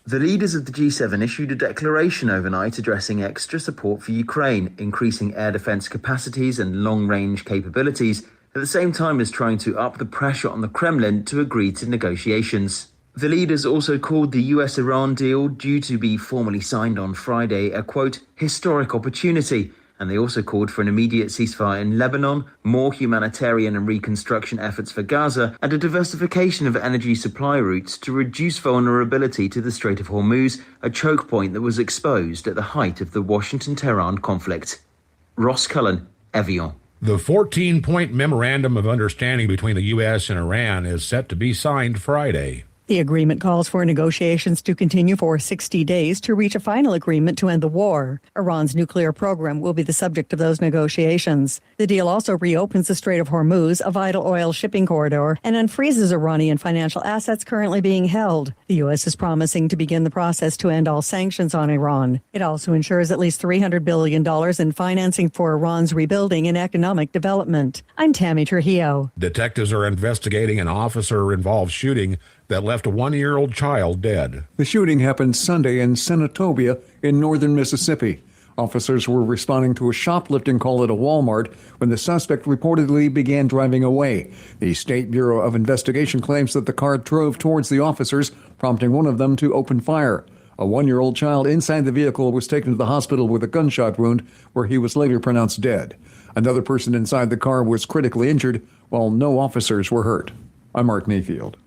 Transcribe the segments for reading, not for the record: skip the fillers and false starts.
The leaders of the G7 issued a declaration overnight addressing extra support for Ukraine, increasing air defense capacities and long-range capabilities, at the same time as trying to up the pressure on the Kremlin to agree to negotiations. The leaders also called the US-Iran deal, due to be formally signed on Friday, a, quote, historic opportunity. And they also called for an immediate ceasefire in Lebanon, more humanitarian and reconstruction efforts for Gaza, and a diversification of energy supply routes to reduce vulnerability to the Strait of Hormuz, a choke point that was exposed at the height of the Washington-Tehran conflict. Ross Cullen, Evian. The 14-point memorandum of understanding between the U.S. and Iran is set to be signed Friday. The agreement calls for negotiations to continue for 60 days to reach a final agreement to end the war. Iran's nuclear program will be the subject of those negotiations. The deal also reopens the Strait of Hormuz, a vital oil shipping corridor, and unfreezes Iranian financial assets currently being held. The U.S. is promising to begin the process to end all sanctions on Iran. It also ensures at least $300 billion in financing for Iran's rebuilding and economic development. I'm Tammy Trujillo. Detectives are investigating an officer-involved shooting that left a 1-year-old child dead. The shooting happened Sunday in Senatobia in northern Mississippi. Officers were responding to a shoplifting call at a Walmart when the suspect reportedly began driving away. The State Bureau of Investigation claims that the car drove towards the officers, prompting one of them to open fire. A 1-year-old child inside the vehicle was taken to the hospital with a gunshot wound, where he was later pronounced dead. Another person inside the car was critically injured, while no officers were hurt. I'm Mark Mayfield.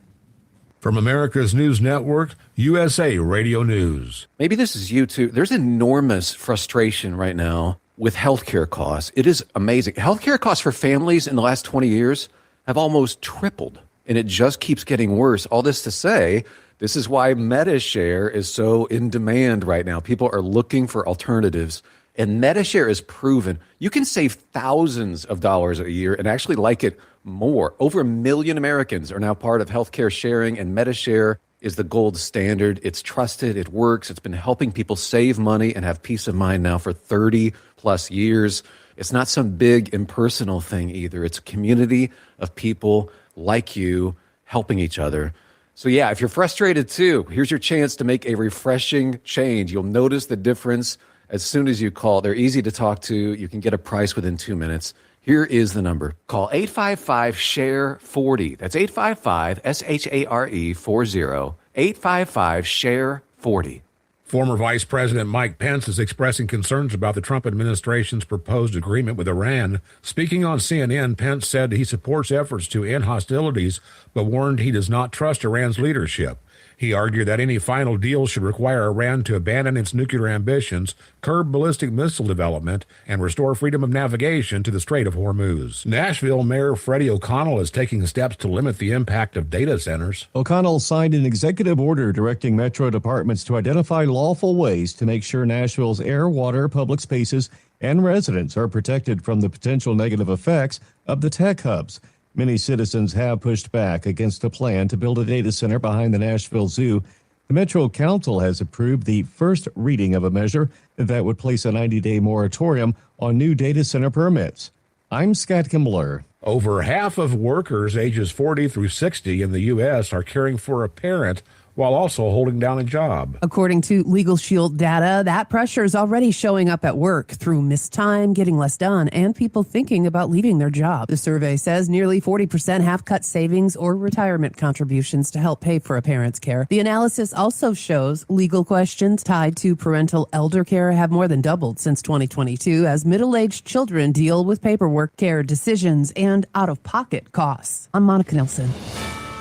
From America's News Network, USA Radio News. Maybe this is you too. There's enormous frustration right now with healthcare costs. It is amazing. Healthcare costs for families in the last 20 years have almost tripled, and it just keeps getting worse. All this to say, this is why MediShare is so in demand right now. People are looking for alternatives, and MediShare is proven. You can save thousands of dollars a year and actually like it more. Over 1 million Americans are now part of healthcare sharing, and MediShare is the gold standard. It's trusted, it works, it's been helping people save money and have peace of mind now for 30 plus years. It's not some big impersonal thing either. It's a community of people like you helping each other. So yeah, if you're frustrated too, here's your chance to make a refreshing change. You'll notice the difference as soon as you call. They're easy to talk to. You can get a price within 2 minutes. Here is the number. Call 855-SHARE-40. That's 855-SHARE-40. 855-SHARE-40. Former Vice President Mike Pence is expressing concerns about the Trump administration's proposed agreement with Iran. Speaking on CNN, Pence said he supports efforts to end hostilities, but warned he does not trust Iran's leadership. He argued that any final deal should require Iran to abandon its nuclear ambitions, curb ballistic missile development, and restore freedom of navigation to the Strait of Hormuz. Nashville Mayor Freddie O'Connell is taking steps to limit the impact of data centers. O'Connell signed an executive order directing metro departments to identify lawful ways to make sure Nashville's air, water, public spaces, and residents are protected from the potential negative effects of the tech hubs. Many citizens have pushed back against a plan to build a data center behind the Nashville Zoo. The Metro Council has approved the first reading of a measure that would place a 90-day moratorium on new data center permits. I'm Scott Kimbler. Over half of workers ages 40 through 60 in the U.S. are caring for a parent while also holding down a job. According to Legal Shield data, that pressure is already showing up at work through missed time, getting less done, and people thinking about leaving their job. The survey says nearly 40% have cut savings or retirement contributions to help pay for a parent's care. The analysis also shows legal questions tied to parental elder care have more than doubled since 2022 as middle-aged children deal with paperwork, care decisions, and out-of-pocket costs. I'm Monica Nelson.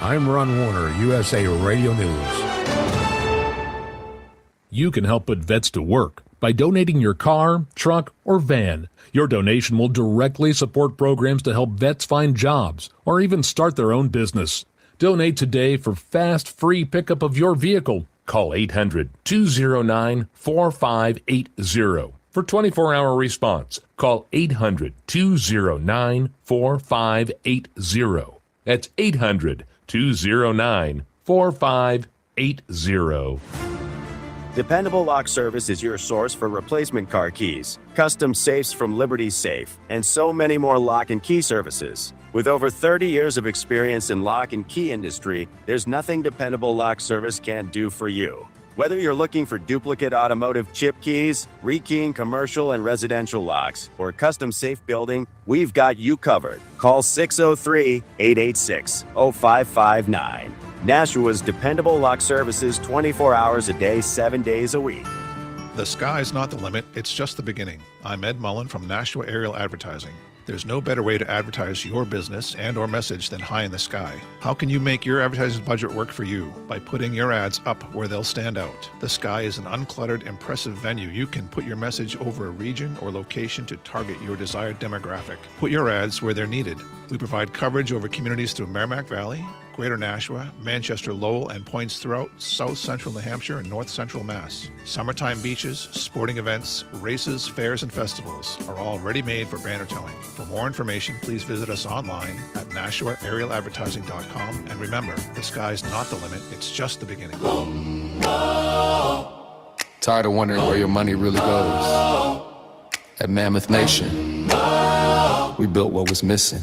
I'm Ron Warner, USA Radio News. You can help put vets to work by donating your car, truck, or van. Your donation will directly support programs to help vets find jobs or even start their own business. Donate today for fast, free pickup of your vehicle. Call 800-209-4580 for 24-hour response. Call 800-209-4580. That's 800-209-4580. Dependable Lock Service is your source for replacement car keys, custom safes from Liberty Safe, and so many more lock and key services. With over 30 years of experience in lock and key industry, there's nothing Dependable Lock Service can't do for you. Whether you're looking for duplicate automotive chip keys, rekeying commercial and residential locks, or custom safe building, we've got you covered. Call 603-886-0559. Nashua's dependable lock services 24 hours a day, 7 days a week. The sky's not the limit, it's just the beginning. I'm Ed Mullen from Nashua Aerial Advertising. There's no better way to advertise your business and or message than high in the sky. How can you make your advertising budget work for you? By putting your ads up where they'll stand out. The sky is an uncluttered, impressive venue. You can put your message over a region or location to target your desired demographic. Put your ads where they're needed. We provide coverage over communities through Merrimack Valley, Greater Nashua, Manchester, Lowell, and points throughout South Central New Hampshire and North Central Mass. Summertime beaches, sporting events, races, fairs, and festivals are all ready-made for banner telling. For more information, please visit us online at NashuaAerialAdvertising.com. And remember, the sky's not the limit, it's just the beginning. Tired of wondering where your money really goes? At Mammoth Nation, we built what was missing.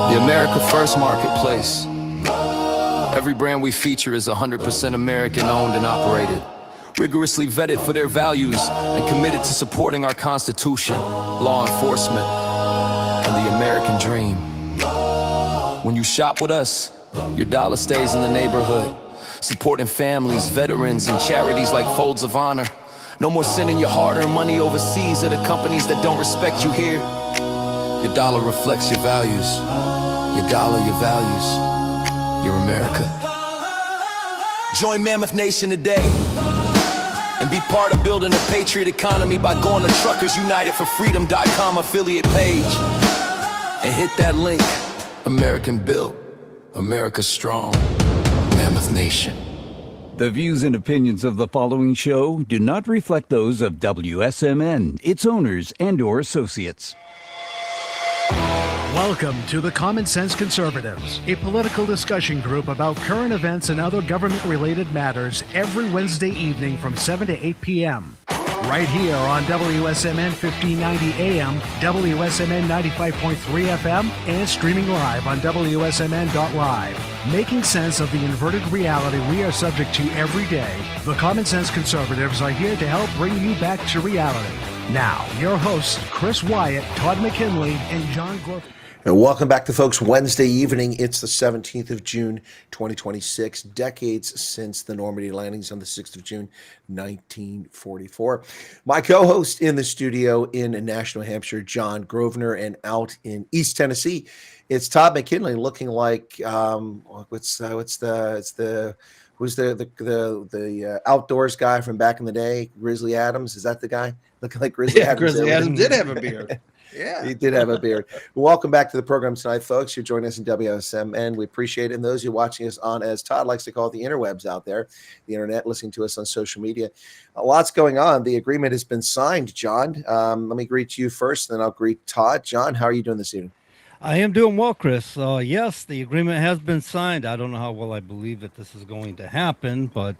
The America First Marketplace. Every brand we feature is 100% American owned and operated, rigorously vetted for their values and committed to supporting our Constitution, law enforcement, and the American dream. When you shop with us, your dollar stays in the neighborhood, supporting families, veterans, and charities like Folds of Honor. No more sending your hard-earned money overseas to the companies that don't respect you here. Your dollar reflects your values. Your dollar, your values, your America. Join Mammoth Nation today and be part of building a patriot economy by going to truckersunitedforfreedom.com affiliate page and hit that link. American built, America strong, Mammoth Nation. The views and opinions of the following show do not reflect those of WSMN, its owners, and/or associates. Welcome to the Common Sense Conservatives, a political discussion group about current events and other government-related matters every Wednesday evening from 7 to 8 p.m. Right here on WSMN 1590 AM, WSMN 95.3 FM, and streaming live on wsmn.live. Making sense of the inverted reality we are subject to every day, the Common Sense Conservatives are here to help bring you back to reality. Now, your hosts, Chris Wyatt, Todd McKinley, and John Grover. And welcome back to folks. Wednesday evening, it's the 17th of June, 2026, decades since the Normandy landings on the 6th of June, 1944. My co-host in the studio in Nashua, New Hampshire, John Grosvenor, and out in East Tennessee, it's Todd McKinley, looking like who's the outdoors guy from back in the day? Grizzly Adams, is that the guy? Looking like Grizzly Adams. Grizzly Adams did have a beard. Yeah, he did have a beard. Welcome back to the program tonight, folks. You're joining us in WSMN. We appreciate it. And those who are watching us on, as Todd likes to call it, the interwebs out there, the internet, listening to us on social media. A lot's going on. The agreement has been signed, John. Let me greet you first, then I'll greet Todd. John, how are you doing this evening? I am doing well, Chris. Yes, the agreement has been signed. I don't know how well I believe that this is going to happen, but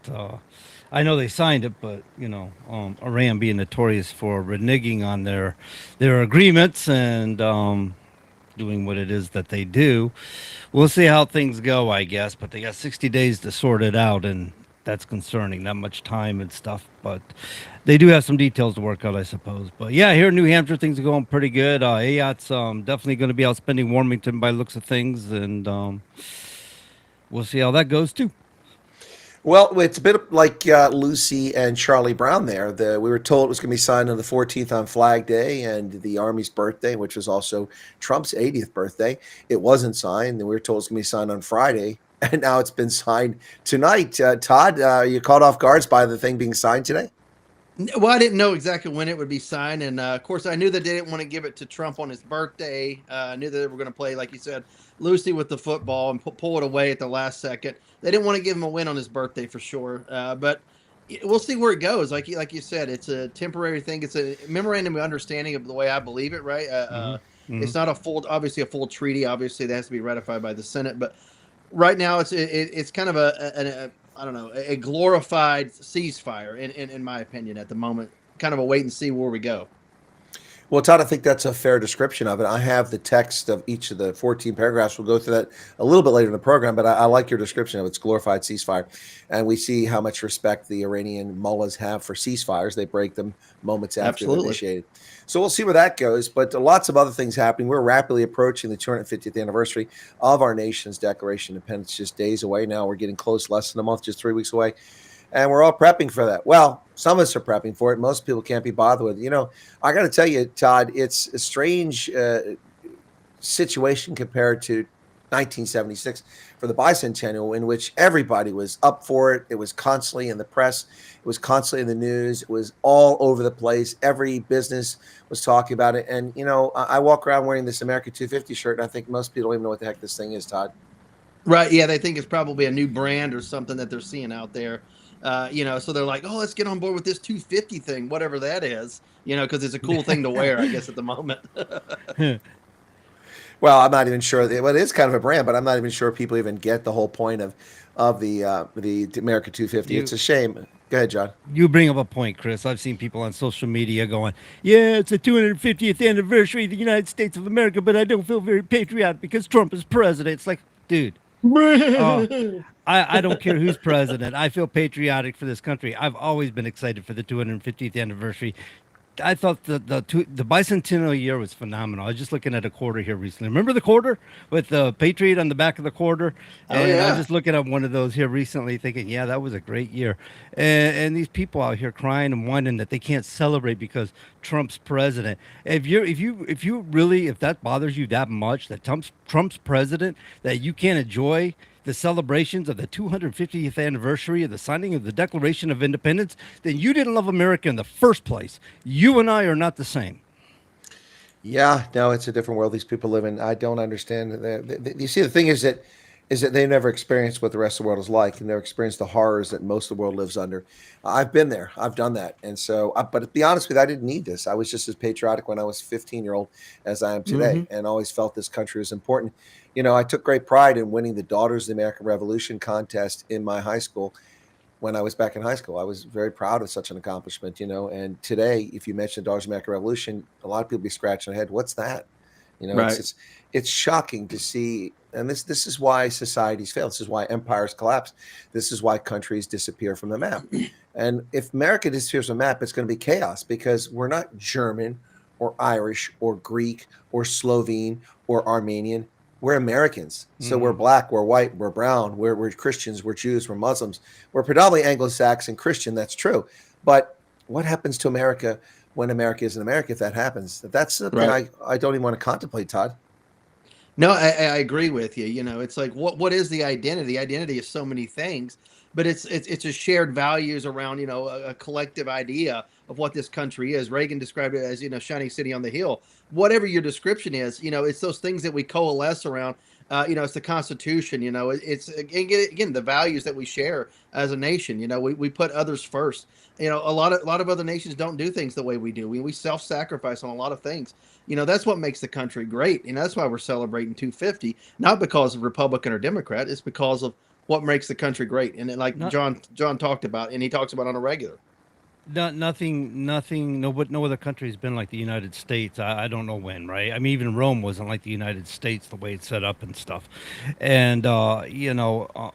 I know they signed it. But Iran being notorious for reneging on their agreements and doing what it is that they do, we'll see how things go, I guess. But they got 60 days to sort it out, and that's concerning. Not much time and stuff, but they do have some details to work out, I suppose. But yeah, here in New Hampshire, things are going pretty good. Wyatt's definitely going to be out spending Warmington by looks of things, and we'll see how that goes too. Well, it's a bit like Lucy and Charlie Brown there. We were told it was going to be signed on the 14th on Flag Day and the Army's birthday, which was also Trump's 80th birthday. It wasn't signed. And we were told it's going to be signed on Friday, and now it's been signed tonight. Todd, are you caught off guard by the thing being signed today? Well, I didn't know exactly when it would be signed. And, of course, I knew that they didn't want to give it to Trump on his birthday. I knew that they were going to play, like you said, Lucy with the football and pull it away at the last second. They didn't want to give him a win on his birthday for sure. But we'll see where it goes. Like you said, it's a temporary thing. It's a memorandum of understanding of the way I believe it, right? It's not obviously a full treaty. Obviously, that has to be ratified by the Senate. But right now, it's kind of a glorified ceasefire, in my opinion, at the moment. Kind of a wait and see where we go. Well, Todd, I think that's a fair description of it. I have the text of each of the 14 paragraphs. We'll go through that a little bit later in the program, but I like your description of it. It's glorified ceasefire. And we see how much respect the Iranian mullahs have for ceasefires. They break them moments after they're initiated. So we'll see where that goes. But lots of other things happening. We're rapidly approaching the 250th anniversary of our nation's Declaration of Independence, just days away now. We're getting close, less than a month, just 3 weeks away. And we're all prepping for that. Well, some of us are prepping for it. Most people can't be bothered with it. You know, I got to tell you, Todd, it's a strange situation compared to 1976 for the bicentennial, in which everybody was up for it. It was constantly in the press. It was constantly in the news. It was all over the place. Every business was talking about it. And, you know, I walk around wearing this America 250 shirt, and I think most people don't even know what the heck this thing is, Todd. Right. Yeah. They think it's probably a new brand or something that they're seeing out there. You know, so they're like, oh, let's get on board with this 250 thing, whatever that is, you know, because it's a cool thing to wear, I guess, at the moment. Well, I'm not even sure. Well, it is kind of a brand, but I'm not even sure people even get the whole point of the America 250. It's a shame. Go ahead, John. You bring up a point, Chris. I've seen people on social media going, yeah, it's the 250th anniversary of the United States of America, but I don't feel very patriotic because Trump is president. It's like, dude. I don't care who's president. I feel patriotic for this country. I've always been excited for the 250th anniversary. I thought the bicentennial year was phenomenal. I was just looking at a quarter here recently. Remember the quarter with the Patriot on the back of the quarter? And I was just looking at one of those here recently thinking, yeah, that was a great year. And these people out here crying and whining that they can't celebrate because Trump's president. If that bothers you that much, that Trump's president, that you can't enjoy the celebrations of the 250th anniversary of the signing of the Declaration of Independence, then you didn't love America in the first place. You and I are not the same. Yeah, no, it's a different world these people live in. I don't understand. You see, the thing is that they've never experienced what the rest of the world is like, and never experienced the horrors that most of the world lives under. I've been there. I've done that. And so, but to be honest with you, I didn't need this. I was just as patriotic when I was 15-year-old as I am today, and always felt this country was important. You know, I took great pride in winning the Daughters of the American Revolution contest in my high school when I was back in high school. I was very proud of such an accomplishment, you know. And today, if you mention the Daughters of the American Revolution, a lot of people be scratching their head. What's that? You know, right. It's shocking to see. And this is why societies fail. This is why empires collapse. This is why countries disappear from the map. And if America disappears from the map, it's going to be chaos, because we're not German or Irish or Greek or Slovene or Armenian. We're Americans. So we're black, we're white, we're brown, we're Christians, we're Jews, we're Muslims. We're predominantly Anglo-Saxon Christian. That's true. But what happens to America when America isn't America if that happens? That's something I don't even want to contemplate, Todd. No, I agree with you. You know, it's like, what is the identity? Identity is so many things, but it's a shared values around, you know, a collective idea of what this country is. Reagan described it as, you know, shining city on the hill. Whatever your description is, you know, it's those things that we coalesce around. You know, it's the Constitution. You know, it's again the values that we share as a nation. You know, we put others first. You know, a lot of other nations don't do things the way we do. We self-sacrifice on a lot of things. You know, that's what makes the country great. And that's why we're celebrating 250, not because of Republican or Democrat. It's because of what makes the country great. And like John talked about, and he talks about on a regular. Nothing. No other country has been like the United States. I don't know when, right? I mean, even Rome wasn't like the United States, the way it's set up and stuff. And you know,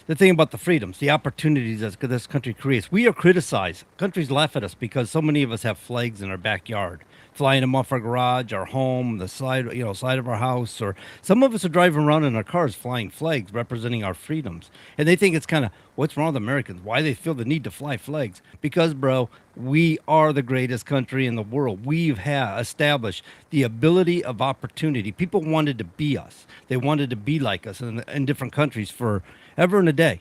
the thing about the freedoms, the opportunities that this country creates, we are criticized. Countries laugh at us because so many of us have flags in our backyard, flying them off our garage, our home, the side of our house, or some of us are driving around in our cars flying flags representing our freedoms. And they think it's kind of, what's wrong with Americans? Why they feel the need to fly flags? Because, bro, we are the greatest country in the world. We've established the ability of opportunity. People wanted to be us. They wanted to be like us in different countries forever and a day.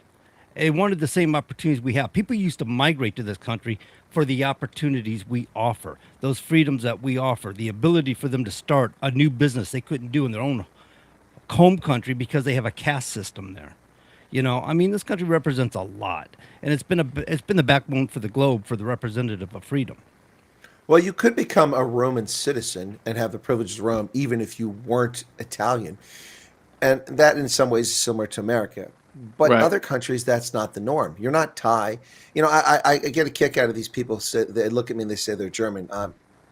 They wanted the same opportunities we have. People used to migrate to this country for the opportunities we offer, those freedoms that we offer, the ability for them to start a new business they couldn't do in their own home country because they have a caste system there. You know, I mean, this country represents a lot, and it's been the backbone for the globe for the representative of freedom. Well, you could become a Roman citizen and have the privilege of Rome, even if you weren't Italian. And that in some ways is similar to America. But in other countries, that's not the norm. You're not Thai. You know, I get a kick out of these people. They look at me and they say they're German.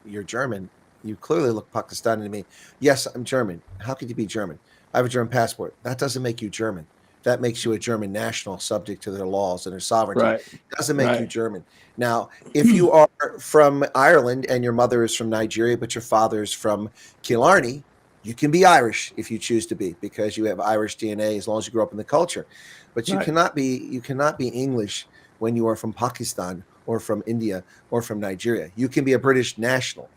You're German. You clearly look Pakistani to me. Yes, I'm German. How could you be German? I have a German passport. That doesn't make you German. That makes you a German national subject to their laws and their sovereignty. Right. It doesn't make you German. Now, if you are from Ireland and your mother is from Nigeria, but your father is from Killarney, you can be Irish if you choose to be, because you have Irish DNA as long as you grew up in the culture. But you cannot be English when you are from Pakistan or from India or from Nigeria. You can be a British national.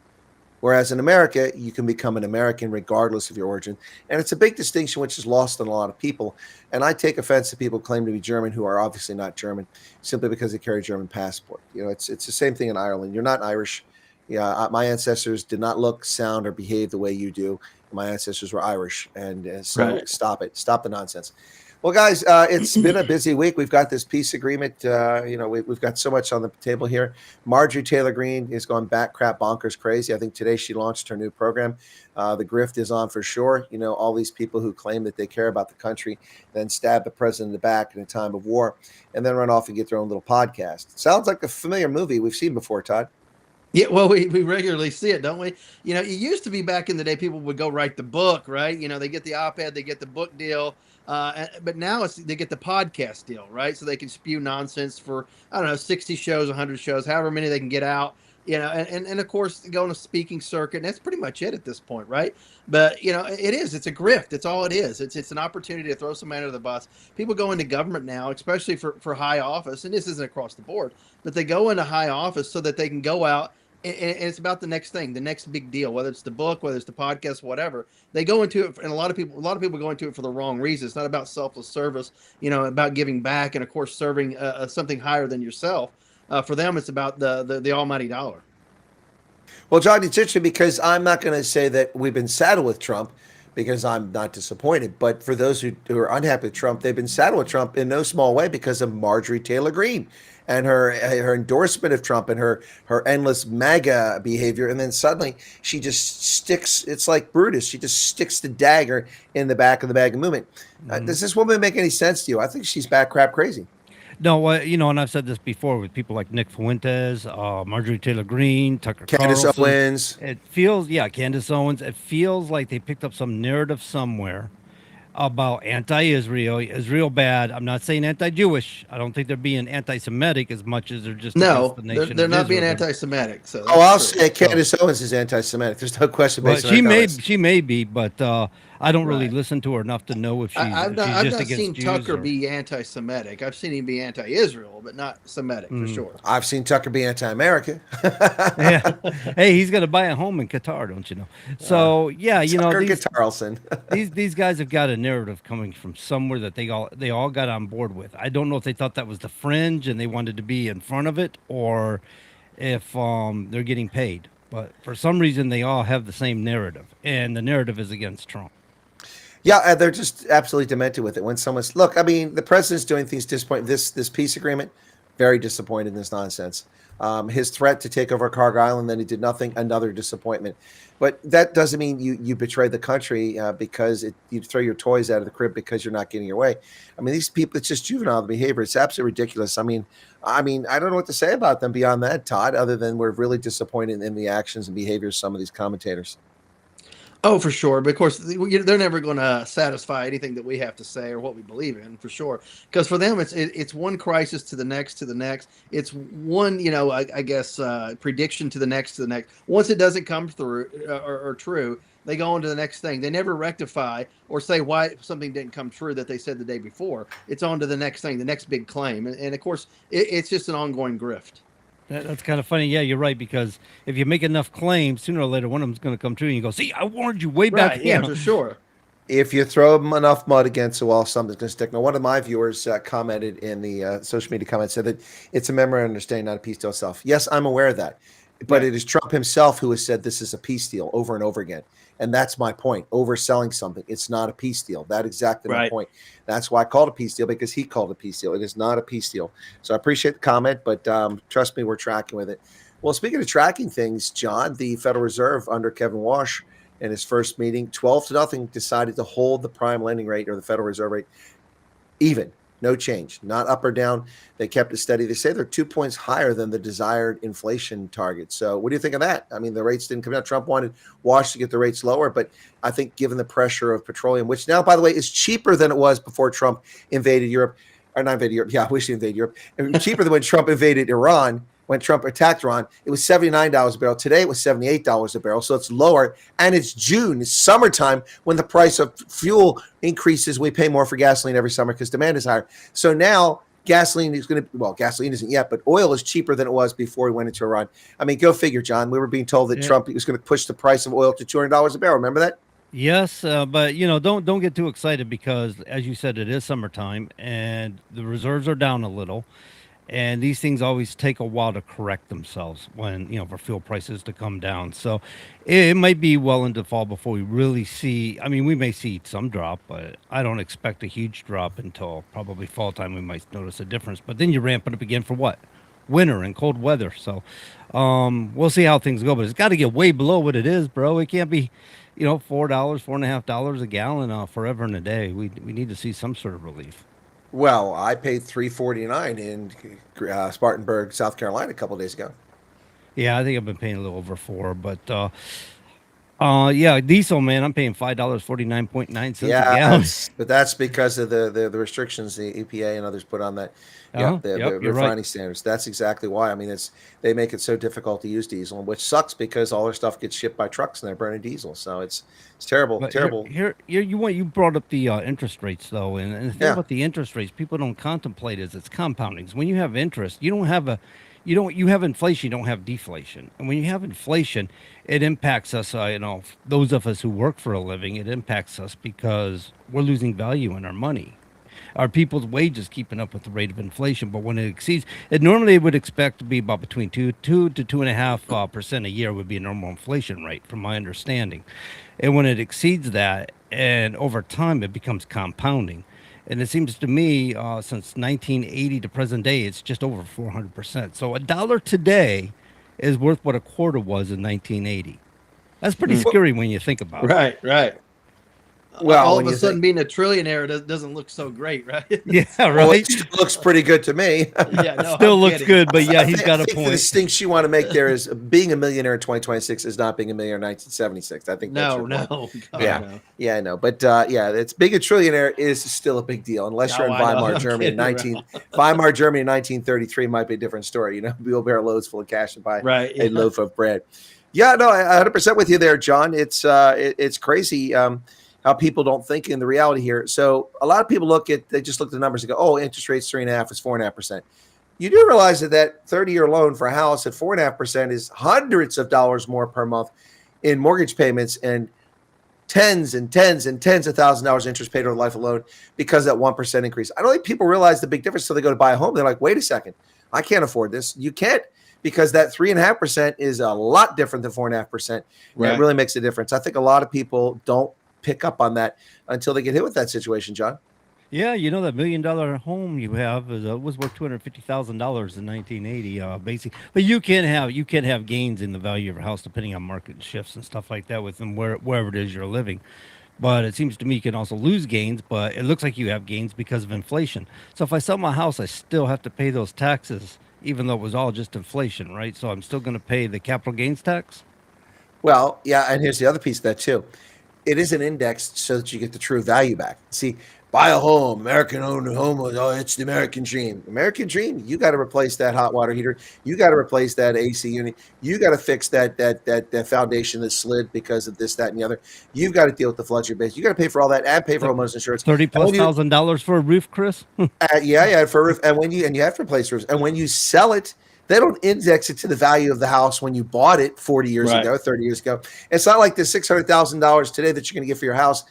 Whereas in America, you can become an American regardless of your origin. And it's a big distinction which is lost on a lot of people. And I take offense to people who claim to be German who are obviously not German simply because they carry a German passport. It's the same thing in Ireland. You're not Irish. Yeah, my ancestors did not look, sound, or behave the way you do. My ancestors were Irish. And Stop it. Stop the nonsense. Well, guys, it's been a busy week. We've got this peace agreement. We've got so much on the table here. Marjorie Taylor Greene is going back crap bonkers crazy. I think today she launched her new program. The grift is on for sure. All these people who claim that they care about the country, then stab the president in the back in a time of war, and then run off and get their own little podcast. Sounds like a familiar movie we've seen before, Todd. Yeah, well, we regularly see it, don't we? It used to be back in the day, people would go write the book, right? They get the op-ed, they get the book deal. But now they get the podcast deal, right? So they can spew nonsense for, 60 shows, 100 shows, however many they can get out, and of course, go on a speaking circuit. And that's pretty much it at this point, right? But, it's a grift. It's all it is. It's an opportunity to throw somebody under the bus. People go into government now, especially for high office, and this isn't across the board, but they go into high office so that they can go out. And it's about the next thing, the next big deal, whether it's the book, whether it's the podcast, whatever. They go into it, and a lot of people go into it for the wrong reasons. It's not about selfless service, about giving back, and of course serving something higher than yourself. For them, it's about the almighty dollar. Well, John, it's interesting because I'm not going to say that we've been saddled with Trump, because I'm not disappointed. But for those who are unhappy with Trump, they've been saddled with Trump in no small way because of Marjorie Taylor Greene and her endorsement of Trump and her endless MAGA behavior. And then suddenly she just sticks, it's like Brutus, she just sticks the dagger in the back of the MAGA movement. Does this woman make any sense to you? I think she's back crap crazy. No, and I've said this before with people like Nick Fuentes, Marjorie Taylor Greene, Tucker Candace Carlson. Owens. It feels, Candace Owens. It feels like they picked up some narrative somewhere about anti-Israel. Israel bad. I'm not saying anti-Jewish. I don't think they're being anti-Semitic as much as they're just against the nation. They're of not being Israel. anti-Semitic. So I'll say Candace Owens is anti-Semitic. There's no question. Well, based on her comments. she may be, but I don't really listen to her enough to know if she's, I've if she's not just against seen Jews Tucker or... be anti-Semitic. I've seen him be anti-Israel, but not Semitic for sure. I've seen Tucker be anti-American. Yeah. Hey, he's going to buy a home in Qatar, don't you know? So Tucker Carlson. these guys have got a narrative coming from somewhere that they all got on board with. I don't know if they thought that was the fringe and they wanted to be in front of it, or if they're getting paid. But for some reason, they all have the same narrative, and the narrative is against Trump. Yeah, they're just absolutely demented with it. When someone's the president's doing things disappointing. This peace agreement, very disappointed in this nonsense. His threat to take over Cargo Island, then he did nothing. Another disappointment. But that doesn't mean you betray the country because you throw your toys out of the crib because you're not getting your way. I mean, these people, it's just juvenile behavior. It's absolutely ridiculous. I mean, I don't know what to say about them beyond that, Todd, other than we're really disappointed in the actions and behaviors of some of these commentators. Oh, for sure. But of course, they're never going to satisfy anything that we have to say or what we believe in, for sure. Because for them, it's one crisis to the next. It's one, I guess, prediction to the next. Once it doesn't come through or true, they go on to the next thing. They never rectify or say why something didn't come true that they said the day before. It's on to the next thing, the next big claim. And of course, it's just an ongoing grift. That's kind of funny. Yeah, you're right, because if you make enough claims, sooner or later, one of them's going to come true, and you go, see, I warned you way back then. Yeah, for sure. If you throw enough mud against the wall, something's going to stick. Now, one of my viewers commented in the social media comments, said that it's a memorandum of understanding, not a peace deal itself. Yes, I'm aware of that. But it is Trump himself who has said this is a peace deal over and over again. And that's my point. Overselling something. It's not a peace deal. That's exactly my point. That's why I called it a peace deal, because he called it a peace deal. It is not a peace deal. So I appreciate the comment, but trust me, we're tracking with it. Well, speaking of tracking things, John, the Federal Reserve under Kevin Walsh in his first meeting, 12-0, decided to hold the prime lending rate, or the Federal Reserve rate, even No change, not up or down. They kept it steady. They say they're 2 points higher than the desired inflation target. So what do you think of that? I mean, the rates didn't come down. Trump wanted Wash to get the rates lower, but I think given the pressure of petroleum, which now, by the way, is cheaper than it was before Trump invaded Europe, or not invaded Europe. Yeah, I wish he invaded Europe. It was cheaper than when Trump invaded Iran. When Trump attacked Iran, it was $79 a barrel. Today, it was $78 a barrel. So it's lower. And it's June, it's summertime, when the price of fuel increases. We pay more for gasoline every summer because demand is higher. So now gasoline is going to, well, gasoline isn't yet, but oil is cheaper than it was before we went into Iran. I mean, go figure, John. We were being told that Trump was going to push the price of oil to $200 a barrel. Remember that? Yes, but don't get too excited because, as you said, it is summertime and the reserves are down a little. And these things always take a while to correct themselves when, for fuel prices to come down. So it might be well into fall before we really see. I mean, we may see some drop, but I don't expect a huge drop until probably fall time. We might notice a difference. But then you ramp it up again for what? Winter and cold weather. So we'll see how things go. But it's got to get way below what it is, bro. It can't be, $4, $4.50 a gallon forever and a day. We need to see some sort of relief. Well, I paid $3.49 in Spartanburg, South Carolina, a couple of days ago. Yeah, I think I've been paying a little over $4, but yeah, diesel, man, I'm paying $5.49.9 a gallon. But that's because of the restrictions the EPA and others put on that. Yeah, the refining standards. That's exactly why. I mean, they make it so difficult to use diesel, which sucks because all their stuff gets shipped by trucks and they're burning diesel. So it's terrible, terrible. Here, you brought up the interest rates though, and the thing about the interest rates, people don't contemplate is it's compounding. When you have interest, you have inflation, you don't have deflation. And when you have inflation, it impacts us, those of us who work for a living, it impacts us because we're losing value in our money. Our people's wages keeping up with the rate of inflation, but when it exceeds, it normally would expect to be about between 2 to 2.5% a year would be a normal inflation rate, from my understanding. And when it exceeds that, and over time, it becomes compounding. And it seems to me, since 1980 to present day, it's just over 400%. So $1 today is worth what a quarter was in 1980. That's pretty scary when you think about it. Right. Well, all of a sudden being a trillionaire doesn't look so great, right? Yeah, right. Well, it looks pretty good to me. Yeah, no, still looks good, but yeah, he's got a point. The distinction you want to make there is being a millionaire in 2026 is not being a millionaire in 1976. I think that's yeah, I know. But it's being a trillionaire is still a big deal unless you're in Weimar Germany in 1933 might be a different story. Wheelbarrow loads full of cash and buy a loaf of bread. Yeah, no, I 100% with you there, John. It's crazy. How people don't think in the reality here. So a lot of people they just look at the numbers and go, oh, interest rates 3.5% is 4.5%. You do realize that 30-year loan for a house at 4.5% is hundreds of dollars more per month in mortgage payments and tens and tens and tens of thousands of dollars interest paid over the life of the loan because of that 1% increase. I don't think people realize the big difference until they go to buy a home. They're like, wait a second, I can't afford this. You can't, because that 3.5% is a lot different than 4.5%. Right. It really makes a difference. I think a lot of people don't pick up on that until they get hit with that situation, John. Yeah, that $1 million home you have was worth $250,000 in 1980, basically. But you can have gains in the value of your house depending on market shifts and stuff like that with them wherever it is you're living. But it seems to me you can also lose gains, but it looks like you have gains because of inflation. So if I sell my house, I still have to pay those taxes, even though it was all just inflation, right? So I'm still going to pay the capital gains tax. Well, yeah, and here's the other piece of that too. It isn't indexed so that you get the true value back. See, buy a home, American-owned home. Oh, it's the American dream. American dream. You got to replace that hot water heater. You got to replace that AC unit. You got to fix that foundation that slid because of this, that, and the other. You've got to deal with the flood your base. You got to pay for all that and pay for homeowners insurance. $30,000+ for a roof, Chris. Yeah, for a roof, and you have to replace roofs. And when you sell it, they don't index it to the value of the house when you bought it 40 years ago, 30 years ago. It's not like the $600,000 today that you're going to get for your house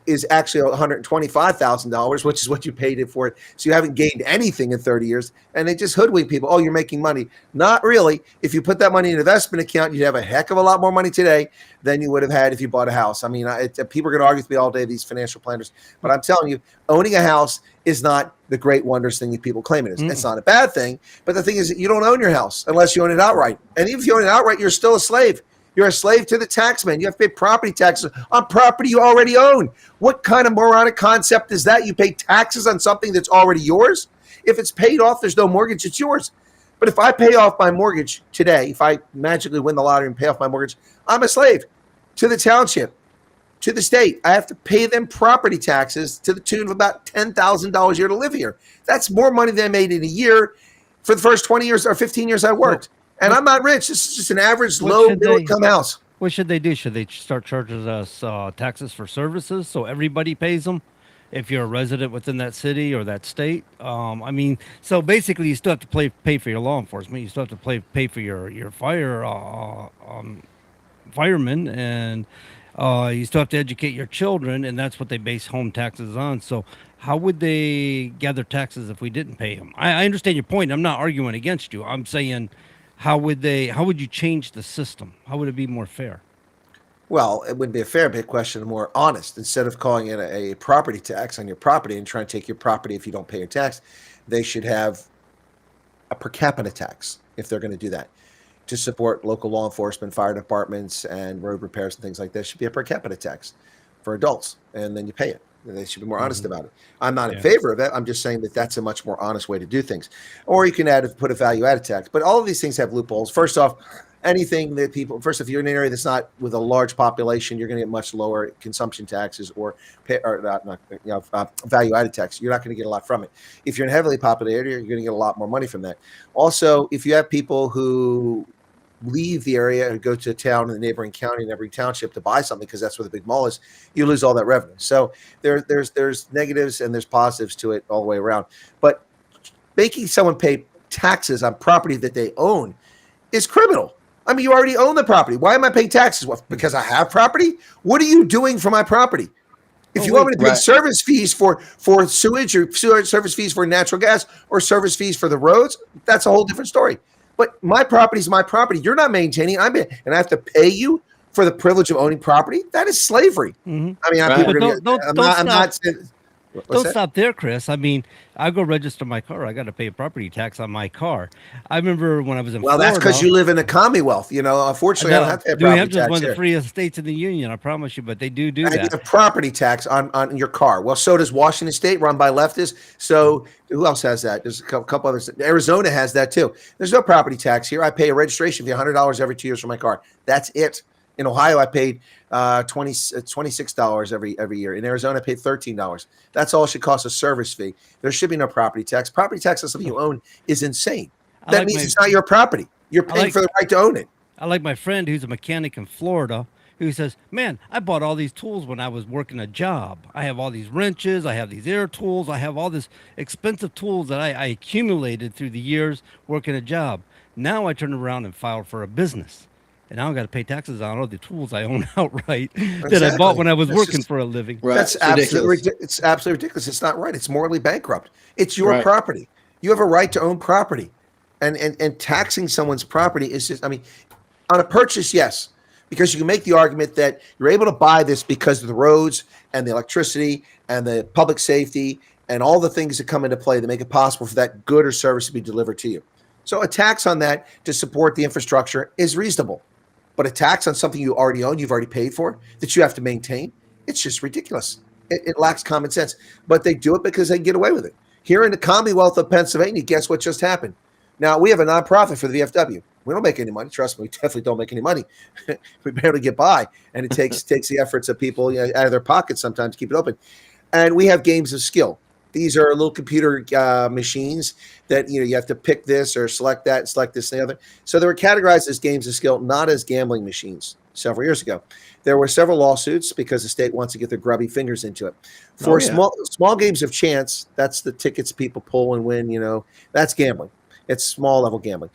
is actually $125,000, which is what you paid it for it. So you haven't gained anything in 30 years. And they just hoodwink people. Oh, you're making money. Not really. If you put that money in an investment account, you'd have a heck of a lot more money today than you would have had if you bought a house. I mean, people are going to argue with me all day, these financial planners. But I'm telling you, owning a house is not the great wondrous thing that people claim it is. It's not a bad thing. But the thing is that you don't own your house unless you own it outright. And even if you own it outright, you're still a slave. You're a slave to the taxman. You have to pay property taxes on property you already own. What kind of moronic concept is that? You pay taxes on something that's already yours? If it's paid off, there's no mortgage, it's yours. But if I pay off my mortgage today, if I magically win the lottery and pay off my mortgage, I'm a slave to the township, to the state. I have to pay them property taxes to the tune of about $10,000 a year to live here. That's more money than I made in a year for the first 20 years or 15 years I worked. And I'm not rich. This is just an average low middle income house. What should they do? Should they start charging us taxes for services so everybody pays them? If you're a resident within that city or that state, I mean, so basically you still have to pay for your law enforcement. You still have to pay for your firemen, and you still have to educate your children, and that's what they base home taxes on. So how would they gather taxes if we didn't pay them? I understand your point. I'm not arguing against you. I'm saying, how would you change the system? How would it be more fair? Well, it wouldn't be a fair big question, more honest. Instead of calling it a property tax on your property and trying to take your property if you don't pay your tax, they should have a per capita tax if they're going to do that. To support local law enforcement, fire departments, and road repairs and things like that, should be a per capita tax for adults, and then you pay it. And they should be more honest about it. I'm not in favor of that. I'm just saying that that's a much more honest way to do things. Or you can put a value-added tax. But all of these things have loopholes. First off, anything that if you're in an area that's not with a large population, you're going to get much lower consumption taxes or value-added tax. You're not going to get a lot from it. If you're in a heavily populated area, you're going to get a lot more money from that. Also, if you have people who leave the area and go to a town in the neighboring county and every township to buy something because that's where the big mall is, you lose all that revenue. So there's negatives and there's positives to it all the way around. But making someone pay taxes on property that they own is criminal. I mean, you already own the property. Why am I paying taxes? Well, because I have property? What are you doing for my property? If you want me to pay service fees for sewage or service fees for natural gas or service fees for the roads, that's a whole different story. But my property is my property. You're not maintaining it, and I have to pay you for the privilege of owning property. That is slavery. Mm-hmm. I mean, Don't stop there, Chris. I mean, I go register my car. I got to pay a property tax on my car. I remember when I was in Florida. Well, that's because you live in a Commonwealth. You know, unfortunately, I don't have to pay property tax. New Hampshire is one of the freest states in the union. I promise you, but they do that. You have property tax on your car. Well, so does Washington State, run by leftists. So who else has that? There's a couple others. Arizona has that too. There's no property tax here. I pay a registration fee, $100 every 2 years for my car. That's it. In Ohio, I paid $26 every year. In Arizona, I paid $13. That's all it should cost a service fee. There should be no property tax. Property tax on something you own is insane. That means it's not your property. You're paying for the right to own it. I like my friend who's a mechanic in Florida who says, man, I bought all these tools when I was working a job. I have all these wrenches. I have these air tools. I have all this expensive tools that I accumulated through the years working a job. Now I turn around and file for a business. And now I got to pay taxes on all the tools I own outright that I bought when I was working for a living. Right. That's absolutely it's absolutely ridiculous. It's not right. It's morally bankrupt. It's your property. You have a right to own property, and taxing someone's property is just. I mean, on a purchase, yes, because you can make the argument that you're able to buy this because of the roads and the electricity and the public safety and all the things that come into play that make it possible for that good or service to be delivered to you. So a tax on that to support the infrastructure is reasonable. But a tax on something you already own, you've already paid for, that you have to maintain, it's just ridiculous. It lacks common sense. But they do it because they can get away with it. Here in the Commonwealth of Pennsylvania, guess what just happened? Now, we have a nonprofit for the VFW. We don't make any money. Trust me, we definitely don't make any money. We barely get by. And it takes the efforts of people out of their pockets sometimes to keep it open. And we have games of skill. These are little computer machines that you have to pick this or select that, select this and the other. So they were categorized as games of skill, not as gambling machines. Several years ago, there were several lawsuits because the state wants to get their grubby fingers into it. For small games of chance, that's the tickets people pull and win. That's gambling. It's small level gambling.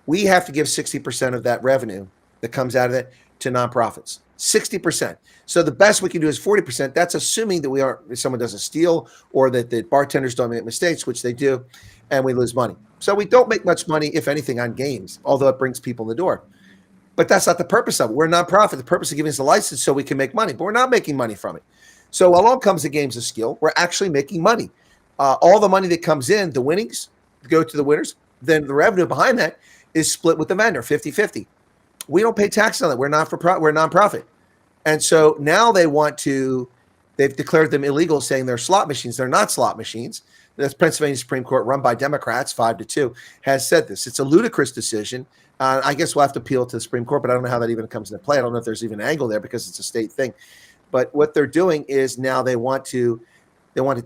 We have to give 60% of that revenue that comes out of it to nonprofits. 60%. So the best we can do is 40%. That's assuming that someone doesn't steal or that the bartenders don't make mistakes, which they do, and we lose money. So we don't make much money, if anything, on games, although it brings people in the door. But that's not the purpose of it. We're a nonprofit. The purpose of giving us a license so we can make money, but we're not making money from it. So along comes the games of skill. We're actually making money. All the money that comes in, the winnings, go to the winners. Then the revenue behind that is split with the vendor, 50-50. We don't pay tax on that. We're we're a nonprofit. And so now they've declared them illegal, saying they're slot machines. They're not slot machines. The Pennsylvania Supreme Court, run by Democrats, 5-2, has said this. It's a ludicrous decision. I guess we'll have to appeal to the Supreme Court, but I don't know how that even comes into play. I don't know if there's even an angle there because it's a state thing. But what they're doing is now they want to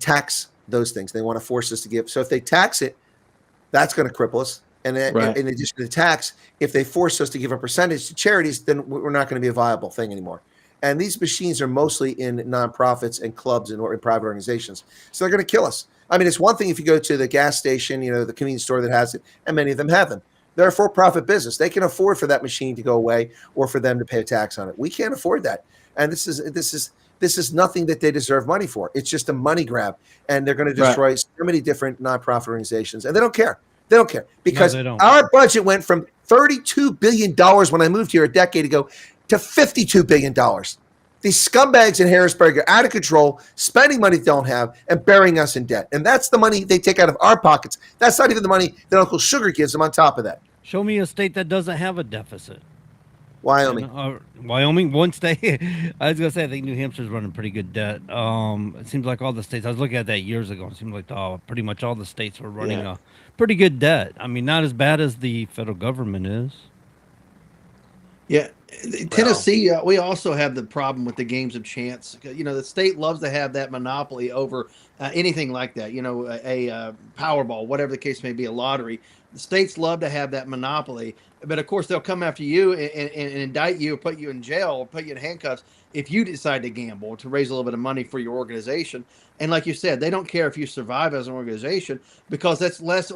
tax those things. They want to force us to give. So if they tax it, that's going to cripple us. And then, in addition to the tax, if they force us to give a percentage to charities, then we're not going to be a viable thing anymore. And these machines are mostly in nonprofits and clubs and in private organizations. So they're going to kill us. I mean, it's one thing if you go to the gas station, the convenience store that has it, and many of them have them. They're a for-profit business. They can afford for that machine to go away or for them to pay a tax on it. We can't afford that. And this is nothing that they deserve money for. It's just a money grab. And they're going to destroy so many different nonprofit organizations. And they don't care. They don't care because our budget went from $32 billion when I moved here a decade ago to $52 billion. These scumbags in Harrisburg are out of control, spending money they don't have, and burying us in debt. And that's the money they take out of our pockets. That's not even the money that Uncle Sugar gives them on top of that. Show me a state that doesn't have a deficit. Wyoming. Wyoming, one state. I was going to say, I think New Hampshire's running pretty good debt. It seems like all the states, I was looking at that years ago. It seemed like pretty much all the states were running a pretty good debt. I mean, not as bad as the federal government is. Yeah. Tennessee, we also have the problem with the games of chance. The state loves to have that monopoly over anything like that. A Powerball, whatever the case may be, a lottery. The states love to have that monopoly, but of course they'll come after you and indict you, or put you in jail, or put you in handcuffs if you decide to gamble to raise a little bit of money for your organization. And like you said, they don't care if you survive as an organization because that's less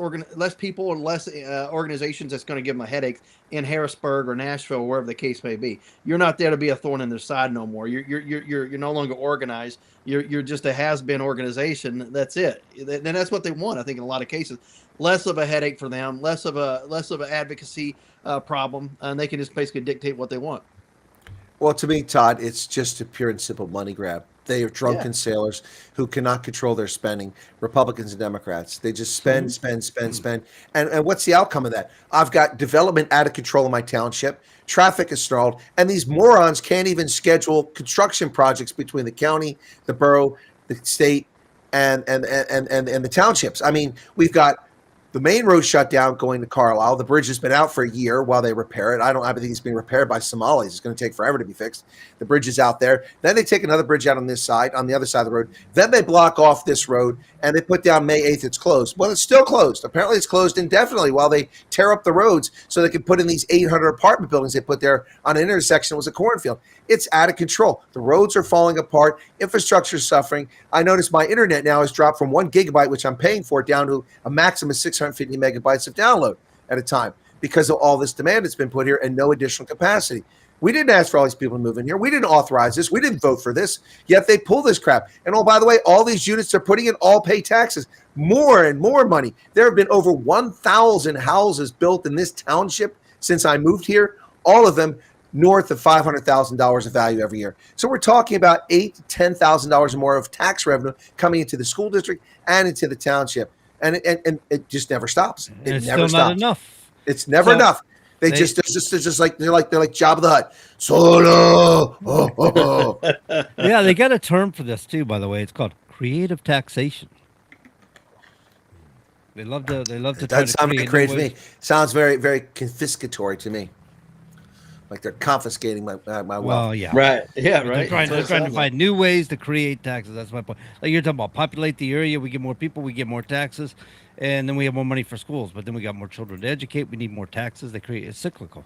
people and less organizations that's going to give them a headache in Harrisburg or Nashville or wherever the case may be. You're not there to be a thorn in their side no more. You're no longer organized. You're just a has-been organization. That's it. And that's what they want. I think in a lot of cases, less of a headache for them, less of an advocacy problem, and they can just basically dictate what they want. Well, to me, Todd, it's just a pure and simple money grab. They are drunken sailors who cannot control their spending. Republicans and Democrats, they just spend. And what's the outcome of that? I've got development out of control in my township. Traffic is snarled, and these morons can't even schedule construction projects between the county, the borough, the state, and the townships. I mean, we've got the main road shut down going to Carlisle. The bridge has been out for a year while they repair it. I think it's being repaired by Somalis. It's going to take forever to be fixed. The bridge is out there. Then they take another bridge out on this side, on the other side of the road. Then they block off this road, and they put down May 8th it's closed. Well, it's still closed. Apparently it's closed indefinitely while they tear up the roads so they can put in these 800 apartment buildings they put there on an intersection that was a cornfield. It's out of control. The roads are falling apart. Infrastructure is suffering. I noticed my internet now has dropped from 1 gigabyte, which I'm paying for, down to a maximum of 650 megabytes of download at a time because of all this demand that's been put here and no additional capacity. We didn't ask for all these people to move in here. We didn't authorize this. We didn't vote for this. Yet they pull this crap. And oh, by the way, all these units they're putting in all pay taxes. More and more money. There have been over 1,000 houses built in this township since I moved here. All of them north of $500,000 of value every year. So we're talking about $8,000 to $10,000 or more of tax revenue coming into the school district and into the township. And it just never stops. It never stops. Not enough. It's never enough. They're just like Jabba the Hutt. Solo. Yeah, they got a term for this too, by the way. It's called creative taxation. They love to. That sounds crazy to me. Sounds very, very confiscatory to me. Like they're confiscating my wealth. Well, yeah. Right. Yeah, right. They're trying to find new ways to create taxes. That's my point. Like you're talking about populate the area, we get more people, we get more taxes, and then we have more money for schools. But then we got more children to educate. We need more taxes. It's cyclical.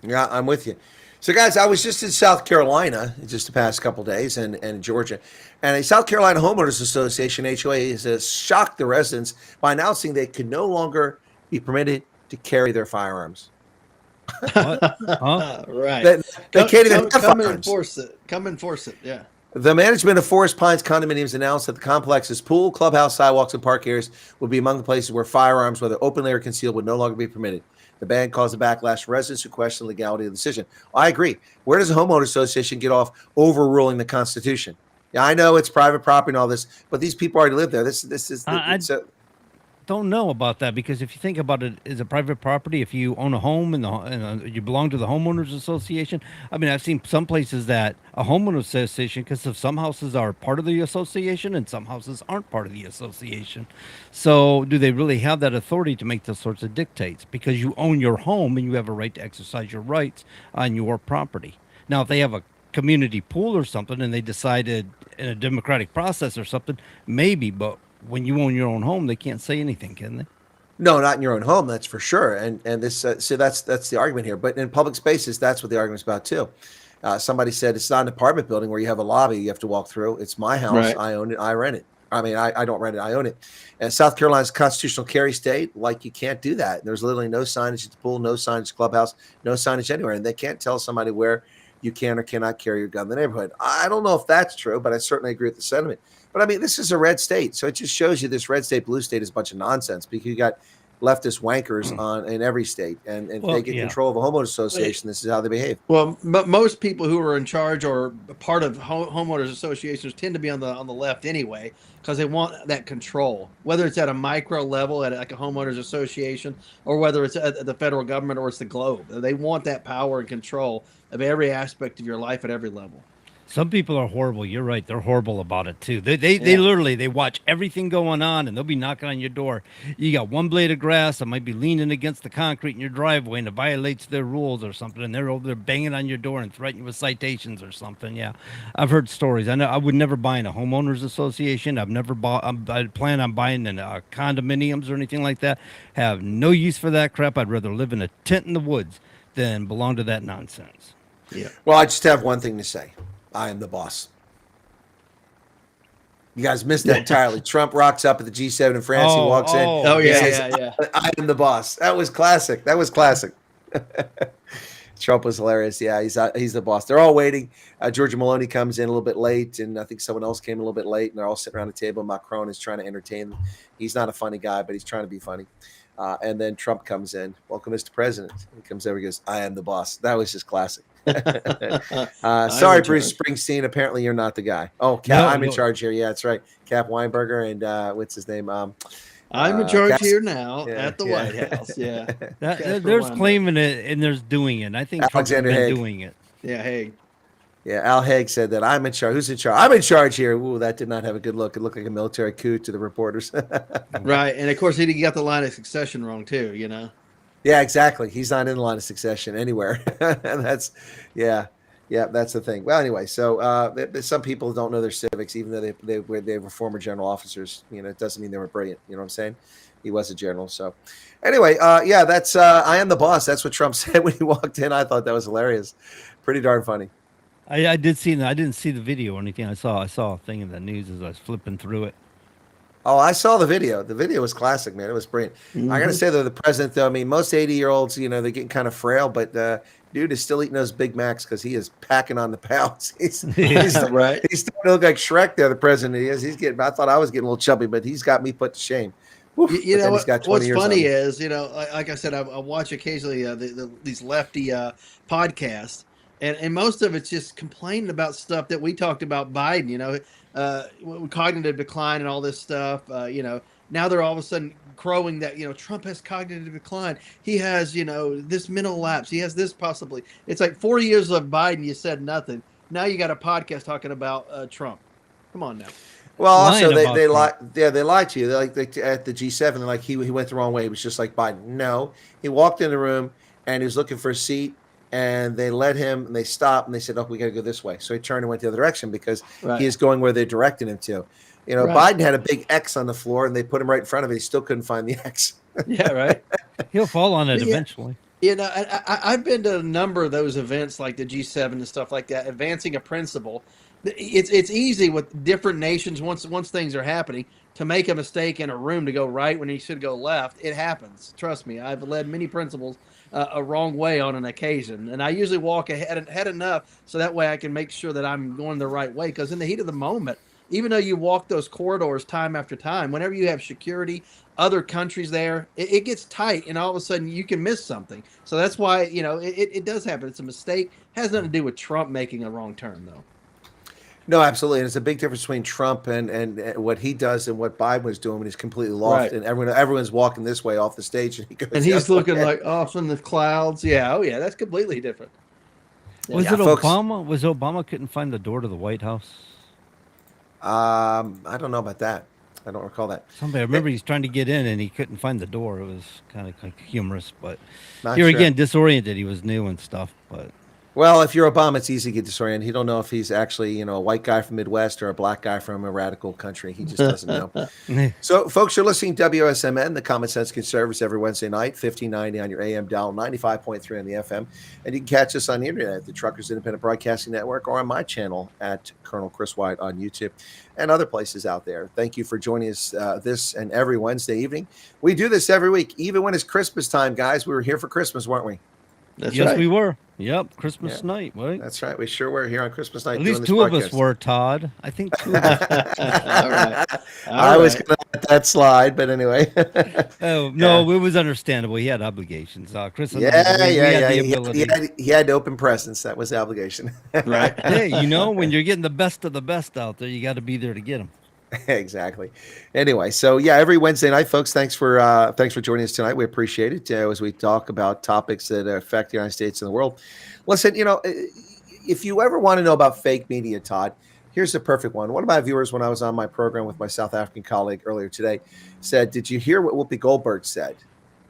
Yeah, I'm with you. So, guys, I was just in South Carolina just the past couple of days and Georgia. And a South Carolina Homeowners Association, HOA, has shocked the residents by announcing they can no longer be permitted to carry their firearms. What? Huh? Right. They can't even come and enforce it. Come enforce it. Yeah. The management of Forest Pines condominiums announced that the complex's pool, clubhouse, sidewalks, and park areas will be among the places where firearms, whether openly or concealed, would no longer be permitted. The ban caused a backlash from residents who question the legality of the decision. I agree. Where does a homeowner association get off overruling the Constitution? Yeah, I know it's private property and all this, but these people already live there. don't know about that, because if you think about it as a private property, if you own a home and you belong to the homeowners association, I mean, I've seen some places that a homeowners association, because of some houses are part of the association and some houses aren't part of the association. So do they really have that authority to make those sorts of dictates? Because you own your home and you have a right to exercise your rights on your property. Now, if they have a community pool or something and they decided in a democratic process or something, maybe, but when you own your own home, they can't say anything, can they? No, not in your own home, that's for sure. And this so that's the argument here. But in public spaces, that's what the argument's about too. Somebody said it's not an apartment building where you have a lobby you have to walk through. It's my house. Right. I own it. I rent it. I mean, I don't rent it. I own it. And South Carolina's constitutional carry state, like you can't do that. There's literally no signage at the pool, no signage at the clubhouse, no signage anywhere. And they can't tell somebody where you can or cannot carry your gun in the neighborhood. I don't know if that's true, but I certainly agree with the sentiment. But I mean, this is a red state. So it just shows you this red state, blue state is a bunch of nonsense, because you got leftist wankers in every state. And if they get control of a homeowners association, this is how they behave. Well, but most people who are in charge or part of homeowners associations tend to be on the left anyway, because they want that control, whether it's at a micro level at like a homeowners association, or whether it's at the federal government or it's the globe. They want that power and control of every aspect of your life at every level. Some people are horrible. You're right. They're horrible about it too. They literally, they watch everything going on, and they'll be knocking on your door. You got one blade of grass that might be leaning against the concrete in your driveway, and it violates their rules or something, and they're over there banging on your door and threatening you with citations or something. Yeah, I've heard stories. I know I would never buy in a homeowners association. I've never bought. I plan on buying in condominiums or anything like that. Have no use for that crap. I'd rather live in a tent in the woods than belong to that nonsense. Yeah. Well, I just have one thing to say. I am the boss. You guys missed that entirely. Trump rocks up at the G7 in France. He walks in. Oh, He yeah, says, yeah. I am the boss. That was classic. Trump was hilarious. Yeah, he's the boss. They're all waiting. Giorgia Meloni comes in a little bit late, and I think someone else came a little bit late, and they're all sitting around the table. Macron is trying to entertain them. He's not a funny guy, but he's trying to be funny. And then Trump comes in. Welcome, Mr. President. He comes over and goes, I am the boss. That was just classic. Sorry, Bruce Springsteen. Apparently, you're not the guy. Oh, I'm in charge here. Yeah, that's right. Cap Weinberger and what's his name? I'm in charge here now at the White House. Yeah, there's claiming it and there's doing it. I think Alexander Trump's been Haig. doing it. Yeah, Haig. Yeah, Al Haig said that. I'm in charge. Who's in charge? I'm in charge here. Ooh, that did not have a good look. It looked like a military coup to the reporters. Right, and of course he got the line of succession wrong too. You know. Yeah, exactly. He's not in the line of succession anywhere. And that's that's the thing. Well, anyway, so some people don't know their civics, even though they were former general officers. You know, it doesn't mean they were brilliant. You know what I'm saying? He was a general. So anyway, that's I am the boss. That's what Trump said when he walked in. I thought that was hilarious. Pretty darn funny. I did see. I didn't see the video or anything. I saw a thing in the news as I was flipping through it. Oh, I saw the video. The video was classic, man. It was brilliant. Mm-hmm. I got to say, though, the president, though, I mean, most 80-year-olds, you know, they're getting kind of frail, but dude is still eating those Big Macs because he is packing on the pounds. He's right. He's starting to look like Shrek there, the president. He is. He's getting, I thought I was getting a little chubby, but he's got me put to shame. Woof, You know what's what's funny is, you know, like I said, I watch occasionally these lefty podcasts, and most of it's just complaining about stuff that we talked about Biden, you know, cognitive decline and all this stuff. You know, now they're all of a sudden crowing that, you know, Trump has cognitive decline. He has, you know, this mental lapse. He has this possibly. It's like 4 years of Biden, you said nothing. Now you got a podcast talking about Trump. Come on now. Well, also they lie. They lied to you. They're like at the G7. They're like he went the wrong way. He was just like Biden. No, he walked in the room and he was looking for a seat, and they let him. And they stopped and they said, "Oh, we got to go this way." So he turned and went the other direction because he is going where they directed him to. You know, Biden had a big X on the floor, and they put him right in front of it. He still couldn't find the X. Yeah, right. He'll fall on it eventually. You know, I've been to a number of those events like the G7 and stuff like that, advancing a principle. It's easy with different nations once things are happening to make a mistake in a room to go right when you should go left. It happens. Trust me. I've led many principles a wrong way on an occasion, and I usually walk ahead enough so that way I can make sure that I'm going the right way. Because in the heat of the moment, even though you walk those corridors time after time, whenever you have security, other countries there, it gets tight, and all of a sudden you can miss something. So that's why, you know, it does happen. It's a mistake. It has nothing to do with Trump making a wrong turn, though. No, absolutely. And it's a big difference between Trump and what he does and what Biden was doing when he's completely lost Right. and everyone's walking this way off the stage and he goes And the he's other looking way. like off in the clouds. Yeah. Oh, yeah. That's completely different. Was Yeah, it folks. Obama? Was Obama couldn't find the door to the White House? I don't know about that. I don't recall that. Somebody, I remember he's trying to get in and he couldn't find the door. It was kind of like humorous, but Not here sure. again, disoriented. He was new and stuff, but Well, if you're Obama, it's easy to get disoriented. He don't know if he's actually, a white guy from Midwest or a black guy from a radical country. He just doesn't know. So, folks, you're listening to WSMN, the Common Sense Conservatives, every Wednesday night, 1590 on your AM dial, 95.3 on the FM. And you can catch us on the internet at the Truckers Independent Broadcasting Network or on my channel at Colonel Chris Wyatt on YouTube and other places out there. Thank you for joining us this and every Wednesday evening. We do this every week, even when it's Christmas time, guys. We were here for Christmas, weren't we? That's yes, right. we were. Yep, Christmas night, right? That's right. We sure were here on Christmas night. At least two of us were, Todd. I think two of us. All right. I was going to let that slide, but anyway. Oh, no, it was understandable. He had obligations. Chris and I, we had the ability. He had open presence. That was the obligation. Right. Hey, when you're getting the best of the best out there, you got to be there to get them. Exactly. Anyway, so every Wednesday night, folks, thanks for joining us tonight. We appreciate it as we talk about topics that affect the United States and the world. Listen, if you ever want to know about fake media, Todd, here's the perfect one. One of my viewers, when I was on my program with my South African colleague earlier today, said, "Did you hear what Whoopi Goldberg said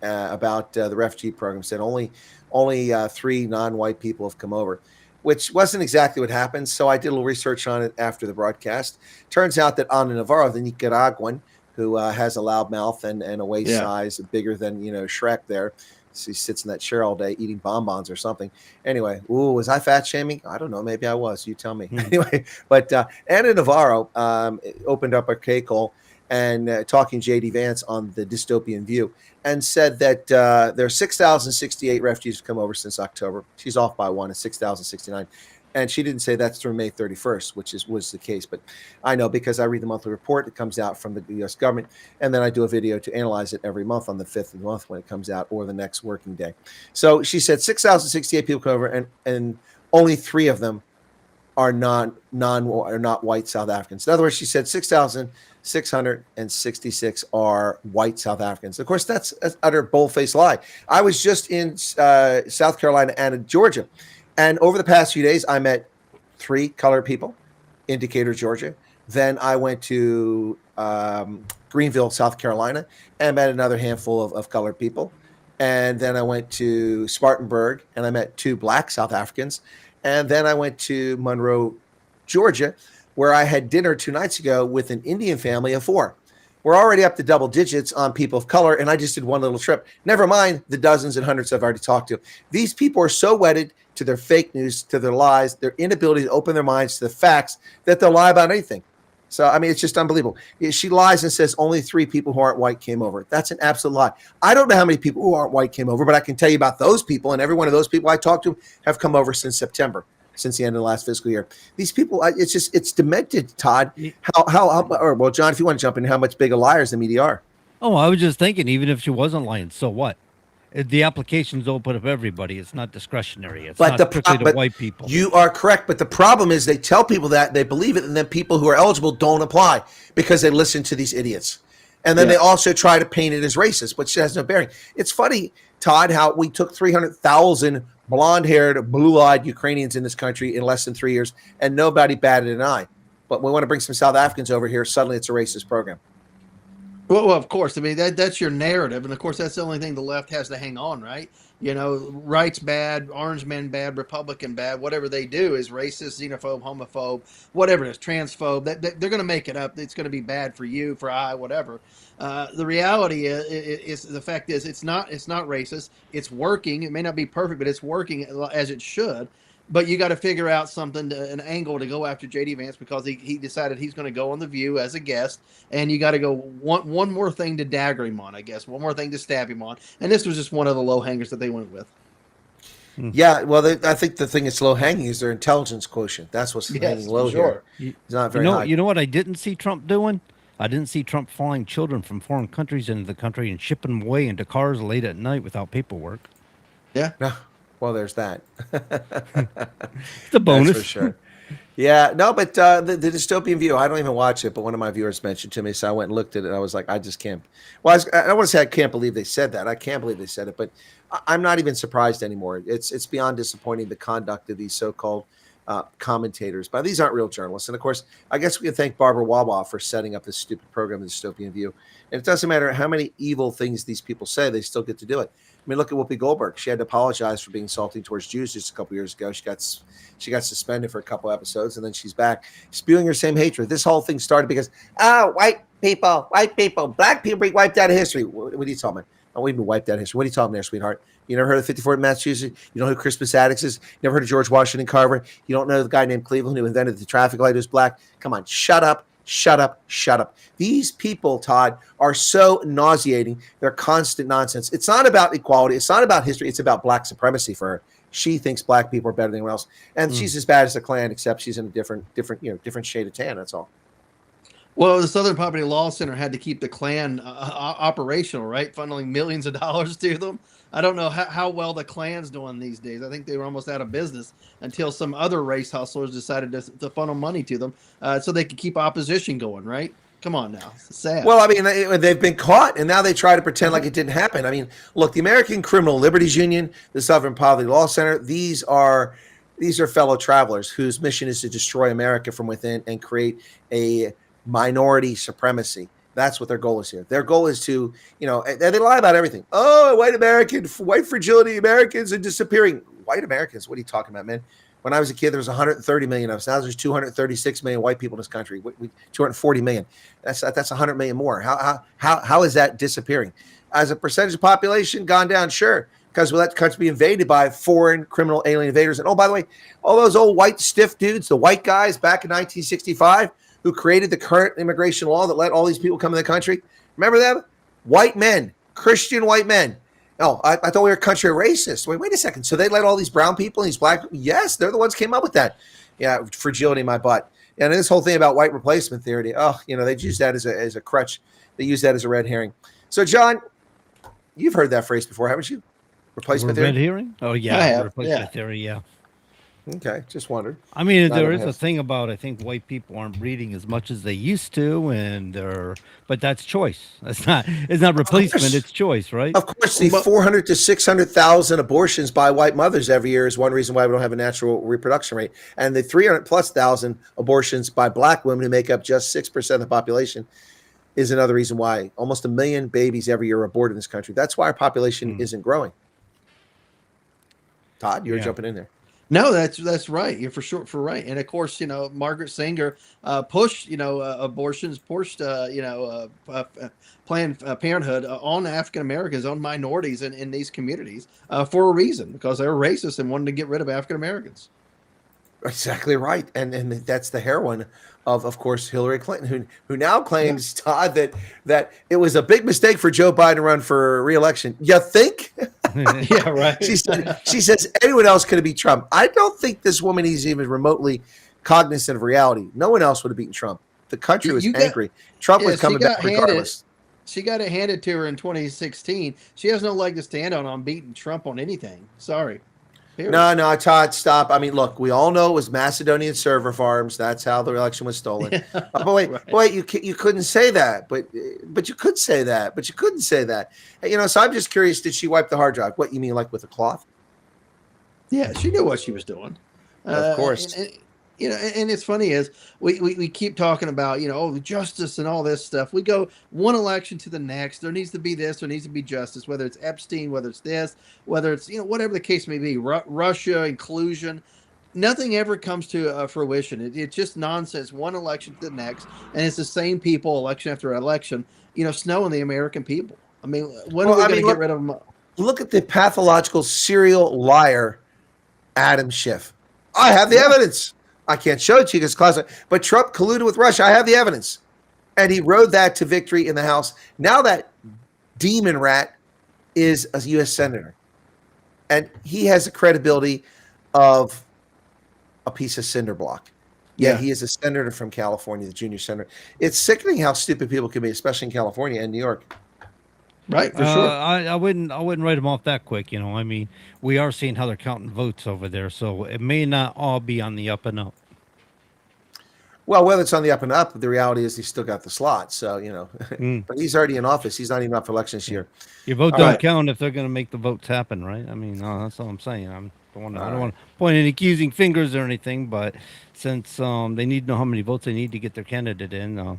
about the refugee program?" Said only 3 non-white people have come over, which wasn't exactly what happened. So I did a little research on it after the broadcast. Turns out that Ana Navarro, the Nicaraguan, who has a loud mouth and a waist size bigger than, Shrek there. So he sits in that chair all day eating bonbons or something. Anyway, was I fat shaming? I don't know. Maybe I was. You tell me. Anyway, but Ana Navarro opened up a K-Call and talking J.D. Vance on the dystopian view and said that there are 6,068 refugees have come over since October. She's off by one. It's 6,069. And she didn't say that's through May 31st, which was the case. But I know because I read the monthly report that comes out from the U.S. government, and then I do a video to analyze it every month on the 5th of the month when it comes out or the next working day. So she said 6,068 people come over, and only 3 of them are not white South Africans. In other words, she said 6,666 are white South Africans. Of course, that's an utter bold-faced lie. I was just in South Carolina and Georgia, and over the past few days, I met 3 colored people in Decatur, Georgia. Then I went to Greenville, South Carolina, and met another handful of colored people. And then I went to Spartanburg, and I met 2 black South Africans. And then I went to Monroe, Georgia, where I had dinner 2 nights ago with an Indian family of 4. We're already up to double digits on people of color, and I just did one little trip. Never mind the dozens and hundreds I've already talked to. These people are so wedded to their fake news, to their lies, their inability to open their minds to the facts, that they'll lie about anything. So, I mean, it's just unbelievable. She lies and says only 3 people who aren't white came over. That's an absolute lie. I don't know how many people who aren't white came over, but I can tell you about those people, and every one of those people I talked to have come over since September, since the end of the last fiscal year. These people, it's demented, Todd. Well, John, if you want to jump in, how much bigger liars the media are. Oh, I was just thinking, even if she wasn't lying, so what? The application's open up everybody. It's not discretionary. It's not strictly to white people. You are correct, but the problem is they tell people that, they believe it, and then people who are eligible don't apply because they listen to these idiots. And then they also try to paint it as racist, which has no bearing. It's funny, Todd, how we took 300,000 blonde-haired, blue-eyed Ukrainians in this country in less than 3 years, and nobody batted an eye. But we want to bring some South Africans over here. Suddenly it's a racist program. Well, of course. I mean, that's your narrative. And, of course, that's the only thing the left has to hang on, right? Right's bad, orange men bad, Republican bad. Whatever they do is racist, xenophobe, homophobe, whatever it is, transphobe. They're going to make it up. It's going to be bad for you, for I, whatever. The reality is the fact is it's not racist. It's working. It may not be perfect, but it's working as it should. But you got to figure out something, an angle to go after J.D. Vance because he decided he's going to go on The View as a guest. And you got to go one more thing to dagger him on, I guess. One more thing to stab him on. And this was just one of the low hangers that they went with. Yeah, well, I think the thing that's low hanging is their intelligence quotient. That's what's hanging low here. It's not very high. You know what I didn't see Trump doing? I didn't see Trump flying children from foreign countries into the country and shipping them away into cars late at night without paperwork. Yeah. Well, there's that. It's a bonus. That's for sure. Yeah, no, but the dystopian view, I don't even watch it, but one of my viewers mentioned to me, so I went and looked at it, and I was like, I just can't. Well, I don't want to say I can't believe they said that. I can't believe they said it, but I'm not even surprised anymore. It's beyond disappointing, the conduct of these so-called commentators. But these aren't real journalists. And of course, I guess we can thank Barbara Wawa for setting up this stupid program, The Dystopian View. And it doesn't matter how many evil things these people say, they still get to do it. I mean, look at Whoopi Goldberg. She had to apologize for being salty towards Jews just a couple years ago. She got suspended for a couple episodes, and then she's back spewing her same hatred. This whole thing started because, white people, black people being wiped out of history. What are you talking about? Oh, we've been wiped out of history. What are you talking there, sweetheart? You never heard of 54 in Massachusetts? You don't know who Crispus Attucks is? You never heard of George Washington Carver? You don't know the guy named Cleveland who invented the traffic light who's black? Come on, shut up. Shut up, shut up. These people, Todd, are so nauseating. They're constant nonsense. It's not about equality. It's not about history. It's about black supremacy for her. She thinks black people are better than anyone else. And she's as bad as the Klan, except she's in a different shade of tan. That's all. Well, the Southern Poverty Law Center had to keep the Klan operational, right? Funneling millions of dollars to them. I don't know how well the Klan's doing these days. I think they were almost out of business until some other race hustlers decided to funnel money to them so they could keep opposition going, right? Come on now. It's sad. Well, I mean, they've been caught, and now they try to pretend like it didn't happen. I mean, look, the American Criminal Liberties Union, the Southern Poverty Law Center, these are fellow travelers whose mission is to destroy America from within and create a minority supremacy. That's what their goal is here. Their goal is to, they lie about everything. Oh, white fragility Americans are disappearing. White Americans? What are you talking about, man? When I was a kid, there was 130 million of us. Now there's 236 million white people in this country. 240 million. That's 100 million more. How is that disappearing? As a percentage of population, gone down, sure. Because we'll let the country be invaded by foreign criminal alien invaders. And oh, by the way, all those old white stiff dudes, the white guys back in 1965, who created the current immigration law that let all these people come to the country. Remember them? White men, Christian white men. Oh, I thought we were a country of racists. Wait a second. So they let all these brown people and these black people? Yes, they're the ones who came up with that. Yeah, fragility in my butt. And this whole thing about white replacement theory, they use that as a crutch. They use that as a red herring. So, John, you've heard that phrase before, haven't you? Replacement theory? Red herring? Oh, yeah. I have. Replacement theory, yeah. Okay, just wondered. I mean, there is a thing about, I think white people aren't reading as much as they used to, but that's choice. It's not replacement, it's choice, right? Of course, the 400 to 600,000 abortions by white mothers every year is one reason why we don't have a natural reproduction rate. And the 300,000+ abortions by black women who make up just 6% of the population is another reason why almost 1 million babies every year are aborted in this country. That's why our population isn't growing. Todd, you're jumping in there. No, that's right. You're for right. And of course, Margaret Sanger pushed, abortions, pushed, Planned Parenthood on African Americans, on minorities in these communities for a reason, because they were racist and wanted to get rid of African Americans. Exactly right. And that's the heroine of course, Hillary Clinton, who now claims, Todd, that it was a big mistake for Joe Biden to run for re-election. You think? Yeah, right. She says anyone else could have beat Trump. I don't think this woman is even remotely cognizant of reality. No one else would have beaten Trump. The country was angry. Trump was coming back regardless. She got it handed to her in 2016. She has no leg to stand on beating Trump on anything. Sorry. Period. No, Todd, stop. I mean, look, we all know it was Macedonian server farms. That's how the election was stolen. Yeah, but wait, you couldn't say that. But you could say that. But you couldn't say that. So I'm just curious, did she wipe the hard drive? What, you mean like with a cloth? Yeah, she knew what she was doing. Of course. And it's funny is we keep talking about, justice and all this stuff. We go one election to the next. There needs to be this, there needs to be justice, whether it's Epstein, whether it's this, whether it's, whatever the case may be, Russia, inclusion. Nothing ever comes to fruition. It's just nonsense, one election to the next. And it's the same people election after election, snowing the American people. I mean, when are we going to get rid of them? Look at the pathological serial liar, Adam Schiff. I have the evidence. I can't show it to you because it's classified. But Trump colluded with Russia. I have the evidence. And he rode that to victory in the House. Now that demon rat is a U.S. senator. And he has the credibility of a piece of cinder block. Yeah, he is a senator from California, the junior senator. It's sickening how stupid people can be, especially in California and New York. Right, for sure. I wouldn't write them off that quick. I mean, we are seeing how they're counting votes over there, so it may not all be on the up and up. Well, whether it's on the up and up, the reality is he's still got the slot. So, but he's already in office. He's not even up for election this year. Your vote All don't right. count if they're going to make the votes happen, right? I mean, that's all I'm saying. I don't want to point any accusing fingers or anything, but since they need to know how many votes they need to get their candidate in.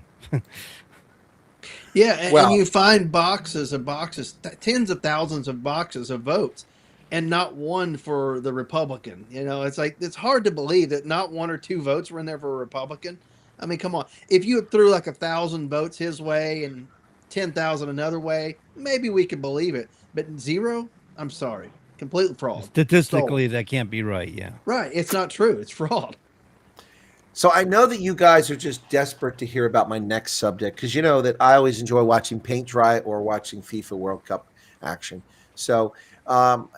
Yeah, and you find boxes and boxes, tens of thousands of boxes of votes, and not one for the Republican. It's like, it's hard to believe that not one or two votes were in there for a Republican. I mean, come on. If you threw like 1,000 votes his way and 10,000 another way, maybe we could believe it. But zero, I'm sorry, complete fraud. Statistically, that can't be right. Yeah, right. It's not true. It's fraud. So I know that you guys are just desperate to hear about my next subject because you know that I always enjoy watching paint dry or watching FIFA World Cup action. So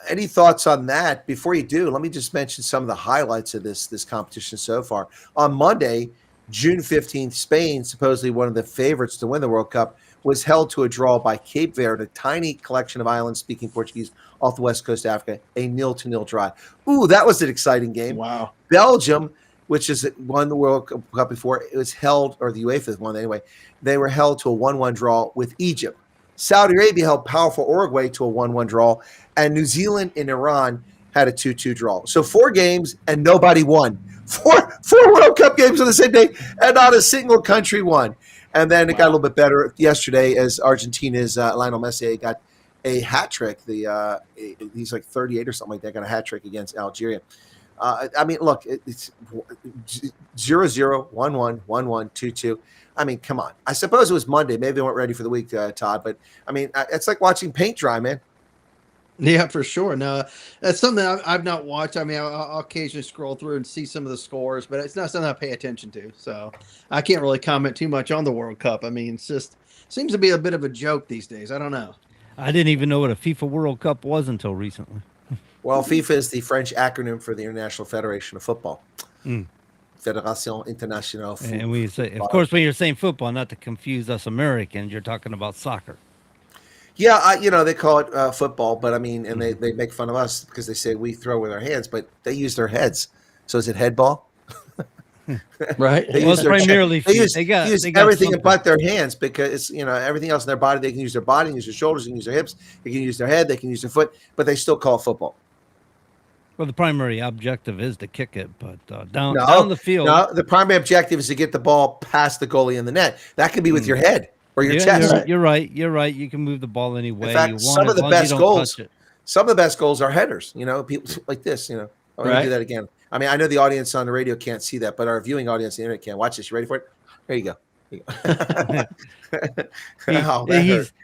any thoughts on that? Before you do, let me just mention some of the highlights of this competition so far. On Monday, June 15th, Spain, supposedly one of the favorites to win the World Cup, was held to a draw by Cape Verde, a tiny collection of islands speaking Portuguese off the west coast of Africa, a 0-0 draw. Ooh, that was an exciting game. Wow. Belgium, which has won the World Cup before, it was held, or the UEFA won anyway, they were held to a 1-1 draw with Egypt. Saudi Arabia held powerful Uruguay to a 1-1 draw, and New Zealand and Iran had a 2-2 draw. So 4 games and nobody won. Four World Cup games on the same day and not a single country won. And then it got a little bit better yesterday as Argentina's Lionel Messi got a hat trick. He's like 38 or something like that, got a hat trick against Algeria. I mean, look, it's 0-0, 1-1, 1-1, 2-2. I mean, come on. I suppose it was Monday. Maybe they weren't ready for the week, Todd. But, I mean, it's like watching paint dry, man. Yeah, for sure. No, that's something I've not watched. I mean, I'll occasionally scroll through and see some of the scores, but it's not something I pay attention to. So I can't really comment too much on the World Cup. I mean, it's just seems to be a bit of a joke these days. I don't know. I didn't even know what a FIFA World Cup was until recently. Well, FIFA is the French acronym for the International Federation of Football. Fédération Internationale Football. And we say, of course, when you're saying football, not to confuse us Americans, you're talking about soccer. Yeah, they call it football, but I mean, and they make fun of us because they say we throw with our hands, but they use their heads. So is it head ball? Right. They use primarily they use, they got everything something. but their hands because everything else in their body. They can use their body, use their shoulders, they can use their hips, they can use their head, they can use their foot, but they still call it football. Well, the primary objective is to kick it, but down the field. No, the primary objective is to get the ball past the goalie in the net. That can be with your head or your chest. You're right. You can move the ball any way In fact, you want. some of the best goals are headers. People like this. I'm going to do that again. I mean, I know the audience on the radio can't see that, but our viewing audience on the internet can. Watch this. You ready for it? There you go.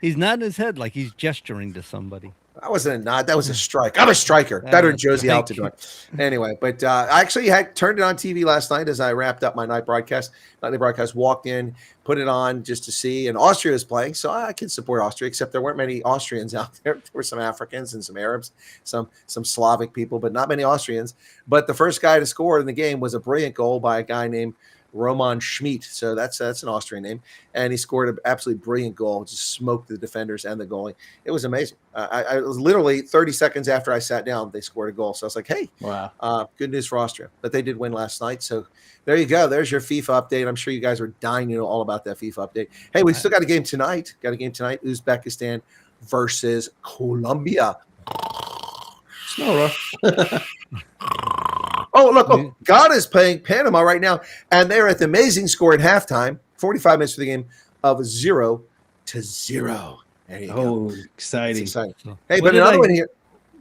He's nodding his head like he's gesturing to somebody. That wasn't a nod. That was a strike. I'm a striker. Better than Josie Altidore. Anyway, but I actually had turned it on TV last night as I wrapped up my nightly broadcast, walked in, put it on just to see. And Austria was playing, so I can support Austria, except there weren't many Austrians out there. There were some Africans and some Arabs, some Slavic people, but not many Austrians. But the first guy to score in the game was a brilliant goal by a guy named Roman Schmidt. So that's an Austrian name. And he scored an absolutely brilliant goal, just smoked the defenders and the goalie. It was amazing. I was literally 30 seconds after I sat down, they scored a goal. So I was like, hey, wow, good news for Austria. But they did win last night. So there you go. There's your FIFA update. I'm sure you guys are dying to know all about that FIFA update. Hey, we still got a game tonight. Uzbekistan versus Colombia. Snow rush. Oh, look, Ghana's playing Panama right now, and they're at the amazing score at halftime, 45 minutes for the game of 0-0. There you go. Exciting. Hey, but another one here.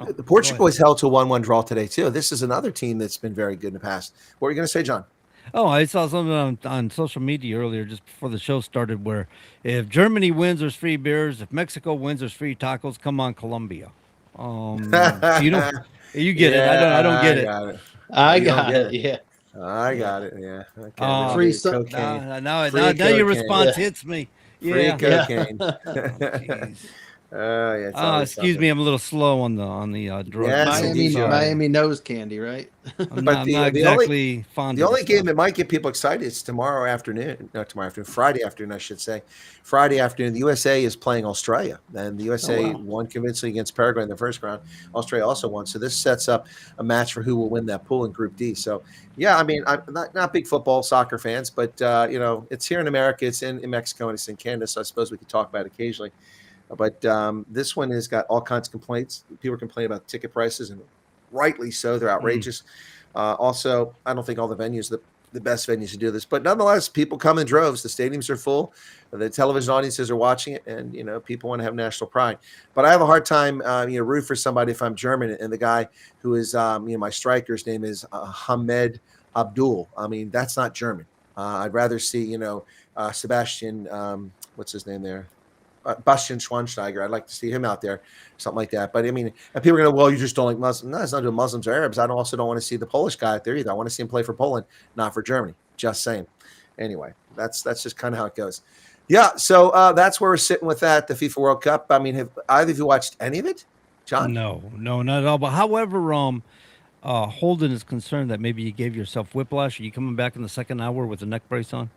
The Portugal was held to a 1-1 draw today, too. This is another team that's been very good in the past. What were you going to say, John? Oh, I saw something on social media earlier just before the show started where if Germany wins, there's free beers. If Mexico wins, there's free tacos. Come on, Colombia. You get it. I don't get it. I got it. Yeah. I got it. Yeah. Okay. Free cocaine. Now your response hits me. Free cocaine. Yeah, it's always Excuse something. me, I'm a little slow on the drug. Yes, indeed you are. Miami nose candy, right? I'm But not exactly fond the of only the game stuff. that might get people excited is tomorrow afternoon. Not tomorrow afternoon, Friday afternoon, I should say. Friday afternoon, the USA is playing Australia, and the USA won convincingly against Paraguay in the first round. Australia also won, so this sets up a match for who will win that pool in Group D. So, yeah, I mean, I'm not big football, soccer fans, but it's here in America, it's in Mexico, and it's in Canada. So I suppose we could talk about it occasionally. But this one has got all kinds of complaints. People are complaining about ticket prices, and rightly so. They're outrageous. Also, I don't think all the venues are the best venues to do this, but nonetheless, people come in droves. The stadiums are full. The television audiences are watching it, and people want to have national pride. But I have a hard time, root for somebody if I'm German. And the guy who is, my striker's name is Hamed Abdul. I mean, that's not German. I'd rather see, Sebastian. What's his name there? Bastian Schweinsteiger. I'd like to see him out there, something like that. But I mean, and people are going to, well, you just don't like Muslims. No, it's not doing Muslims or Arabs. I also don't want to see the Polish guy out there either. I want to see him play for Poland, not for Germany. Just saying. Anyway, that's just kind of how it goes. Yeah, so that's where we're sitting with that, the FIFA World Cup. I mean, have either of you watched any of it, John? No, not at all. But however, Holden is concerned that maybe you gave yourself whiplash. Are you coming back in the second hour with a neck brace on?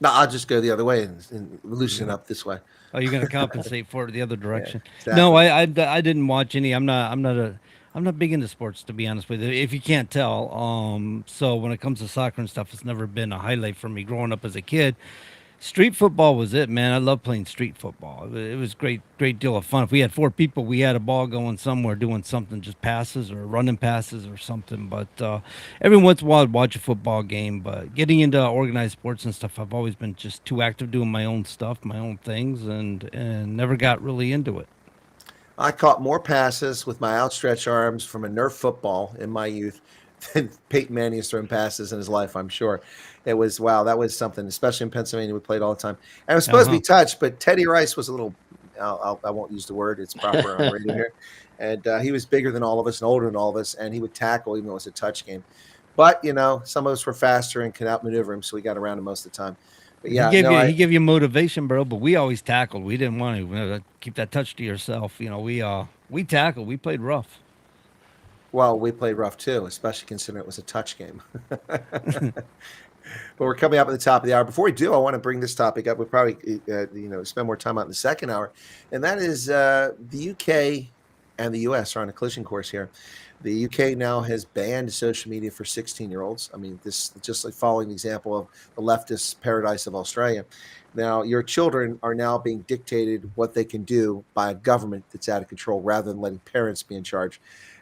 No, I'll just go the other way and loosen up this way. Oh, you're going to compensate for it the other direction. Yeah, exactly. No, I didn't watch any. I'm not big into sports, to be honest with you, if you can't tell. So when it comes to soccer and stuff, it's never been a highlight for me growing up as a kid. Street football was it, man. I love playing street football. It was great deal of fun. If we had 4 people, we had a ball going somewhere doing something, just passes or running passes or something. But every once in a while, I'd watch a football game. But getting into organized sports and stuff, I've always been just too active doing my own stuff, my own things, and never got really into it. I caught more passes with my outstretched arms from a Nerf football in my youth than Peyton Manning has thrown passes in his life, I'm sure. It was, wow, that was something, especially in Pennsylvania. We played all the time. And it was supposed to be touched, but Teddy Rice was a little, I won't use the word. It's proper on radio here. And he was bigger than all of us and older than all of us, and he would tackle even though it was a touch game. But, some of us were faster and could outmaneuver him, so we got around him most of the time. But yeah, he gave you motivation, bro. But we always tackled. We didn't want to keep that touch to yourself. We tackled. We played rough. Well, we played rough too, especially considering it was a touch game. But we're coming up at the top of the hour. Before we do, I want to bring this topic up. We'll probably spend more time on it in the second hour, and that is the UK and the US are on a collision course here. The UK now has banned social media for 16-year-olds. I mean, this just like following the example of the leftist paradise of Australia. Now, your children are now being dictated what they can do by a government that's out of control rather than letting parents be in charge.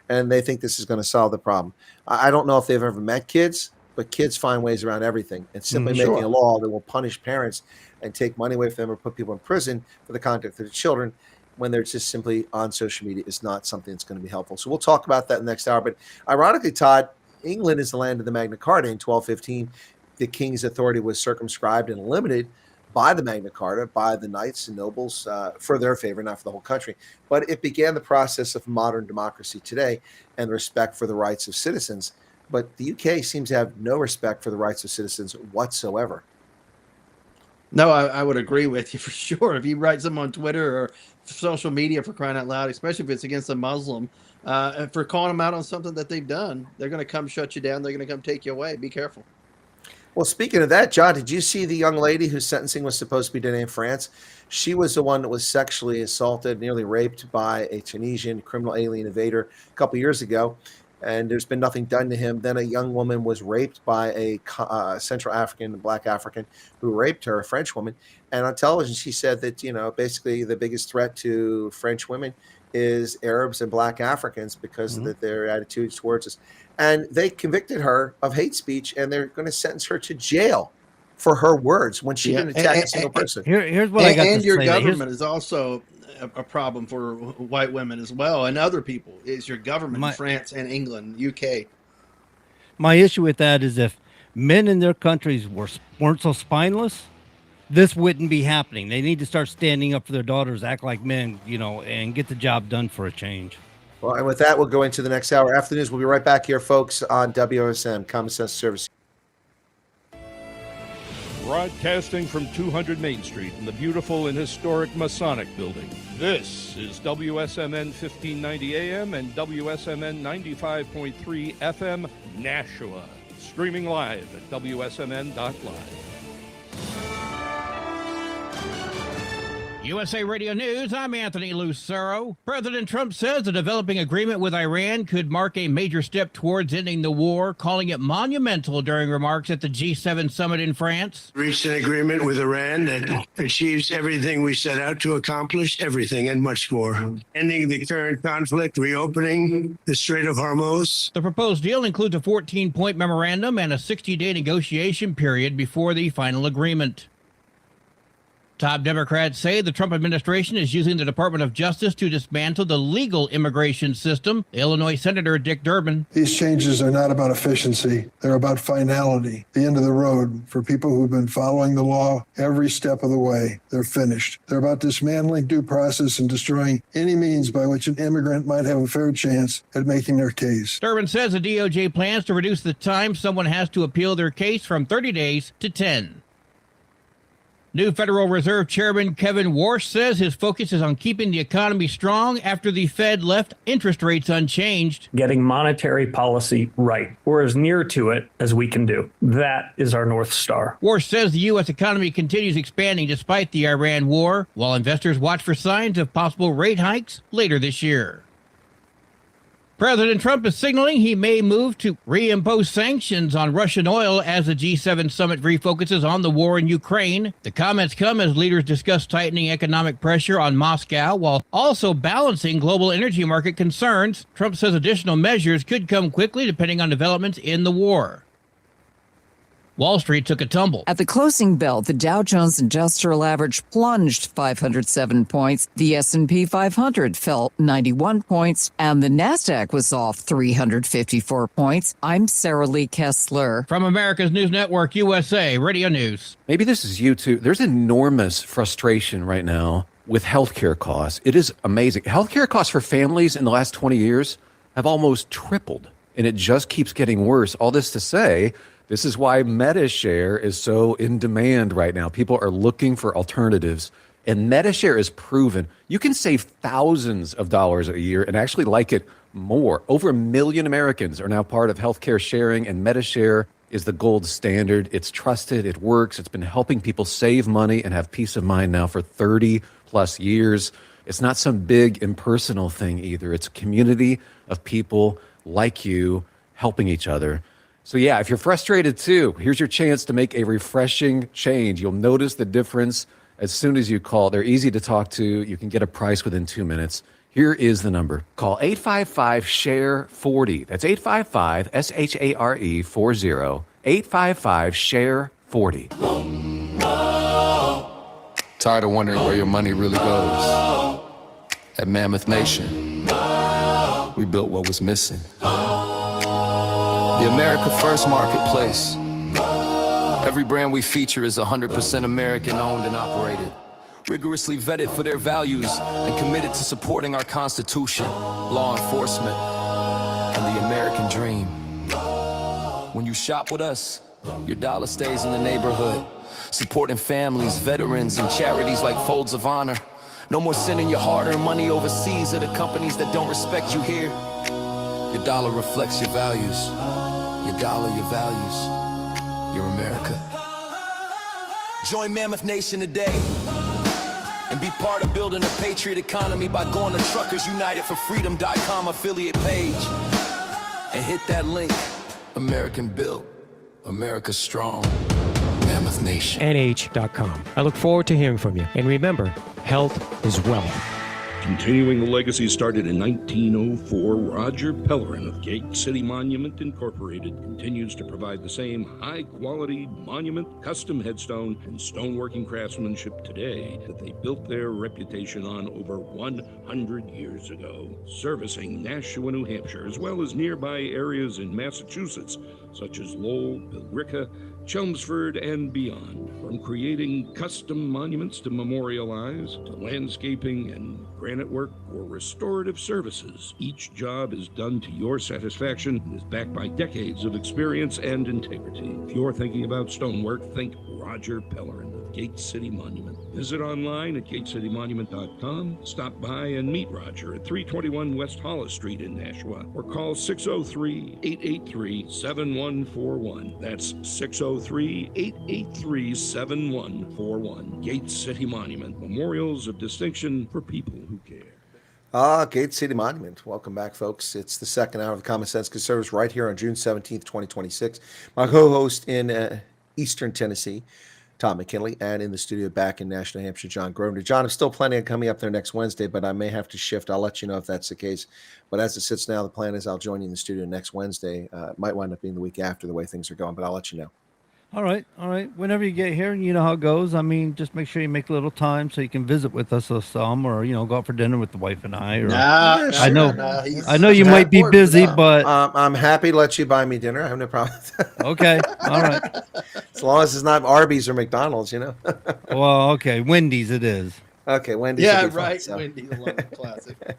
And they think this is going to solve the problem. I don't know if they've ever met kids, but kids find ways around everything. And simply making a law that will punish parents and take money away from them or put people in prison for the conduct of their children when they're just simply on social media is not something that's going to be helpful. So we'll talk about that in the next hour. But ironically, Todd, England is the land of the Magna Carta. In 1215, the king's authority was circumscribed and limited by the Magna Carta, by the knights and nobles for their favor, not for the whole country. But it began the process of modern democracy today and respect for the rights of citizens. But the UK seems to have no respect for the rights of citizens whatsoever. No, I would agree with you for sure. If you write something on Twitter or social media, for crying out loud, especially if it's against a Muslim, for calling them out on something that they've done, they're going to come shut you down. They're going to come take you away. Be careful. Well, speaking of that, John, did you see the young lady whose sentencing was supposed to be today in France? She was the one that was sexually assaulted, nearly raped by a Tunisian criminal alien invader a couple years ago. And there's been nothing done to him. Then a young woman was raped by a Central African, Black African, who raped her, a French woman. And on television, she said that, basically the biggest threat to French women is Arabs and Black Africans because of their attitudes towards us. And they convicted her of hate speech, and they're going to sentence her to jail for her words when she didn't attack a single person. Here's what I got to say. And your government is also a problem for white women as well, and other people. Is your government, France and England, UK. My issue with that is if men in their countries weren't so spineless, this wouldn't be happening. They need to start standing up for their daughters, act like men, and get the job done for a change. Well, and with that, we'll go into the next hour. After the news, we'll be right back here, folks, on WSM, Common Sense Service. broadcasting from 200 Main Street in the beautiful and historic Masonic Building. This is WSMN 1590 AM and WSMN 95.3 FM Nashua, streaming live at wsmn.live. USA Radio News, I'm Anthony Lucero. President Trump says a developing agreement with Iran could mark a major step towards ending the war, calling it monumental during remarks at the G7 summit in France. Reached an agreement with Iran that achieves everything we set out to accomplish, everything and much more. Ending the current conflict, reopening the Strait of Hormuz. The proposed deal includes a 14-point memorandum and a 60-day negotiation period before the final agreement. Top Democrats say the Trump administration is using the Department of Justice to dismantle the legal immigration system. Illinois Senator Dick Durbin. These changes are not about efficiency. They're about finality, the end of the road for people who've been following the law every step of the way. They're finished. They're about dismantling due process and destroying any means by which an immigrant might have a fair chance at making their case. Durbin says the DOJ plans to reduce the time someone has to appeal their case from 30 days to 10. New Federal Reserve Chairman Kevin Warsh says his focus is on keeping the economy strong after the Fed left interest rates unchanged. Getting monetary policy right, or as near to it as we can do. That is our North Star. Warsh says the U.S. economy continues expanding despite the Iran war, while investors watch for signs of possible rate hikes later this year. President Trump is signaling he may move to reimpose sanctions on Russian oil as the G7 summit refocuses on the war in Ukraine. The comments come as leaders discuss tightening economic pressure on Moscow while also balancing global energy market concerns. Trump says additional measures could come quickly depending on developments in the war. Wall Street took a tumble. At the closing bell, the Dow Jones Industrial Average plunged 507 points. The S&P 500 fell 91 points, and the Nasdaq was off 354 points. I'm Sarah Lee Kessler. From America's News Network, USA Radio News. Maybe this is you too. There's enormous frustration right now with healthcare costs. It is amazing. Healthcare costs for families in the last 20 years have almost tripled, and it just keeps getting worse. All this to say, this is why MediShare is so in demand right now. People are looking for alternatives, and MediShare is proven. You can save thousands of dollars a year and actually like it more. Over 1 million Americans are now part of healthcare sharing, and MediShare is the gold standard. It's trusted, it works, it's been helping people save money and have peace of mind now for 30 plus years. It's not some big impersonal thing either. It's a community of people like you helping each other. So yeah, if you're frustrated too, here's your chance to make a refreshing change. You'll notice the difference as soon as you call. They're easy to talk to. You can get a price within 2 minutes. Here is the number. Call 855-SHARE-40. That's 855-SHARE 40. 855-SHARE-40. Tired of wondering where your money really goes? At Mammoth Nation, we built what was missing. The America First Marketplace. Every brand we feature is 100% American owned and operated. Rigorously vetted for their values and committed to supporting our Constitution, law enforcement, and the American dream. When you shop with us, your dollar stays in the neighborhood, supporting families, veterans, and charities like Folds of Honor. No more sending your hard-earned money overseas to the companies that don't respect you here. Your dollar reflects your values. Your dollar, your values, your America. Join Mammoth Nation today and be part of building a patriot economy by going to TruckersUnitedForFreedom.com affiliate page and hit that link. American built, America strong. Mammoth Nation. NH.com. I look forward to hearing from you. And remember, health is wealth. Continuing the legacy started in 1904, Roger Pellerin of Gate City Monument Incorporated continues to provide the same high-quality monument, custom headstone, and stoneworking craftsmanship today that they built their reputation on over 100 years ago, servicing Nashua, New Hampshire, as well as nearby areas in Massachusetts, such as Lowell, Billerica, Chelmsford, and beyond. From creating custom monuments to memorialize, to landscaping and granite work or restorative services, each job is done to your satisfaction and is backed by decades of experience and integrity. If you're thinking about stonework, think Roger Pellerin of Gate City Monument. Visit online at gatecitymonument.com. Stop by and meet Roger at 321 West Hollis Street in Nashua, or call 603-883-7141. That's 603-883-7141. Gate City Monument, memorials of distinction for people who care. Gate City Monument. Welcome back, folks. It's the second hour of the Common Sense Conservatives right here on June 17th, 2026. My co-host in Eastern Tennessee, Todd McKinley, and in the studio back in Nashua, New Hampshire, John Grosvenor. John, I'm still planning on coming up there next Wednesday, but I may have to shift. I'll let you know if that's the case. But as it sits now, the plan is I'll join you in the studio next Wednesday. It might wind up being the week after the way things are going, but I'll let you know. All right. Whenever you get here, you know how it goes. I mean, just make sure you make a little time so you can visit with us some, or go out for dinner with the wife and I. Or I know you might be busy, but I'm happy to let you buy me dinner. I have no problem with that. Okay. All right. As long as it's not Arby's or McDonald's, Well, okay. Wendy's it is. Okay, Wendy's. Yeah, right. Wendy's, I love the classic.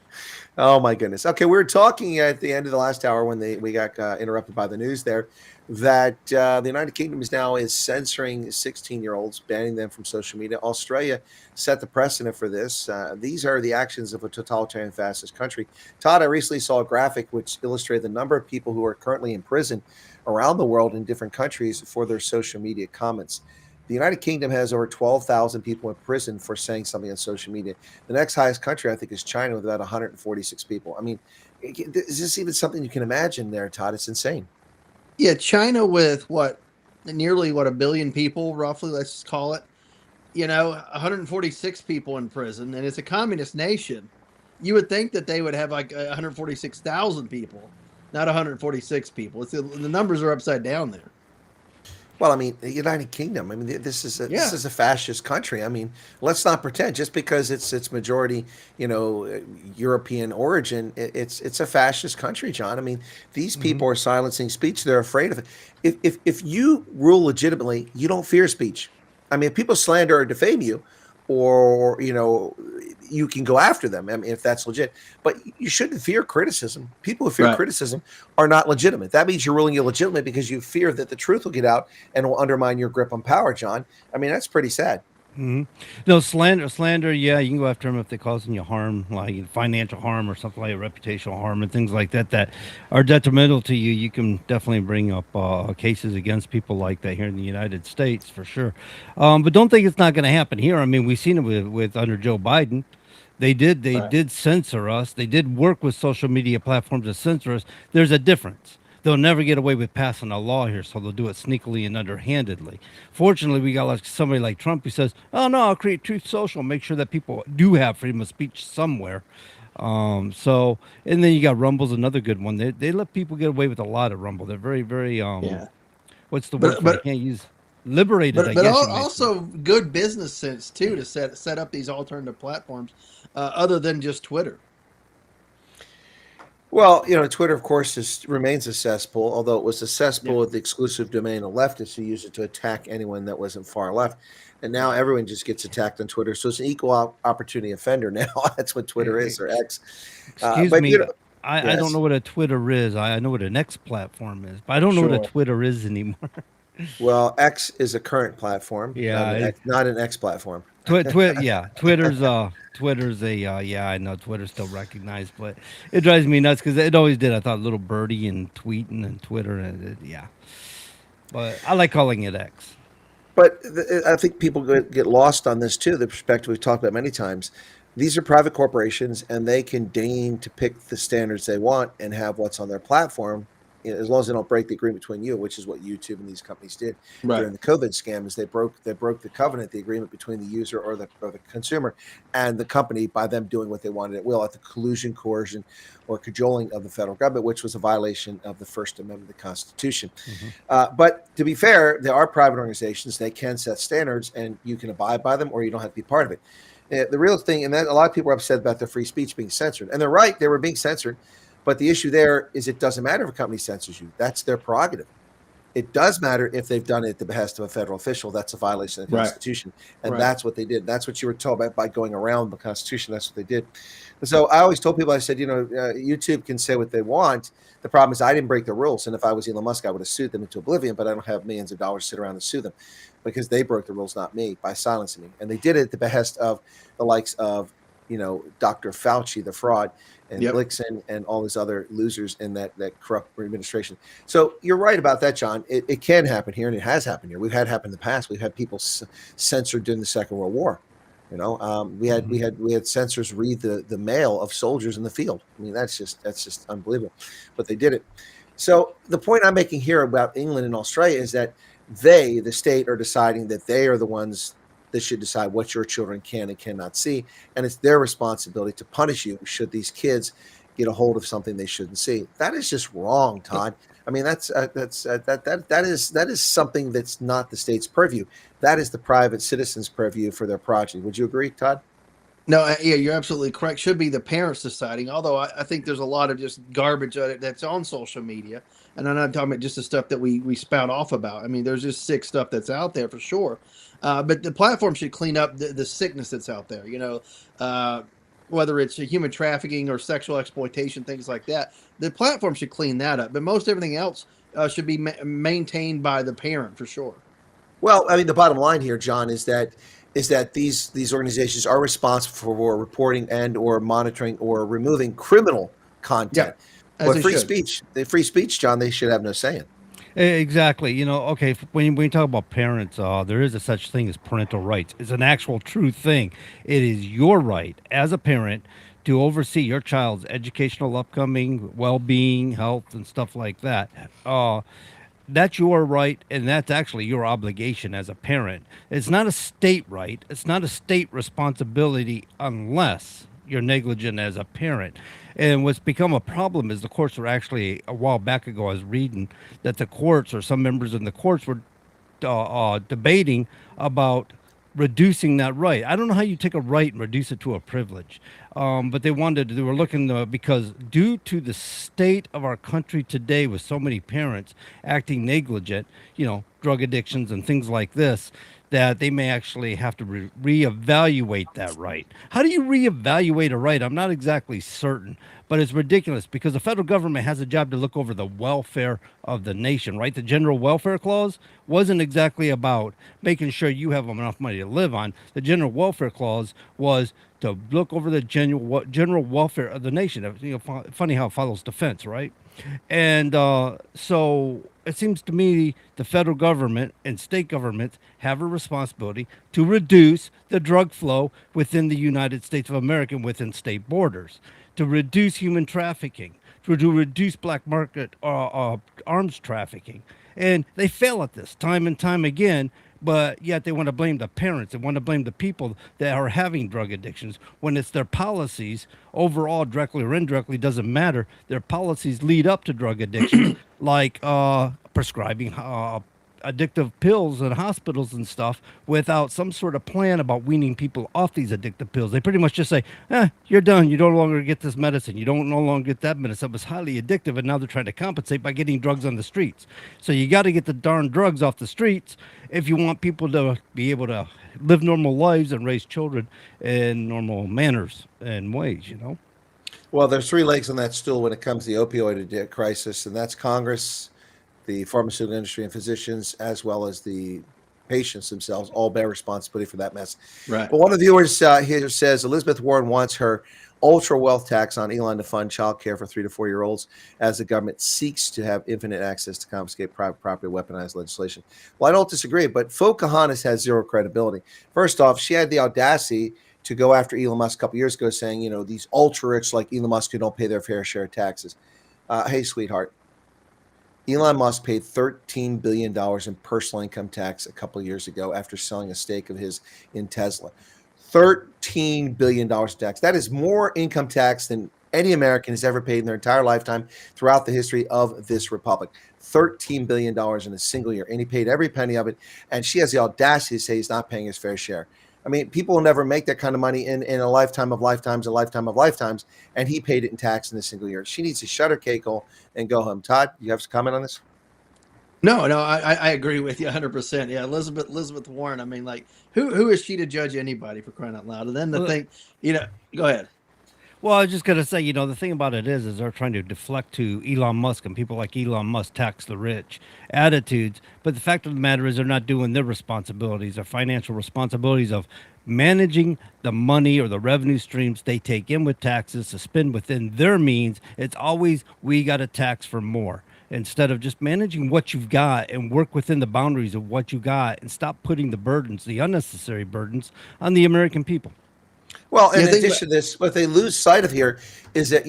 Oh my goodness. Okay, we were talking at the end of the last hour when we got interrupted by the news there, that the United Kingdom is censoring 16-year-olds, banning them from social media. Australia set the precedent for this. These are the actions of a totalitarian fascist country. Todd, I recently saw a graphic which illustrated the number of people who are currently in prison around the world in different countries for their social media comments. The United Kingdom has over 12,000 people in prison for saying something on social media. The next highest country, I think, is China with about 146 people. I mean, is this even something you can imagine there, Todd? It's insane. Yeah, China with nearly 1 billion people, roughly, let's just call it. 146 people in prison, and it's a communist nation. You would think that they would have like 146,000 people, not 146 people. The numbers are upside down there. Well, I mean, the United Kingdom. I mean, this is a fascist country. I mean, let's not pretend just because it's majority, European origin. It's a fascist country, John. I mean, these people are silencing speech. They're afraid of it. If you rule legitimately, you don't fear speech. I mean, if people slander or defame you, or you can go after them. I mean, if that's legit, but you shouldn't fear criticism. People who fear criticism are not legitimate. That means you're ruling illegitimate because you fear that the truth will get out and will undermine your grip on power, John. I mean, that's pretty sad. Mm-hmm. No, slander. Yeah, you can go after them if they're causing you harm, like financial harm or something like reputational harm and things like that are detrimental to you. You can definitely bring up cases against people like that here in the United States for sure. But don't think it's not going to happen here. I mean, we've seen it with under Joe Biden. They did censor us. They did work with social media platforms to censor us. There's a difference. They'll never get away with passing a law here, so they'll do it sneakily and underhandedly. Fortunately, we got somebody like Trump who says, "Oh no, I'll create Truth Social, make sure that people do have freedom of speech somewhere." And then you got Rumble's another good one. They let people get away with a lot of Rumble. They're very, very what's the word? I can't use liberated. But also good business sense too to set up these alternative platforms other than just Twitter. Well, Twitter, of course, remains a cesspool, although it was a cesspool with the exclusive domain of leftists who used it to attack anyone that wasn't far left. And now everyone just gets attacked on Twitter. So it's an equal opportunity offender now. That's what Twitter is, or X. Excuse me. I don't know what a Twitter is. I know what an X platform is, but I don't know what a Twitter is anymore. Well, X is a current platform. Yeah. Not an X platform. Twitter's I know Twitter's still recognized, but it drives me nuts because it always did. I thought little birdie and tweeting and Twitter but I like calling it X. But I think people get lost on this too. The perspective we've talked about many times. These are private corporations, and they can deign to pick the standards they want and have what's on their platform, as long as they don't break the agreement between you, which is what YouTube and these companies did during the COVID scam. Is they broke the covenant, the agreement between the user or the consumer and the company by them doing what they wanted at will, at the collusion, coercion, or cajoling of the federal government, which was a violation of the First Amendment of the Constitution. Mm-hmm. But to be fair, there are private organizations. They can set standards, and you can abide by them, or you don't have to be part of it. The real thing, and then a lot of people are upset about their free speech being censored, and they're right; they were being censored. But the issue there is it doesn't matter if a company censors you. That's their prerogative. It does matter if they've done it at the behest of a federal official. That's a violation of the Right. Constitution. And Right. that's what they did. That's what you were told by going around the Constitution. That's what they did. And so I always told people, I said, YouTube can say what they want. The problem is I didn't break the rules. And if I was Elon Musk, I would have sued them into oblivion, but I don't have millions of dollars to sit around and sue them because they broke the rules, not me, by silencing me. And they did it at the behest of the likes of, Dr. Fauci, the fraud, and Blixen and all these other losers in that corrupt administration. So you're right about that, John. It can happen here, and it has happened here. We've had happen in the past. We've had people censored during the Second World War. We had censors read the mail of soldiers in the field. I mean, that's just unbelievable, but they did it. So the point I'm making here about England and Australia is that they, the state, are deciding that they are the ones that should decide what your children can and cannot see, and it's their responsibility to punish you should these kids get a hold of something they shouldn't see. That is just wrong, Todd. I mean, that is something that's not the state's purview. That is the private citizen's purview for their progeny. Would you agree, Todd? No, yeah, you're absolutely correct. Should be the parents deciding. Although I think there's a lot of just garbage that's on social media, and I'm not talking about just the stuff that we spout off about. I mean, there's just sick stuff that's out there for sure. But the platform should clean up the sickness that's out there. Whether it's human trafficking or sexual exploitation, things like that. The platform should clean that up. But most everything else should be maintained by the parent for sure. Well, I mean, the bottom line here, John, is that these organizations are responsible for reporting and or monitoring or removing criminal content. But free speech, John, they should have no say in. Exactly. Okay, when you talk about parents, there is a such thing as parental rights. It's an actual true thing. It is your right as a parent to oversee your child's educational upcoming well-being, health, and stuff like that. That's your right, and that's actually your obligation as a parent. It's not a state right. It's not a state responsibility unless you're negligent as a parent. And what's become a problem is the courts were actually, a while back ago, I was reading that the courts or some members in the courts were debating about reducing that right. I don't know how you take a right and reduce it to a privilege. But they were looking because due to the state of our country today with so many parents acting negligent, drug addictions and things like this, that they may actually have to reevaluate that right. How do you reevaluate a right? I'm not exactly certain, but it's ridiculous because the federal government has a job to look over the welfare of the nation, right? The General Welfare Clause wasn't exactly about making sure you have enough money to live on. The General Welfare Clause was to look over the general welfare of the nation. Funny how it follows defense, right? And so it seems to me the federal government and state governments have a responsibility to reduce the drug flow within the United States of America and within state borders, to reduce human trafficking, to reduce black market arms trafficking. And they fail at this time and time again, but yet they want to blame the parents. They want to blame the people that are having drug addictions when it's their policies overall, directly or indirectly, doesn't matter. Their policies lead up to drug addiction, like prescribing addictive pills in hospitals and stuff without some sort of plan about weaning people off these addictive pills. They pretty much just say, you're done. You no longer get this medicine. You don't no longer get that medicine. It was highly addictive, and now they're trying to compensate by getting drugs on the streets. So you got to get the darn drugs off the streets if you want people to be able to live normal lives and raise children in normal manners and ways, Well, there's three legs on that stool when it comes to the opioid crisis, and that's Congress, the pharmaceutical industry and physicians, as well as the patients themselves, all bear responsibility for that mess. Right. But one of the viewers here says Elizabeth Warren wants her ultra wealth tax on Elon to fund child care for 3 to 4 year olds as the government seeks to have infinite access to confiscate private property, weaponized legislation. Well, I don't disagree, but Fo Kahanis has zero credibility. First off, she had the audacity to go after Elon Musk a couple years ago saying, these ultra rich like Elon Musk who don't pay their fair share of taxes. Hey, sweetheart. Elon Musk paid $13 billion in personal income tax a couple of years ago after selling a stake of his in Tesla. $13 billion in tax. That is more income tax than any American has ever paid in their entire lifetime throughout the history of this republic. $13 billion in a single year. And he paid every penny of it. And she has the audacity to say he's not paying his fair share. I mean, people will never make that kind of money in a lifetime of lifetimes, and he paid it in tax in a single year. She needs to shut her cake hole and go home. Todd, you have to comment on this? No, no, I agree with you 100%. Yeah, Elizabeth Warren. I mean, like, who is she to judge anybody, for crying out loud? And then to Well, think, go ahead. Well, I was just gonna say, the thing about it is they're trying to deflect to Elon Musk and people like Elon Musk tax the rich attitudes. But the fact of the matter is they're not doing their responsibilities, their financial responsibilities of managing the money or the revenue streams they take in with taxes to spend within their means. It's always we got to tax for more instead of just managing what you've got and work within the boundaries of what you got and stop putting the burdens, the unnecessary burdens, on the American people. Well, in addition to this, what they lose sight of here is that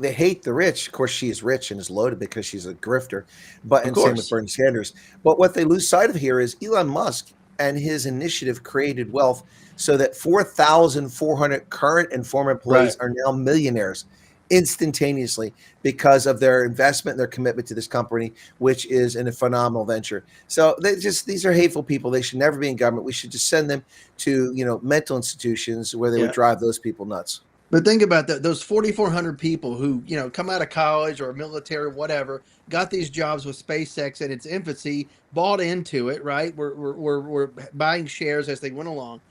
they hate the rich. Of course, she is rich and is loaded because she's a grifter, and same with Bernie Sanders. But what they lose sight of here is Elon Musk and his initiative created wealth so that 4,400 current and former employees are now millionaires instantaneously because of their investment and their commitment to this company, which is in a phenomenal venture. So these are hateful people. They should never be in government. We should just send them to mental institutions where they would drive those people nuts. But think about that. Those 4,400 people who, come out of college or military, whatever, got these jobs with SpaceX in its infancy, bought into it, right? We're buying shares as they went along.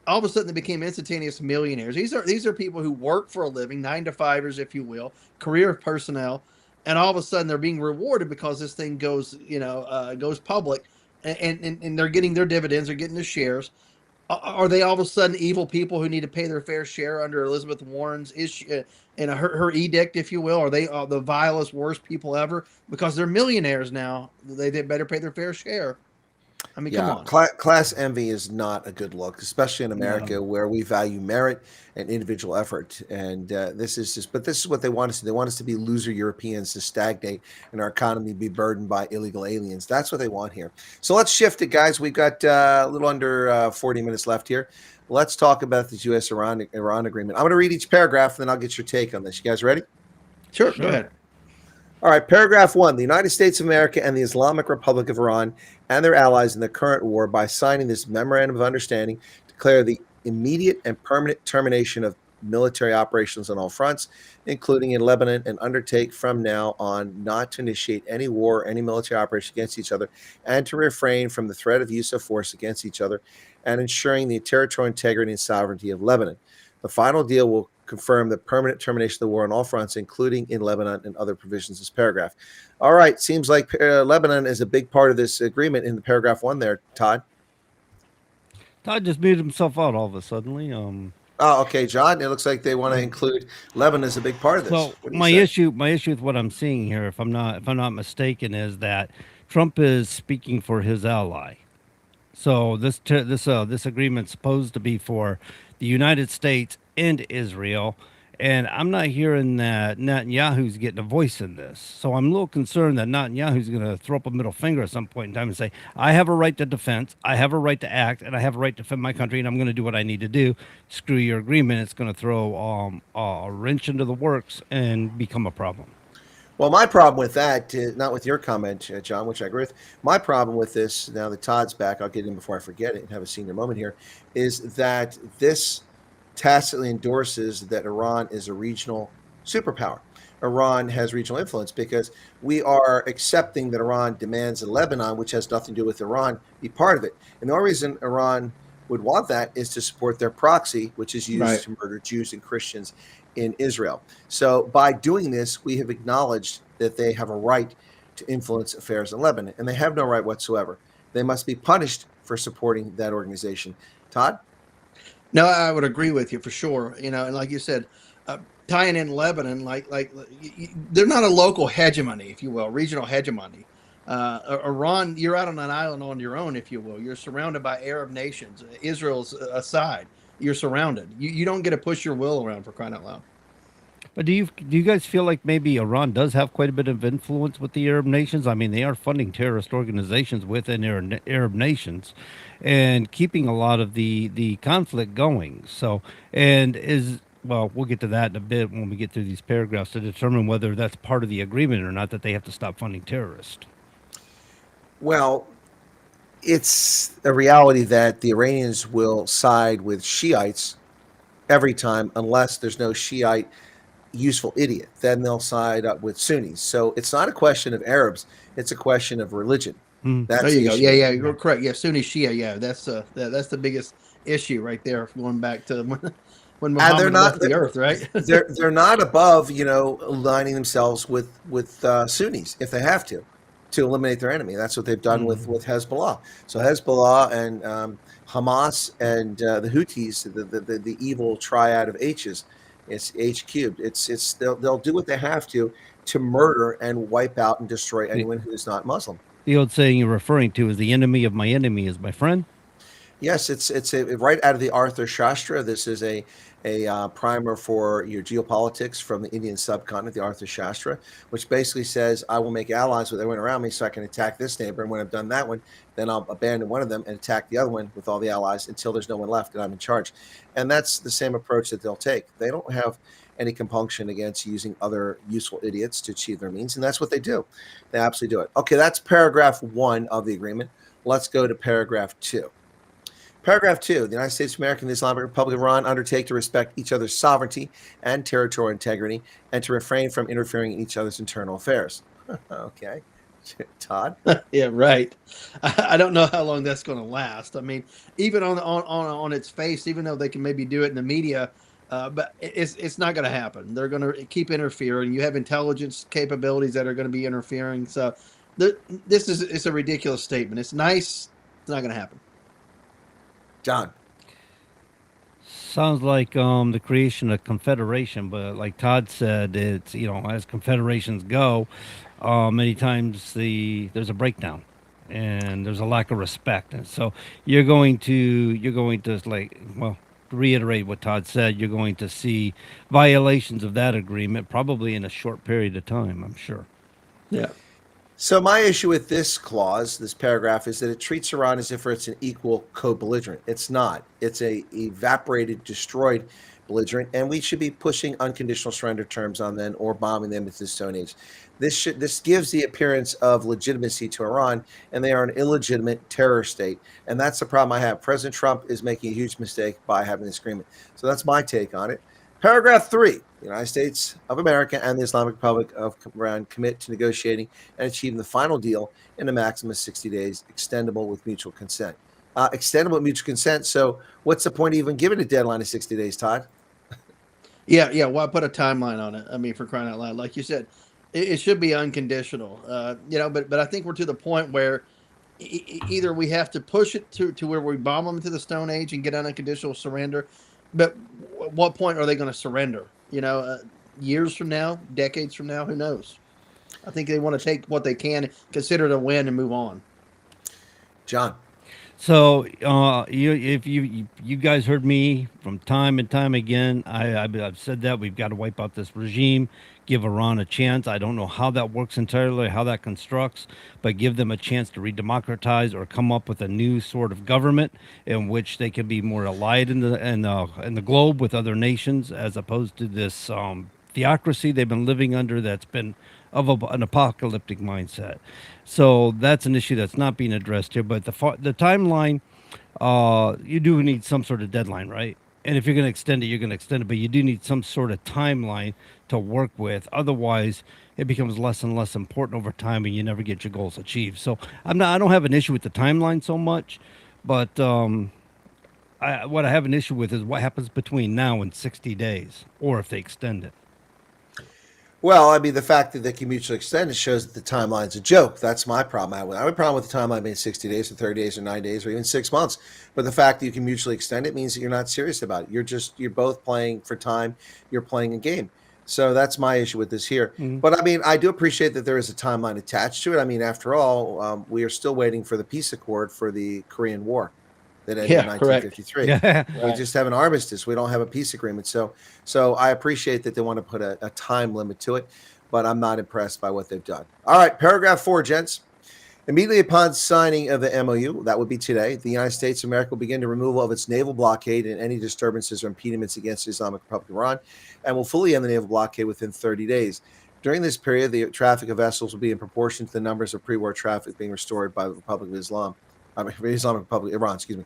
All of a sudden they became instantaneous millionaires. These are people who work for a living, 9-to-5ers, if you will, career personnel, and all of a sudden they're being rewarded because this thing goes public, and they're getting their dividends, they're getting the shares. Are they all of a sudden evil people who need to pay their fair share under Elizabeth Warren's issue and her edict, if you will? Are they the vilest, worst people ever because they're millionaires now? They better pay their fair share. I mean, come on. Class envy is not a good look, especially in America where we value merit and individual effort. And this is what they want us to do. They want us to be loser Europeans, to stagnate, and our economy be burdened by illegal aliens. That's what they want here. So let's shift it, guys. We've got a little under 40 minutes left here. Let's talk about this U.S.-Iran agreement. I'm going to read each paragraph, and then I'll get your take on this. You guys ready? Sure. Go ahead. All right, paragraph 1. The United States of America and the Islamic Republic of Iran and their allies in the current war, by signing this memorandum of understanding, declare the immediate and permanent termination of military operations on all fronts, including in Lebanon, and undertake from now on not to initiate any war or any military operation against each other, and to refrain from the threat of use of force against each other, and ensuring the territorial integrity and sovereignty of Lebanon. The final deal will confirm the permanent termination of the war on all fronts, including in Lebanon, and other provisions of this paragraph. All right, seems like Lebanon is a big part of this agreement in the paragraph 1 there, Todd. Todd just muted himself out all of a sudden. Oh, okay, John. It looks like they want to include Lebanon as a big part of this. So my issue with what I'm seeing here, if I'm not mistaken, is that Trump is speaking for his ally. So this agreement's supposed to be for the United States and Israel, and I'm not hearing that Netanyahu's getting a voice in this. So I'm a little concerned that Netanyahu's going to throw up a middle finger at some point in time and say, I have a right to defense, I have a right to act, and I have a right to defend my country, and I'm going to do what I need to do. Screw your agreement. It's going to throw a wrench into the works and become a problem. Well, my problem with that, not with your comment, John, which I agree with, my problem with this, now that Todd's back, I'll get in before I forget it and have a senior moment here, is that this tacitly endorses that Iran is a regional superpower. Iran has regional influence because we are accepting that Iran demands that Lebanon, which has nothing to do with Iran, be part of it. And the only reason Iran would want that is to support their proxy, which is used to murder Jews and Christians in Israel. So by doing this, we have acknowledged that they have a right to influence affairs in Lebanon, and they have no right whatsoever. They must be punished for supporting that organization. Todd? No, I would agree with you for sure. And like you said, tying in Lebanon, like they're not a local hegemony, if you will, regional hegemony. Iran, you're out on an island on your own, if you will. You're surrounded by Arab nations. Israel's aside. You're surrounded. You don't get to push your will around, for crying out loud. But do you guys feel like maybe Iran does have quite a bit of influence with the Arab nations? I mean, they are funding terrorist organizations within Arab nations and keeping a lot of the conflict going. So, well, we'll get to that in a bit when we get through these paragraphs to determine whether that's part of the agreement or not, that they have to stop funding terrorists. Well, it's a reality that the Iranians will side with Shiites every time, unless there's no Shiite useful idiot, then they'll side up with Sunnis. So it's not a question of Arabs; it's a question of religion. That's There you the go. issue. Yeah, you're correct. Yeah, Sunni Shia. Yeah, that's the biggest issue right there. Going back to when And they're Muhammad not left the earth, right? they're not above aligning themselves with Sunnis if they have to eliminate their enemy. That's what they've done with Hezbollah. So Hezbollah and Hamas and the Houthis, the evil triad of H's, it's H cubed. It's they'll do what they have to murder and wipe out and destroy anyone who is not Muslim. The old saying you're referring to is the enemy of my enemy is my friend. Yes, it's right out of the Arthur Shastra. This is a primer for your geopolitics from the Indian subcontinent, the Arthur Shastra, which basically says, I will make allies with everyone around me so I can attack this neighbor. And when I've done that one, then I'll abandon one of them and attack the other one with all the allies until there's no one left and I'm in charge. And that's the same approach that they'll take. They don't have any compunction against using other useful idiots to achieve their means. And that's what they do. They absolutely do it. Okay, that's paragraph 1 of the agreement. Let's go to paragraph 2. Paragraph 2, the United States of America and the Islamic Republic of Iran undertake to respect each other's sovereignty and territorial integrity and to refrain from interfering in each other's internal affairs. Okay. Todd? Yeah, right. I don't know how long that's going to last. I mean, even on its face, even though they can maybe do it in the media, but it's not going to happen. They're going to keep interfering. You have intelligence capabilities that are going to be interfering. So it's a ridiculous statement. It's nice. It's not going to happen. John. Sounds like the creation of confederation, but like Todd said, it's as confederations go, many times there's a breakdown and there's a lack of respect, and so you're going to reiterate what Todd said. You're going to see violations of that agreement probably in a short period of time, I'm sure. Yeah. So my issue with this clause, this paragraph, is that it treats Iran as if it's an equal co-belligerent. It's not. It's a evaporated, destroyed belligerent, and we should be pushing unconditional surrender terms on them or bombing them into the Stone Age. This gives the appearance of legitimacy to Iran, and they are an illegitimate terror state. And that's the problem I have. President Trump is making a huge mistake by having this agreement. So that's my take on it. Paragraph 3, the United States of America and the Islamic Republic of Iran commit to negotiating and achieving the final deal in a maximum of 60 days, extendable with mutual consent. Extendable with mutual consent. So what's the point of even giving a deadline of 60 days, Todd? Yeah. Well, I put a timeline on it. I mean, for crying out loud, like you said, it should be unconditional. But I think we're to the point where either we have to push it to where we bomb them to the Stone Age and get unconditional surrender. But at what point are they going to surrender? Years from now, decades from now, who knows? I think they want to take what they can, consider it a win, and move on. John. So if you guys heard me from time and time again, I've said that we've got to wipe out this regime, give Iran a chance. I don't know how that works entirely, how that constructs, but give them a chance to redemocratize or come up with a new sort of government in which they can be more allied in the globe with other nations, as opposed to this theocracy they've been living under that's been of an apocalyptic mindset. So that's an issue that's not being addressed here. But the timeline, you do need some sort of deadline, right? And if you're going to extend it, you're going to extend it. But you do need some sort of timeline to work with. Otherwise, it becomes less and less important over time, and you never get your goals achieved. So I don't have an issue with the timeline so much, but what I have an issue with is what happens between now and 60 days, or if they extend it. Well, I mean, the fact that they can mutually extend it shows that the timeline's a joke. That's my problem. I have a problem with the timeline being 60 days or 30 days or 9 days or even 6 months. But the fact that you can mutually extend it means that you're not serious about it. You're both playing for time. You're playing a game. So that's my issue with this here. Mm-hmm. But I mean, I do appreciate that there is a timeline attached to it. I mean, after all, we are still waiting for the peace accord for the Korean War that ended in 1953. Yeah. We just have an armistice. We don't have a peace agreement. So I appreciate that they want to put a time limit to it, but I'm not impressed by what they've done. All right, paragraph 4, gents. Immediately upon signing of the MOU, that would be today, the United States of America will begin the removal of its naval blockade and any disturbances or impediments against the Islamic Republic of Iran, and will fully end the naval blockade within 30 days. During this period, the traffic of vessels will be in proportion to the numbers of pre-war traffic being restored by the Republic of Islam. Islamic Republic of Iran, excuse me.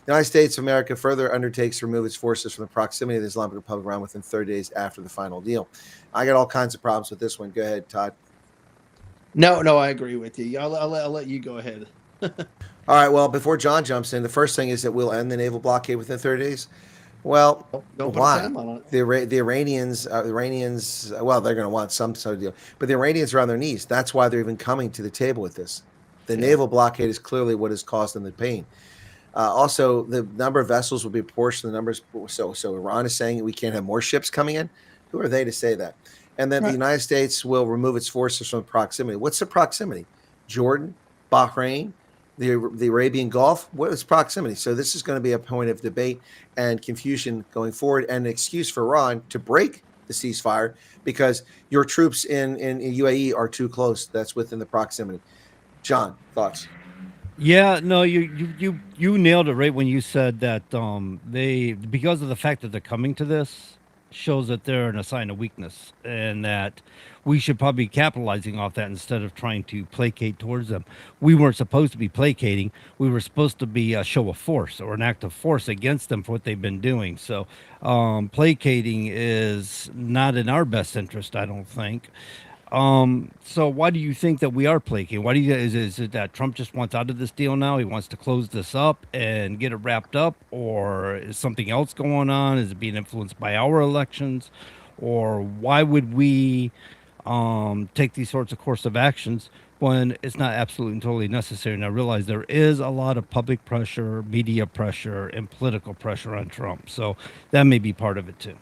The United States of America further undertakes to remove its forces from the proximity of the Islamic Republic of Iran within 30 days after the final deal. I got all kinds of problems with this one. Go ahead, Todd. No, I agree with you. I'll let you go ahead. All right. Well, before John jumps in, the first thing is that we'll end the naval blockade within 30 days. Well, Don't put a why? time on it. The Iranians, well, they're going to want some sort of deal, but the Iranians are on their knees. That's why they're even coming to the table with this. The naval blockade is clearly what has caused them the pain. Also, the number of vessels will be proportional to the numbers. So Iran is saying we can't have more ships coming in. Who are they to say that? And then the United States will remove its forces from proximity. What's the proximity? Jordan, Bahrain, the Arabian Gulf. What is proximity? So this is going to be a point of debate and confusion going forward, and an excuse for Iran to break the ceasefire because your troops in UAE are too close. That's within the proximity. John, thoughts? Yeah, no, you nailed it right when you said that they, because of the fact that they're coming to this, shows that they're in a sign of weakness, and that we should probably be capitalizing off that instead of trying to placate towards them. We weren't supposed to be placating. We were supposed to be a show of force or an act of force against them for what they've been doing. So placating is not in our best interest, I don't think. So why do you think that we are placating? Why do you, is it that Trump just wants out of this deal now? He wants to close this up and get it wrapped up, or is something else going on? Is it being influenced by our elections, or why would we take these sorts of course of actions when it's not absolutely and totally necessary? And I realize there is a lot of public pressure, media pressure, and political pressure on Trump. So that may be part of it too.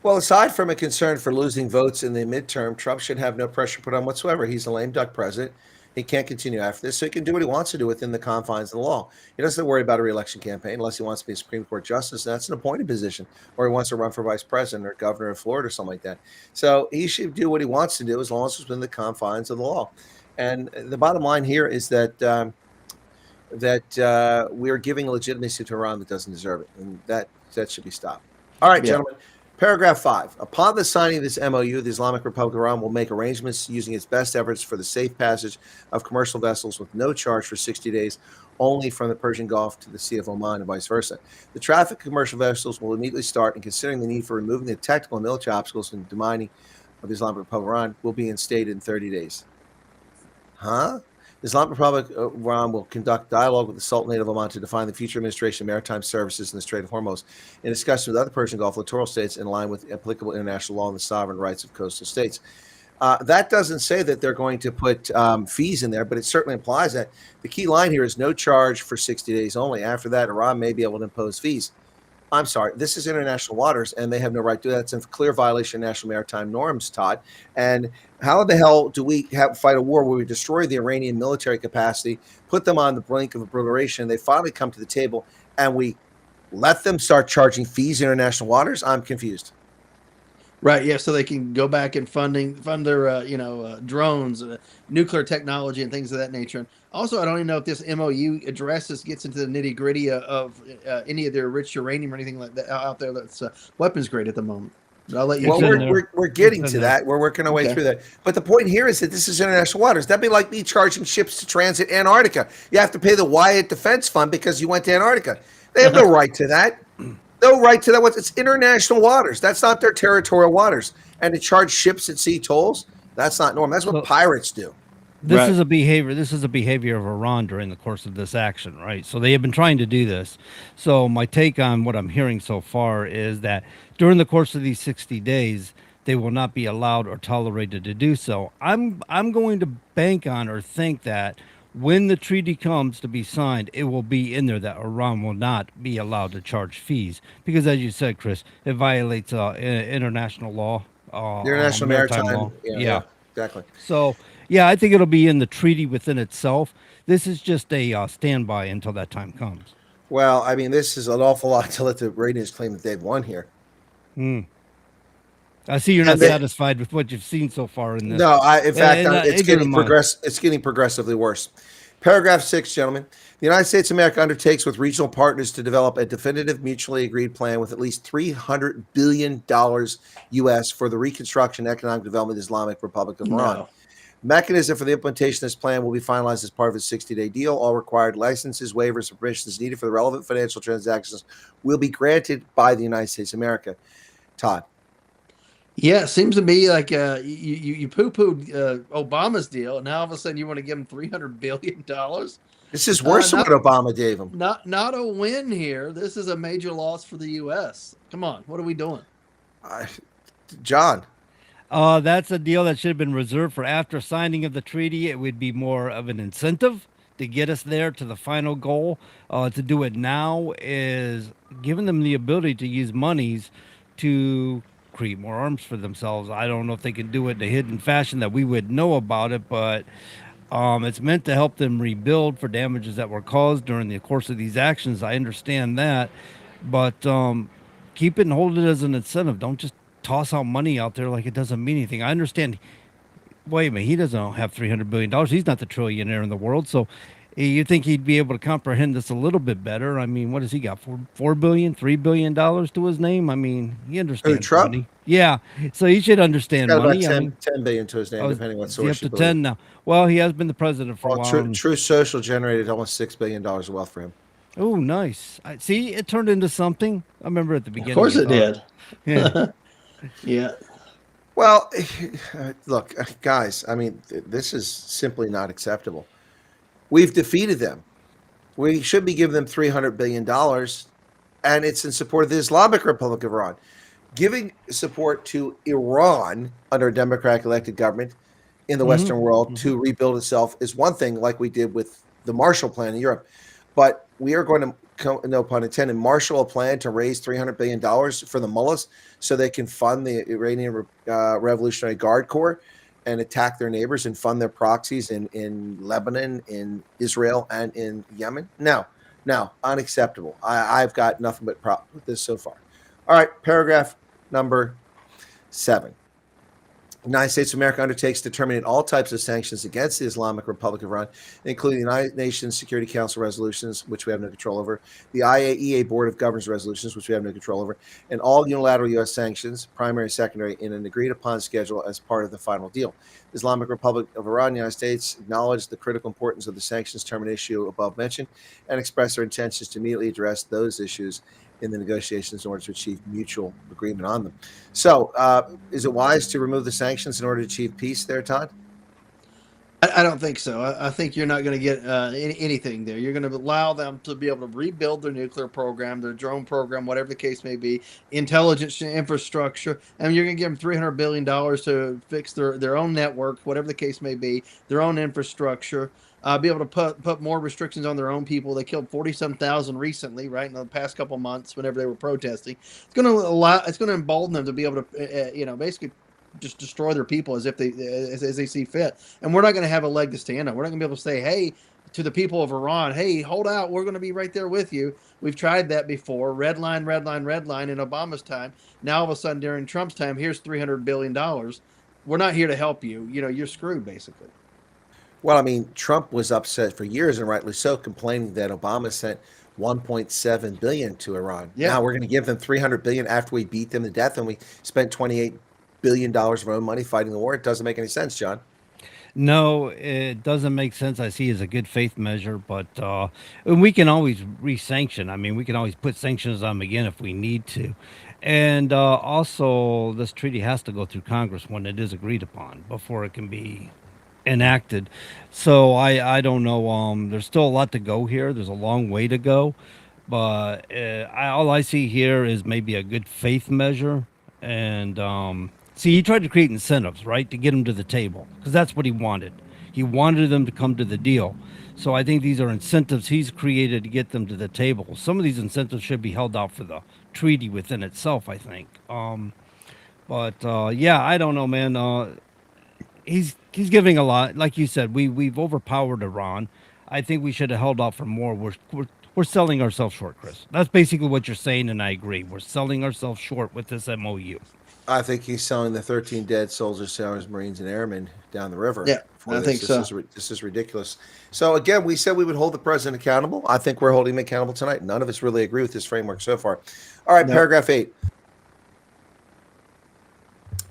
Well, aside from a concern for losing votes in the midterm, Trump should have no pressure put on whatsoever. He's a lame duck president. He can't continue after this, so he can do what he wants to do within the confines of the law. He doesn't worry about a re-election campaign unless he wants to be a Supreme Court justice, and that's an appointed position, or he wants to run for vice president or governor of Florida or something like that. So he should do what he wants to do as long as it's within the confines of the law. And the bottom line here is that we are giving legitimacy to Iran that doesn't deserve it, and that should be stopped. All right, gentlemen. Paragraph 5. Upon the signing of this MOU, the Islamic Republic of Iran will make arrangements using its best efforts for the safe passage of commercial vessels with no charge for 60 days, only from the Persian Gulf to the Sea of Oman and vice versa. The traffic of commercial vessels will immediately start, and considering the need for removing the technical and military obstacles in the demining of the Islamic Republic of Iran will be instated in 30 days. The Islamic Republic of Iran will conduct dialogue with the Sultanate of Oman to define the future administration of maritime services in the Strait of Hormuz in discussion with other Persian Gulf littoral states in line with applicable international law and the sovereign rights of coastal states. That doesn't say that they're going to put fees in there, but it certainly implies that. The key line here is no charge for 60 days only. After that, Iran may be able to impose fees. I'm sorry, this is international waters, and they have no right to do that. It's in clear violation of national maritime norms, Todd. And how the hell do we fight a war where we destroy the Iranian military capacity, put them on the brink of obliteration, they finally come to the table, and we let them start charging fees in international waters? I'm confused. Right, yeah, so they can go back and fund their, drones, nuclear technology, and things of that nature. And also, I don't even know if this MOU gets into the nitty gritty of any of their rich uranium or anything like that out there that's weapons grade at the moment. But I'll let you. Well, we're getting to that. We're working our way through that. But the point here is that this is international waters. That'd be like me charging ships to transit Antarctica. You have to pay the Wyatt Defense Fund because you went to Antarctica. They have no right to that. No right to that. It's international waters. That's not their territorial waters. And to charge ships at sea tolls, that's not normal. That's what pirates do. This is a behavior. This is a behavior of Iran during the course of this action, right? So they have been trying to do this. So my take on what I'm hearing so far is that during the course of these 60 days, they will not be allowed or tolerated to do so. I'm going to bank on or think that when the treaty comes to be signed, it will be in there that Iran will not be allowed to charge fees because, as you said, Chris, it violates international law, international maritime law. Yeah, exactly. So, yeah, I think it'll be in the treaty within itself. This is just a standby until that time comes. Well, I mean, this is an awful lot to let the Iranians claim that they've won here. I see you're not satisfied with what you've seen so far in this. No, in fact, it's getting progressively worse. Paragraph 6, gentlemen. The United States of America undertakes with regional partners to develop a definitive mutually agreed plan with at least $300 billion U.S. for the reconstruction and economic development of the Islamic Republic of Iran. Mechanism for the implementation of this plan will be finalized as part of a 60-day deal. All required licenses, waivers, and permissions needed for the relevant financial transactions will be granted by the United States of America. Todd. Yeah, it seems to me like you poo-pooed Obama's deal, and now all of a sudden you want to give him $300 billion. This is worse than what Obama gave him. Not a win here. This is a major loss for the U.S. Come on, what are we doing? John. That's a deal that should have been reserved for after signing of the treaty. It would be more of an incentive to get us there to the final goal. To do it now is giving them the ability to use monies to create more arms for themselves. I don't know if they can do it in a hidden fashion that we would know about it, but it's meant to help them rebuild for damages that were caused during the course of these actions. I understand that, but keep it and hold it as an incentive. Don't just toss out money out there like it doesn't mean anything. I understand. Wait a minute, he doesn't have $300 billion. He's not the trillionaire in the world. So you think he'd be able to comprehend this a little bit better? I mean, what has he got? $4 billion, $3 billion to his name? I mean, he understands Trump? money. Yeah, so he should understand He's got money. about 10, I mean, 10 billion to his name, depending what source up you to believe. 10 now. Well, he has been the president for a while. True Social generated almost $6 billion of wealth for him. Oh, nice. See, it turned into something. I remember at the beginning. Of course it did. Yeah. Yeah. Well, look, guys, I mean, this is simply not acceptable. We've defeated them. We should be giving them $300 billion, and it's in support of the Islamic Republic of Iran. Giving support to Iran under a democratic elected government in the Western world to rebuild itself is one thing, like we did with the Marshall Plan in Europe. But we are going to, no pun intended, marshal a plan to raise $300 billion for the mullahs so they can fund the Iranian Revolutionary Guard Corps and attack their neighbors and fund their proxies in Lebanon, in Israel, and in Yemen. No, unacceptable. I've got nothing but problem with this so far. All right, paragraph number 7. The United States of America undertakes to terminate all types of sanctions against the Islamic Republic of Iran, including the United Nations Security Council resolutions, which we have no control over, the IAEA Board of Governors resolutions, which we have no control over, and all unilateral U.S. sanctions, primary, secondary, in an agreed-upon schedule as part of the final deal. The Islamic Republic of Iran and the United States acknowledge the critical importance of the sanctions termination issue above mentioned and express their intentions to immediately address those issues in the negotiations in order to achieve mutual agreement on them. So is it wise to remove the sanctions in order to achieve peace there, Todd? I don't think so. I think you're not going to get anything there. You're going to allow them to be able to rebuild their nuclear program, their drone program, whatever the case may be, intelligence infrastructure, and you're going to give them $300 billion to fix their own network, whatever the case may be, their own infrastructure. Be able to put more restrictions on their own people. They killed 40-some thousand recently, right, in the past couple months whenever they were protesting. It's going to embolden them to be able to, basically just destroy their people as they see fit. And we're not going to have a leg to stand on. We're not going to be able to say, hey, to the people of Iran, hey, hold out. We're going to be right there with you. We've tried that before. Red line in Obama's time. Now all of a sudden during Trump's time, here's $300 billion. We're not here to help you. You're screwed, basically. Well, I mean, Trump was upset for years, and rightly so, complaining that Obama sent $1.7 billion to Iran. Yeah. Now we're going to give them $300 billion after we beat them to death, and we spent $28 billion of our own money fighting the war. It doesn't make any sense, John. No, it doesn't make sense. I see it as a good faith measure, but and we can always re-sanction. I mean, we can always put sanctions on them again if we need to. And also, this treaty has to go through Congress when it is agreed upon before it can be enacted. So I don't know. There's still a lot to go here. There's a long way to go, but all I see here is maybe a good faith measure. And see, he tried to create incentives, right, to get them to the table, because that's what he wanted. He wanted them to come to the deal. So I think these are incentives he's created to get them to the table. Some of these incentives should be held out for the treaty within itself, I think. But yeah, I don't know, man. He's giving a lot. Like you said, we've overpowered Iran. I think we should have held out for more. We're selling ourselves short, Chris. That's basically what you're saying, and I agree. We're selling ourselves short with this MOU. I think he's selling the 13 dead soldiers, sailors, Marines, and airmen down the river. Yeah, I think so. This is ridiculous. So again, we said we would hold the president accountable. I think we're holding him accountable tonight. None of us really agree with this framework so far. All right, Paragraph 8.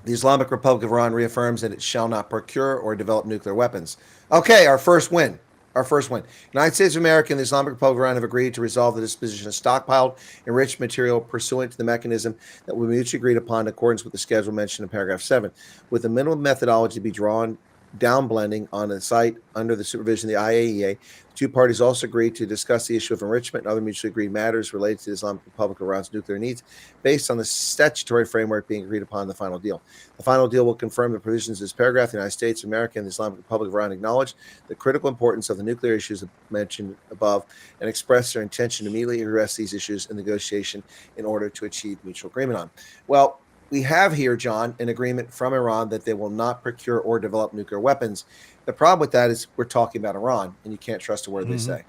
The Islamic Republic of Iran reaffirms that it shall not procure or develop nuclear weapons. Okay, our first win. Our first win. United States of America and the Islamic Republic of Iran have agreed to resolve the disposition of stockpiled enriched material pursuant to the mechanism that we mutually agreed upon in accordance with the schedule mentioned in paragraph 7, with the minimum methodology to be drawn down blending on the site under the supervision of the IAEA. The two parties also agreed to discuss the issue of enrichment and other mutually agreed matters related to the Islamic Republic of Iran's nuclear needs based on the statutory framework being agreed upon in the final deal. The final deal will confirm the provisions of this paragraph. The United States of America and the Islamic Republic of Iran acknowledge the critical importance of the nuclear issues mentioned above and express their intention to immediately address these issues in negotiation in order to achieve mutual agreement on. Well, we have here, John, an agreement from Iran that they will not procure or develop nuclear weapons. The problem with that is we're talking about Iran, and you can't trust a word they say.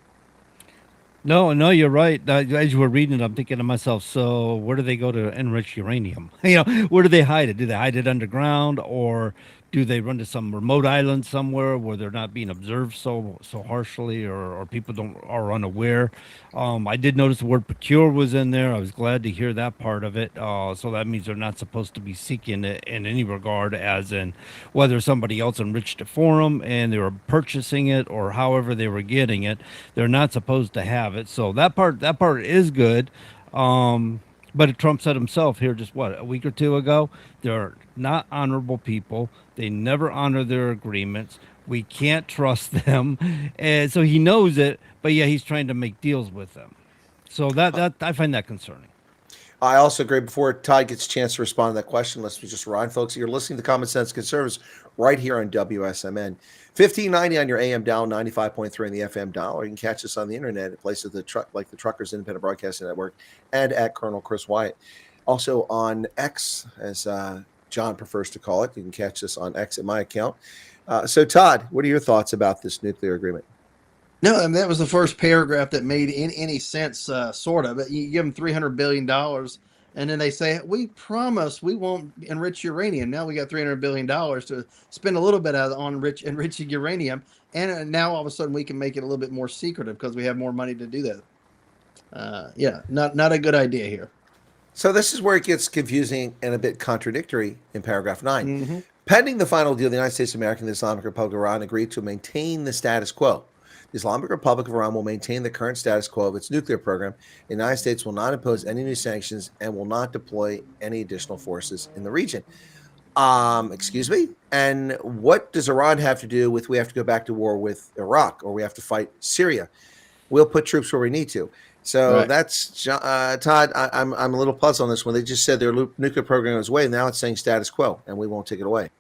No, you're right. As you were reading it, I'm thinking to myself, so where do they go to enrich uranium? Where do they hide it? Do they hide it underground, or do they run to some remote island somewhere where they're not being observed so harshly, or people are unaware? I did notice the word procure was in there. I was glad to hear that part of it. So that means they're not supposed to be seeking it in any regard, as in whether somebody else enriched it for them and they were purchasing it or however they were getting it. They're not supposed to have it. So that part is good. But Trump said himself here just a week or two ago, they're not honorable people. They never honor their agreements. We can't trust them. And so he knows it, but yeah, he's trying to make deals with them. So that I find that concerning. I also agree. Before Todd gets a chance to respond to that question, let's just remind folks, you're listening to Common Sense Conservatives right here on WSMN. 1590 on your AM dial, 95.3 on the FM dial, or you can catch us on the internet at places like the Truckers Independent Broadcasting Network and at Colonel Chris Wyatt. Also on X, as John prefers to call it. You can catch us on X at my account. So Todd, what are your thoughts about this nuclear agreement? No, I mean, that was the first paragraph that made any sense, sort of. But you give them $300 billion, and then they say, we promise we won't enrich uranium. Now we got $300 billion to spend a little bit on enriching uranium, and now all of a sudden we can make it a little bit more secretive because we have more money to do that. Yeah, not a good idea here. So this is where it gets confusing and a bit contradictory in paragraph 9. Mm-hmm. Pending the final deal, the United States of America and the Islamic Republic of Iran agreed to maintain the status quo. The Islamic Republic of Iran will maintain the current status quo of its nuclear program. The United States will not impose any new sanctions and will not deploy any additional forces in the region. Excuse me? And what does Iran have to do with we have to go back to war with Iraq or we have to fight Syria? We'll put troops where we need to. So Right. that's Todd. I'm a little puzzled on this one. They just said their nuclear program is away. Now it's saying status quo, and we won't take it away.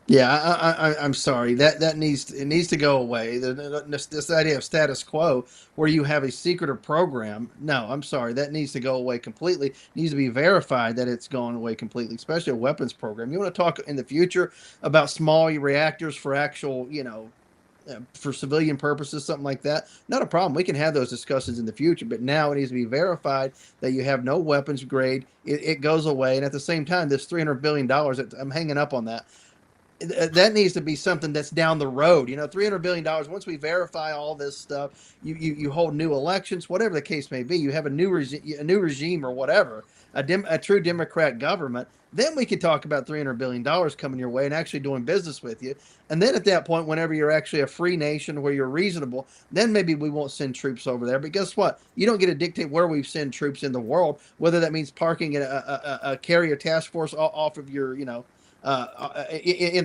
Yeah, I'm sorry. That needs to go away. This idea of status quo, where you have a secretive program. No, I'm sorry. That needs to go away completely. It needs to be verified that it's gone away completely, especially a weapons program. You want to talk in the future about small reactors for actual, for civilian purposes, something like that. Not a problem. We can have those discussions in the future, but now it needs to be verified that you have no weapons grade. It goes away, and at the same time, this $300 billion. I'm hanging up on that. That needs to be something that's down the road. $300 billion. Once we verify all this stuff, you hold new elections, whatever the case may be. You have a new regime or whatever, a true Democrat government. Then we could talk about $300 billion coming your way and actually doing business with you. And then at that point, whenever you're actually a free nation where you're reasonable, then maybe we won't send troops over there. But guess what? You don't get to dictate where we send troops in the world, whether that means parking a carrier task force off of your, in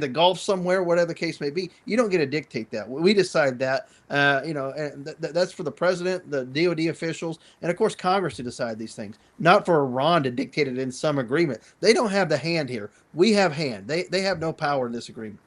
the Gulf somewhere, whatever the case may be. You don't get to dictate that. We decide that, and that's for the president, the DOD officials, and of course Congress to decide these things, not for Iran to dictate it in some agreement. They don't have the hand here. We have hand. They have no power in this agreement.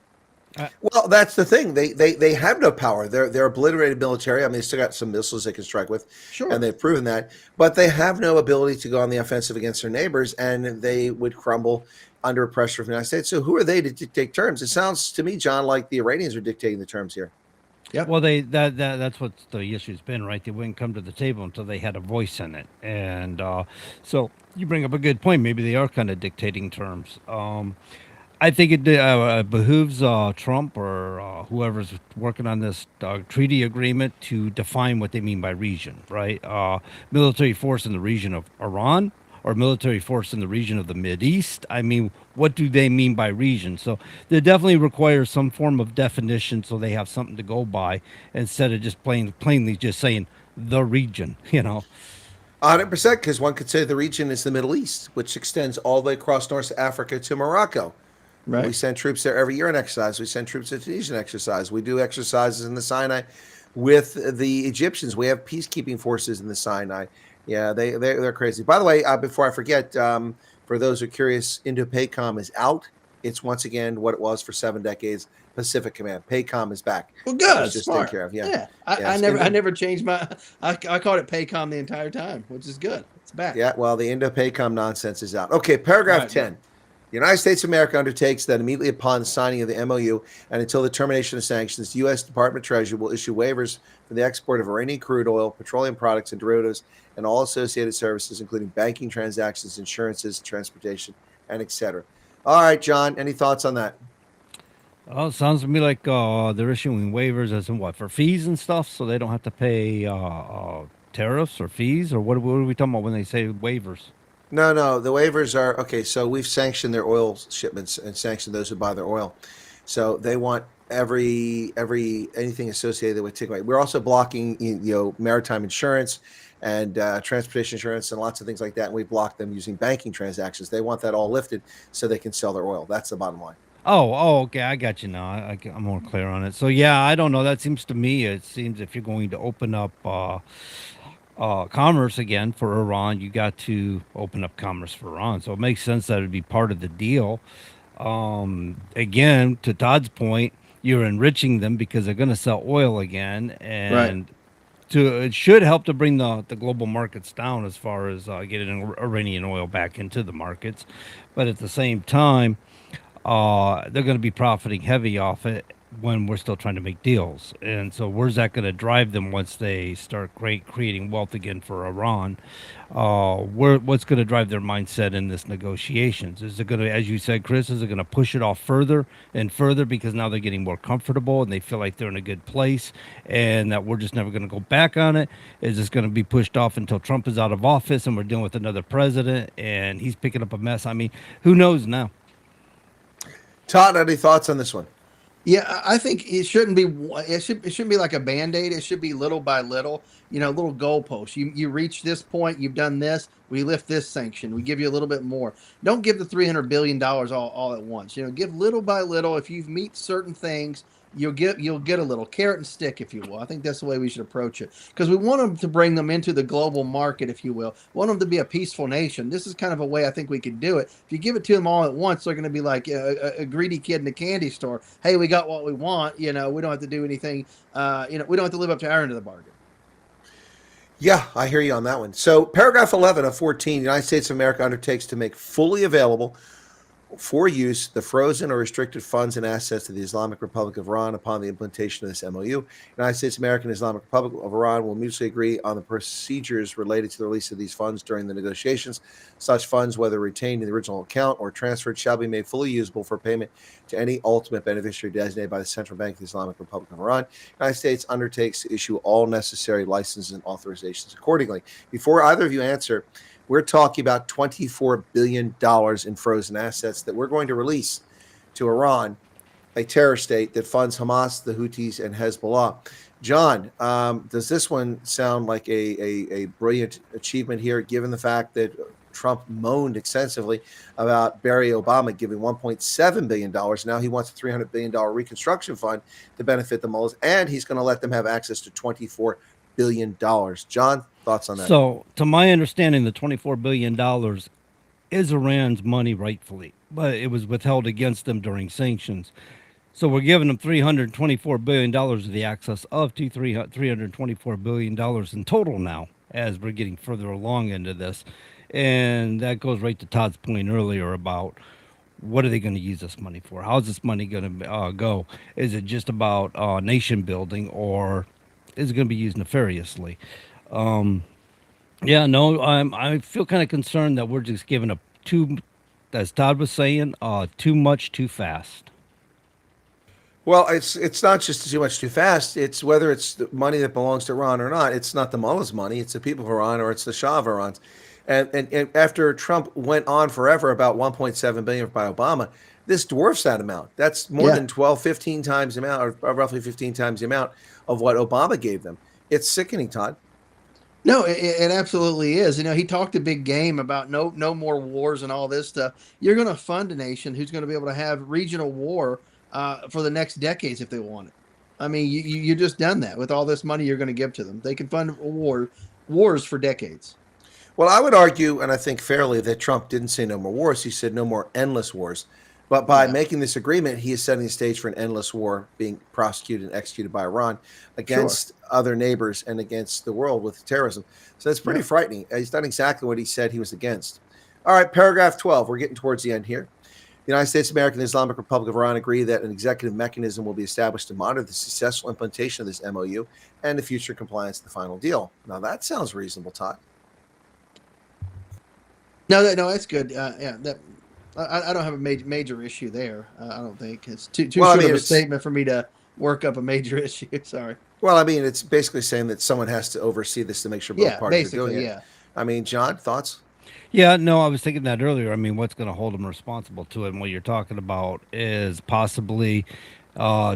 Well, that's the thing. They have no power. They're obliterated military. I mean, they still got some missiles they can strike with, Sure. and they've proven that. But they have no ability to go on the offensive against their neighbors, and they would crumble under pressure from the United States. So who are they to dictate terms? It sounds to me, John, like the Iranians are dictating the terms here. Yeah. Well, that's what the issue's been, right? They wouldn't come to the table until they had a voice in it, and so you bring up a good point. Maybe they are kind of dictating terms. I think it behooves Trump or whoever's working on this treaty agreement to define what they mean by region, right? Military force in the region of Iran or military force in the region of the Mideast. I mean, what do they mean by region? So they definitely require some form of definition so they have something to go by instead of just plainly just saying the region, 100%, because one could say the region is the Middle East, which extends all the way across North Africa to Morocco. Right. We send troops there every year in exercise. We send troops to Tunisia in exercise. We do exercises in the Sinai with the Egyptians. We have peacekeeping forces in the Sinai. Yeah, they're crazy. By the way, before I forget, for those who are curious, Indo-PACOM is out. It's once again what it was for 7 decades. Pacific Command. PACOM is back. Well, good. It's just Smart. taken care of. Yeah. I never changed my. I called it PACOM the entire time, which is good. It's back. Yeah. Well, the Indo-PACOM nonsense is out. Okay. Paragraph 10. The United States of America undertakes that immediately upon the signing of the MOU and until the termination of sanctions, the U.S. Department of Treasury will issue waivers for the export of Iranian crude oil, petroleum products, and derivatives, and all associated services, including banking transactions, insurances, transportation, and etc. All right, John. Any thoughts on that? Oh, it sounds to me like they're issuing waivers as in what, for fees and stuff, so they don't have to pay tariffs or fees, or what are we talking about when they say waivers? No. The waivers are okay. So we've sanctioned their oil shipments and sanctioned those who buy their oil. So they want anything associated with takeaway. We're also blocking maritime insurance and transportation insurance and lots of things like that. And we block them using banking transactions. They want that all lifted so they can sell their oil. That's the bottom line. Oh, okay. I got you now. I'm more clear on it. So, yeah, I don't know. That seems to me, it seems if you're going to open up commerce again for Iran, you got to open up commerce for Iran. So it makes sense that it would be part of the deal. Again, to Todd's point, you're enriching them because they're going to sell oil again. And it should help to bring the global markets down as far as getting Iranian oil back into the markets. But at the same time, they're going to be profiting heavy off it when we're still trying to make deals. And so where's that going to drive them once they start creating wealth again for Iran? What's going to drive their mindset in this negotiations? Is it going to, as you said, Chris, is it going to push it off further and further because now they're getting more comfortable and they feel like they're in a good place and that we're just never going to go back on it? Is this going to be pushed off until Trump is out of office and we're dealing with another president and he's picking up a mess? I mean, who knows now? Todd, any thoughts on this one? Yeah, I think it shouldn't be. It shouldn't be like a Band-Aid. It should be little by little. Little goalposts. You reach this point, you've done this. We lift this sanction. We give you a little bit more. Don't give the $300 billion all at once. Give little by little. If you meet certain things, you'll get a little carrot and stick, if you will. I think that's the way we should approach it because we want them to bring them into the global market, if you will. We want them to be a peaceful nation. This is kind of a way I think we could do it. If you give it to them all at once, they're going to be like a greedy kid in a candy store. Hey, we got what we want. We don't have to do anything. We don't have to live up to our end of the bargain. Yeah, I hear you on that one. So paragraph 11 of 14, the United States of America undertakes to make fully available for use the frozen or restricted funds and assets of the Islamic Republic of Iran upon the implementation of this MOU. United States of America and Islamic Republic of Iran will mutually agree on the procedures related to the release of these funds during the negotiations. Such funds, whether retained in the original account or transferred, shall be made fully usable for payment to any ultimate beneficiary designated by the Central Bank of the Islamic Republic of Iran. The United States undertakes to issue all necessary licenses and authorizations accordingly. Before either of you answer, we're talking about $24 billion in frozen assets that we're going to release to Iran, a terror state that funds Hamas, the Houthis, and Hezbollah. John, does this one sound like a brilliant achievement here, given the fact that Trump moaned extensively about Barry Obama giving $1.7 billion. Now he wants a $300 billion reconstruction fund to benefit the mullahs, and he's going to let them have access to $24 billion. John, thoughts on that? So, to my understanding, the $24 billion is Iran's money rightfully, but it was withheld against them during sanctions. So we're giving them $324 billion of the access of to $324 billion in total now, as we're getting further along into this. And that goes right to Todd's point earlier about what are they going to use this money for? How's this money going to go? Is it just about nation building, or is it going to be used nefariously? I feel kind of concerned that we're just giving up too, as Todd was saying, too much too fast. Well, it's not just too much too fast. It's whether it's the money that belongs to Iran or not. It's not the mullah's money. It's the people of Iran, or it's the Shah of Iran's. And after Trump went on forever about 1.7 billion by Obama, this dwarfs that amount. That's more than 12, 15 times the amount, or roughly 15 times the amount of what Obama gave them. It's sickening, Todd. No, it absolutely is. He talked a big game about no more wars and all this stuff. You're going to fund a nation who's going to be able to have regional war for the next decades if they want it. I mean, you just done that with all this money you're going to give to them. They can fund wars for decades. Well, I would argue, and I think fairly, that Trump didn't say no more wars. He said no more endless wars. But by making this agreement, he is setting the stage for an endless war being prosecuted and executed by Iran against other neighbors and against the world with terrorism. So that's pretty frightening. He's done exactly what he said he was against. All right, paragraph 12. We're getting towards the end here. The United States of America and the Islamic Republic of Iran agree that an executive mechanism will be established to monitor the successful implementation of this MOU and the future compliance of the final deal. Now, that sounds reasonable, Todd. No, that's good. I don't have a major issue there. I don't think it's too short of a statement for me to work up a major issue. Sorry. Well, I mean, it's basically saying that someone has to oversee this to make sure both parties are doing it. I mean, John, thoughts? Yeah, no, I was thinking that earlier. I mean, what's going to hold them responsible to it? And what you're talking about is possibly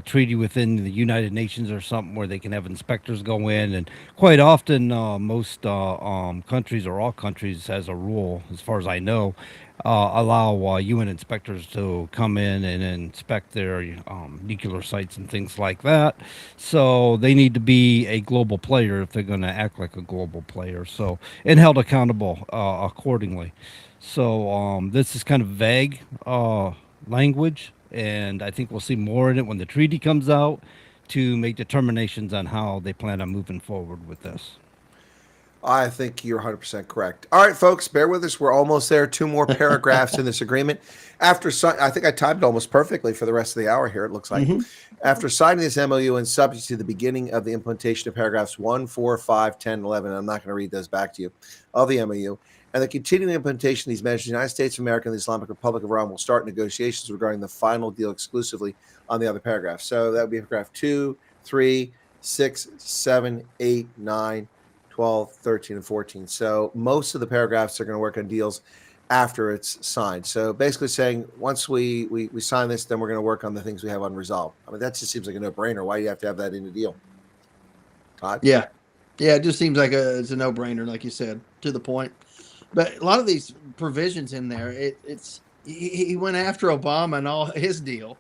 treaty within the United Nations or something where they can have inspectors go in. And quite often, most countries or all countries, as a rule, as far as I know, allow UN inspectors to come in and inspect their nuclear sites and things like that. So they need to be a global player if they're going to act like a global player. So, and held accountable accordingly. So this is kind of vague language, and I think we'll see more in it when the treaty comes out to make determinations on how they plan on moving forward with this. I think you're 100% correct. All right, folks, bear with us. We're almost there. 2 more paragraphs in this agreement. I think I timed it almost perfectly for the rest of the hour here, it looks like. After signing this MOU and subject to the beginning of the implementation of paragraphs 1, 4, 5, 10, 11, I'm not going to read those back to you, of the MOU, and the continuing implementation of these measures, the United States of America and the Islamic Republic of Iran will start negotiations regarding the final deal exclusively on the other paragraphs. So that would be paragraph 2, 3, 6, 7, 8, 9, 12, 13, and 14. So most of the paragraphs are going to work on deals after it's signed. So basically saying once we sign this, then we're going to work on the things we have unresolved. I mean, that just seems like a no-brainer. Why do you have to have that in the deal? Todd? Yeah, it just seems like it's a no-brainer, like you said, to the point. But a lot of these provisions in there, he went after Obama and all his deal,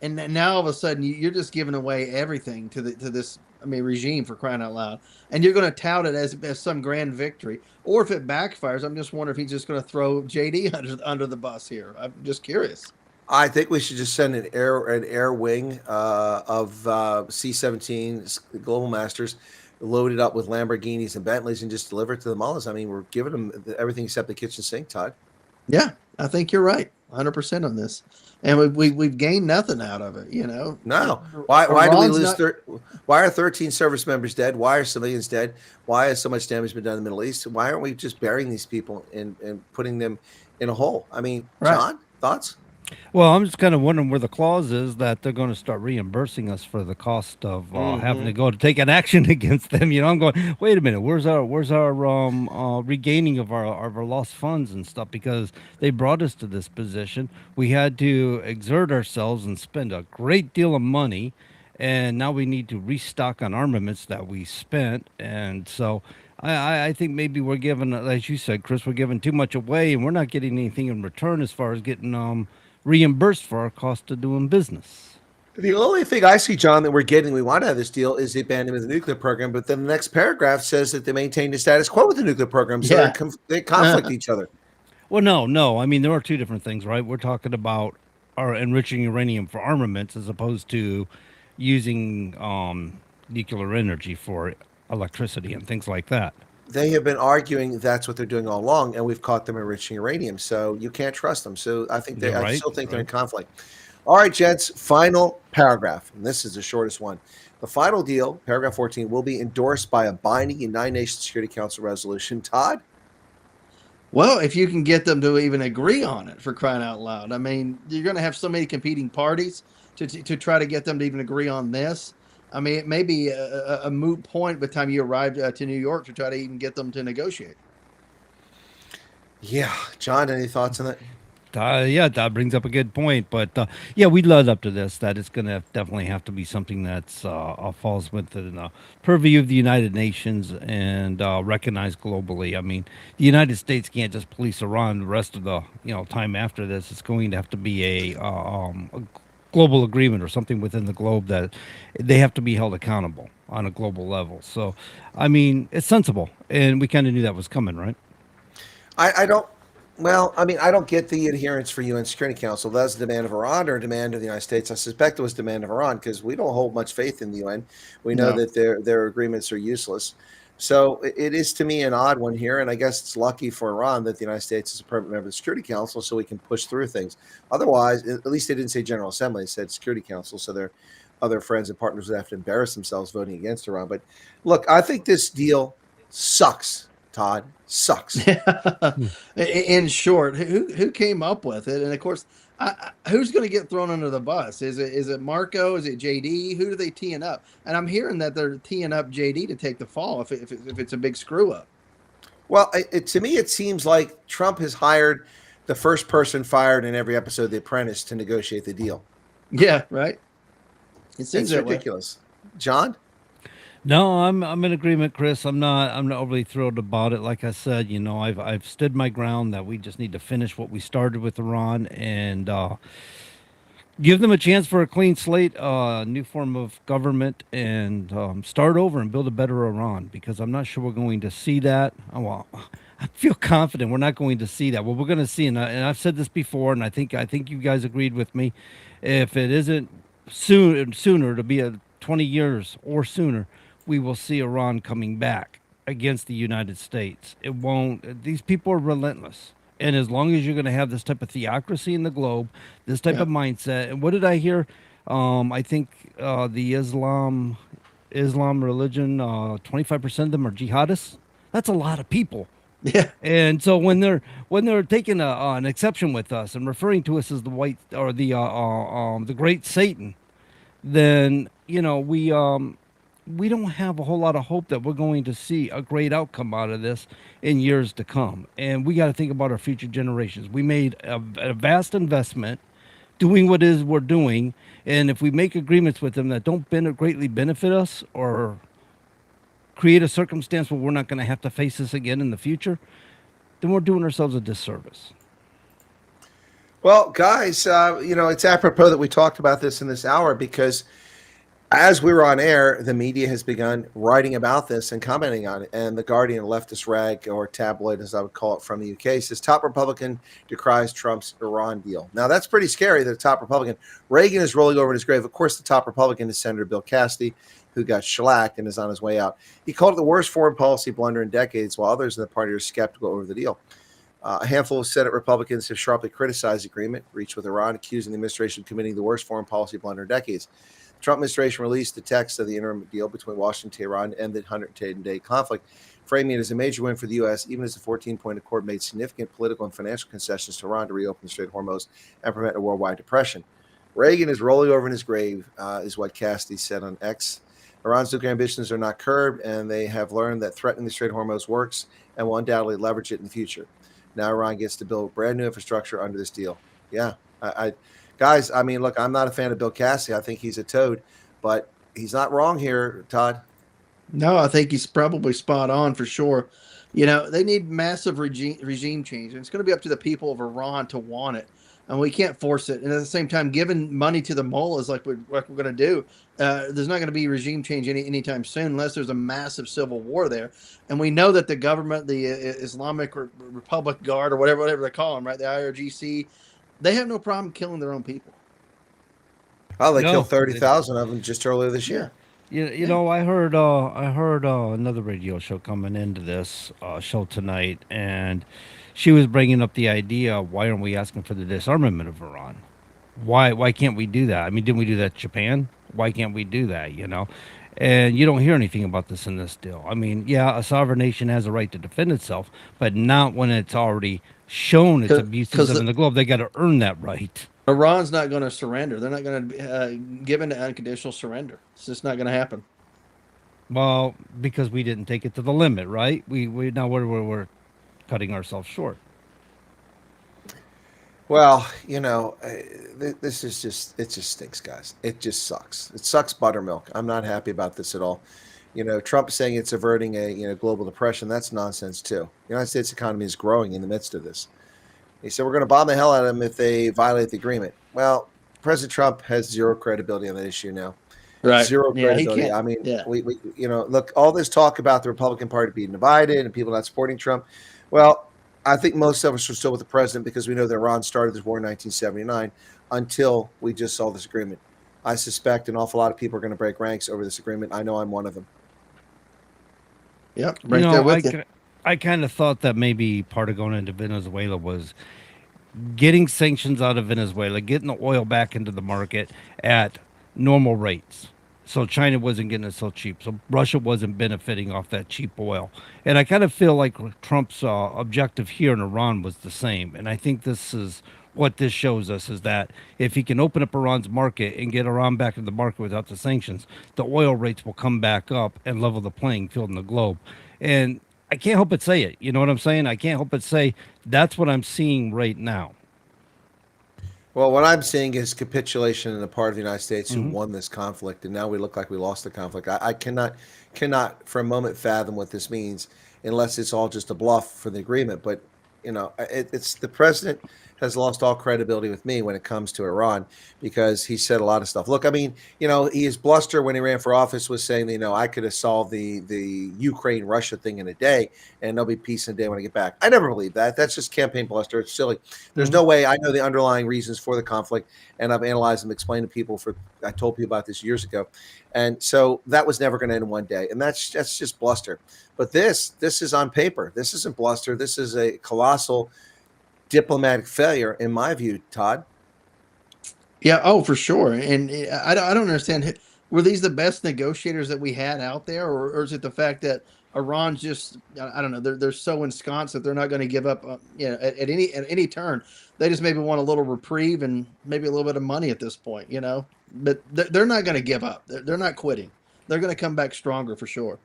and now all of a sudden you're just giving away everything to this regime, for crying out loud, and you're going to tout it as some grand victory. Or if it backfires, I'm just wondering if he's just going to throw JD under the bus here. I'm just curious. I think we should just send an air wing of C-17 Global Masters loaded up with Lamborghinis and Bentleys and just deliver it to the mullahs. I mean, we're giving them everything except the kitchen sink, Todd. Yeah, I think you're right, 100% on this. And we've gained nothing out of it, No. Why do we lose? Why are 13 service members dead? Why are civilians dead? Why has so much damage been done in the Middle East? Why aren't we just burying these people and putting them in a hole? I mean, John, thoughts? Well, I'm just kind of wondering where the clause is that they're going to start reimbursing us for the cost of having to go to take an action against them. I'm going, wait a minute, where's our regaining of our lost funds and stuff? Because they brought us to this position. We had to exert ourselves and spend a great deal of money, and now we need to restock on armaments that we spent. And so I think maybe we're giving, as you said, Chris, we're giving too much away, and we're not getting anything in return as far as getting reimbursed for our cost of doing business. The only thing I see, John, that we're getting, we want out of this deal is the abandonment of the nuclear program. But then the next paragraph says that they maintain the status quo with the nuclear program. So they conflict each other. Well, no. I mean, there are two different things, right? We're talking about our enriching uranium for armaments as opposed to using nuclear energy for electricity and things like that. They have been arguing that's what they're doing all along, and we've caught them enriching uranium. So you can't trust them. So I think I still think they're in conflict. All right, gents, final paragraph. And this is the shortest one. The final deal, paragraph 14, will be endorsed by a binding United Nations Security Council resolution. Todd? Well, if you can get them to even agree on it, for crying out loud. I mean, you're going to have so many competing parties to try to get them to even agree on this. I mean, it may be a moot point by the time you arrive to New York to try to even get them to negotiate. Yeah, John, any thoughts on that? Yeah, that brings up a good point. But yeah, we led up to this that it's going to definitely have to be something that's falls within the purview of the United Nations and recognized globally. I mean, the United States can't just police Iran the rest of the time after this. It's going to have to be a global agreement or something within the globe that they have to be held accountable on a global level. So, I mean, it's sensible, and we kind of knew that was coming, right? I don't. Well, I mean, I don't get the adherence for UN Security Council. That's a demand of Iran or a demand of the United States. I suspect it was demand of Iran because we don't hold much faith in the UN. We know No. that their agreements are useless. So it is to me an odd one here, and I guess it's lucky for Iran that the United States is a permanent member of the Security Council, so we can push through things. Otherwise, at least they didn't say General Assembly; they said Security Council. So their other friends and partners would have to embarrass themselves voting against Iran. But look, I think this deal sucks. Todd, sucks. In short, who came up with it? And of course, who's going to get thrown under the bus? Is it Marco? Is it JD? Who are they teeing up? And I'm hearing that they're teeing up JD to take the fall if it's a big screw up. Well, to me, it seems like Trump has hired the first person fired in every episode of The Apprentice to negotiate the deal. Yeah, right. It It's seems that way. ridiculous. John? No, I'm in agreement, Chris. I'm not overly thrilled about it. Like I said, I've stood my ground that we just need to finish what we started with Iran and give them a chance for a clean slate, new form of government, and start over and build a better Iran. Because I'm not sure we're going to see that. I feel confident we're not going to see that. What we're going to see, and I've said this before, and I think you guys agreed with me. If it isn't sooner to be 20 years or sooner, we will see Iran coming back against the United States. It won't. These people are relentless. And as long as you're going to have this type of theocracy in the globe, this type of mindset, and what did I hear? I think the Islam religion, 25% of them are jihadists. That's a lot of people. Yeah. And so when they're taking an exception with us and referring to us as the white or the great Satan, then we don't have a whole lot of hope that we're going to see a great outcome out of this in years to come. And we got to think about our future generations. We made a vast investment doing what it is we're doing. And if we make agreements with them that don't greatly benefit us or create a circumstance where we're not going to have to face this again in the future, then we're doing ourselves a disservice. Well, guys, it's apropos that we talked about this in this hour because as we were on air, the media has begun writing about this and commenting on it. And the Guardian, leftist rag or tabloid, as I would call it, from the UK, says top Republican decries Trump's Iran deal. Now, that's pretty scary that a top Republican, Reagan is rolling over in his grave. Of course, the top Republican is Senator Bill Cassidy, who got shellacked and is on his way out. He called it the worst foreign policy blunder in decades, while others in the party are skeptical over the deal. A handful of Senate Republicans have sharply criticized the agreement reached with Iran, accusing the administration of committing the worst foreign policy blunder in decades. The Trump administration released the text of the interim deal between Washington and Tehran to end the 110-day conflict, framing it as a major win for the U.S., even as the 14-point accord made significant political and financial concessions to Iran to reopen the Strait of Hormuz and prevent a worldwide depression. Reagan is rolling over in his grave, is what Cassidy said on X. Iran's nuclear ambitions are not curbed, and they have learned that threatening the Strait of Hormuz works and will undoubtedly leverage it in the future. Now Iran gets to build brand new infrastructure under this deal. Yeah, guys, I mean, look, I'm not a fan of Bill Cassidy. I think he's a toad, but he's not wrong here, Todd. No, I think he's probably spot on for sure. They need massive regime change, and it's going to be up to the people of Iran to want it. And we can't force it. And at the same time, giving money to the mullahs like we're going to do, there's not going to be regime change anytime soon unless there's a massive civil war there. And we know that the government, the Islamic Republic Guard or whatever they call them, right, the IRGC, they have no problem killing their own people. Oh, they killed 30,000 of them just earlier this year. I heard another radio show coming into this show tonight, and she was bringing up the idea, why aren't we asking for the disarmament of Iran? Why can't we do that? I mean, didn't we do that to Japan? Why can't we do that, And you don't hear anything about this in this deal. I mean, yeah, a sovereign nation has a right to defend itself, but not when it's already shown its abuses in the globe. They got to earn that right. Iran's not going to surrender. They're not going to give in to unconditional surrender. It's just not going to happen. Well, because we didn't take it to the limit, right? We now we're cutting ourselves short. Well, this is it just stinks, guys. It just sucks. It sucks buttermilk. I'm not happy about this at all. Trump saying it's averting a global depression. That's nonsense too. The United States economy is growing in the midst of this. He said we're going to bomb the hell out of them if they violate the agreement. Well, President Trump has zero credibility on that issue now. Right. Zero Yeah, he credibility. can't. I mean, Yeah. we look, all this talk about the Republican Party being divided and people not supporting Trump. Well, I think most of us are still with the president because we know that Iran started this war in 1979 until we just saw this agreement. I suspect an awful lot of people are going to break ranks over this agreement. I know I'm one of them. Yep. Right there with you. I kind of thought that maybe part of going into Venezuela was getting sanctions out of Venezuela, getting the oil back into the market at normal rates. So China wasn't getting it so cheap. So Russia wasn't benefiting off that cheap oil. And I kind of feel like Trump's objective here in Iran was the same. And I think this is what this shows us, is that if he can open up Iran's market and get Iran back in the market without the sanctions, the oil rates will come back up and level the playing field in the globe. And I can't help but say it. You know what I'm saying? I can't help but say that's what I'm seeing right now. Well, what I'm seeing is capitulation in a part of the United States who won this conflict, and now we look like we lost the conflict. I cannot for a moment fathom what this means, unless it's all just a bluff for the agreement. But it's the president has lost all credibility with me when it comes to Iran, because he said a lot of stuff. Look, I mean, his bluster when he ran for office was saying, I could have solved the Ukraine-Russia thing in a day, and there'll be peace in a day when I get back. I never believed that. That's just campaign bluster. It's silly. There's no way. I know the underlying reasons for the conflict, and I've analyzed them, explained to people. I told people about this years ago, and so that was never going to end in one day, and that's just bluster. But this is on paper. This isn't bluster. This is a colossal diplomatic failure, in my view, Todd. Yeah, oh, for sure. And I don't understand. Were these the best negotiators that we had out there, or is it the fact that Iran's just, I don't know, they're so ensconced that they're not going to give up, at any turn. They just maybe want a little reprieve and maybe a little bit of money at this point, But they're not going to give up. They're not quitting. They're going to come back stronger for sure.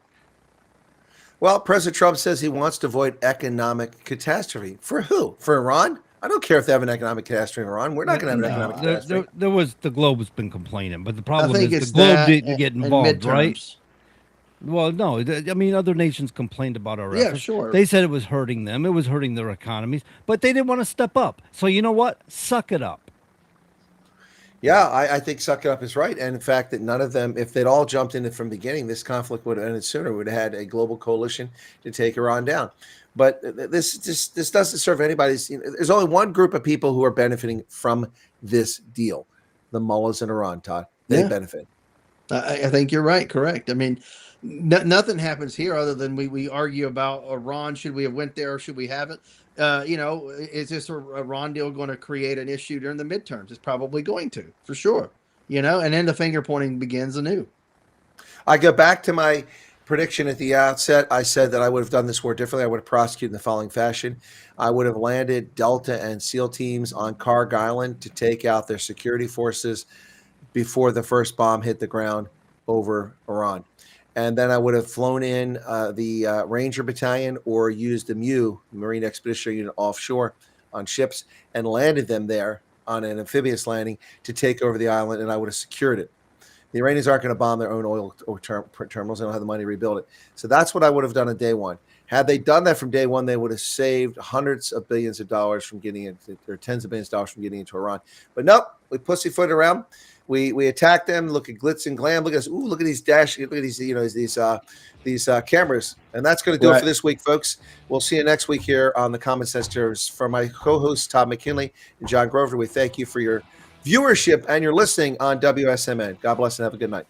Well, President Trump says he wants to avoid economic catastrophe. For who? For Iran? I don't care if they have an economic catastrophe in Iran. We're not going to have an economic catastrophe. The globe has been complaining, but the problem think is it's the globe that didn't get and involved, right? midterms. Well, no. I mean, other nations complained about our Yeah, efforts. sure. They said it was hurting them. It was hurting their economies, but they didn't want to step up. So you know what? Suck it up. Yeah, I think suck it up is right. And in fact, that none of them, if they'd all jumped in it from the beginning, this conflict would have ended sooner. We would have had a global coalition to take Iran down. But this doesn't serve anybody's. There's only one group of people who are benefiting from this deal: the mullahs in Iran. Todd, they benefit. I think you're right. Correct. I mean, nothing happens here other than we argue about Iran. Should we have went there or should we haven't? Is this Iran deal going to create an issue during the midterms? It's probably going to, for sure. And then the finger pointing begins anew. I go back to my prediction at the outset. I said that I would have done this war differently. I would have prosecuted in the following fashion. I would have landed Delta and SEAL teams on Karg Island to take out their security forces before the first bomb hit the ground over Iran. And then I would have flown in the Ranger Battalion or used the MU, Marine Expeditionary Unit, offshore on ships and landed them there on an amphibious landing to take over the island, and I would have secured it. The Iranians aren't going to bomb their own oil terminals. They don't have the money to rebuild it. So that's what I would have done on day one. Had they done that from day one, they would have saved hundreds of billions of dollars from getting into, or tens of billions of dollars from getting into Iran. But nope, we pussyfooted around. We attacked them. Look at glitz and glam. Look at us. Ooh, look at these look at these cameras. And that's going to do it for this week, folks. We'll see you next week here on the Common Sense Terrors. For my co-hosts Todd McKinley and John Grover, we thank you for your viewership and your listening on WSMN. God bless and have a good night.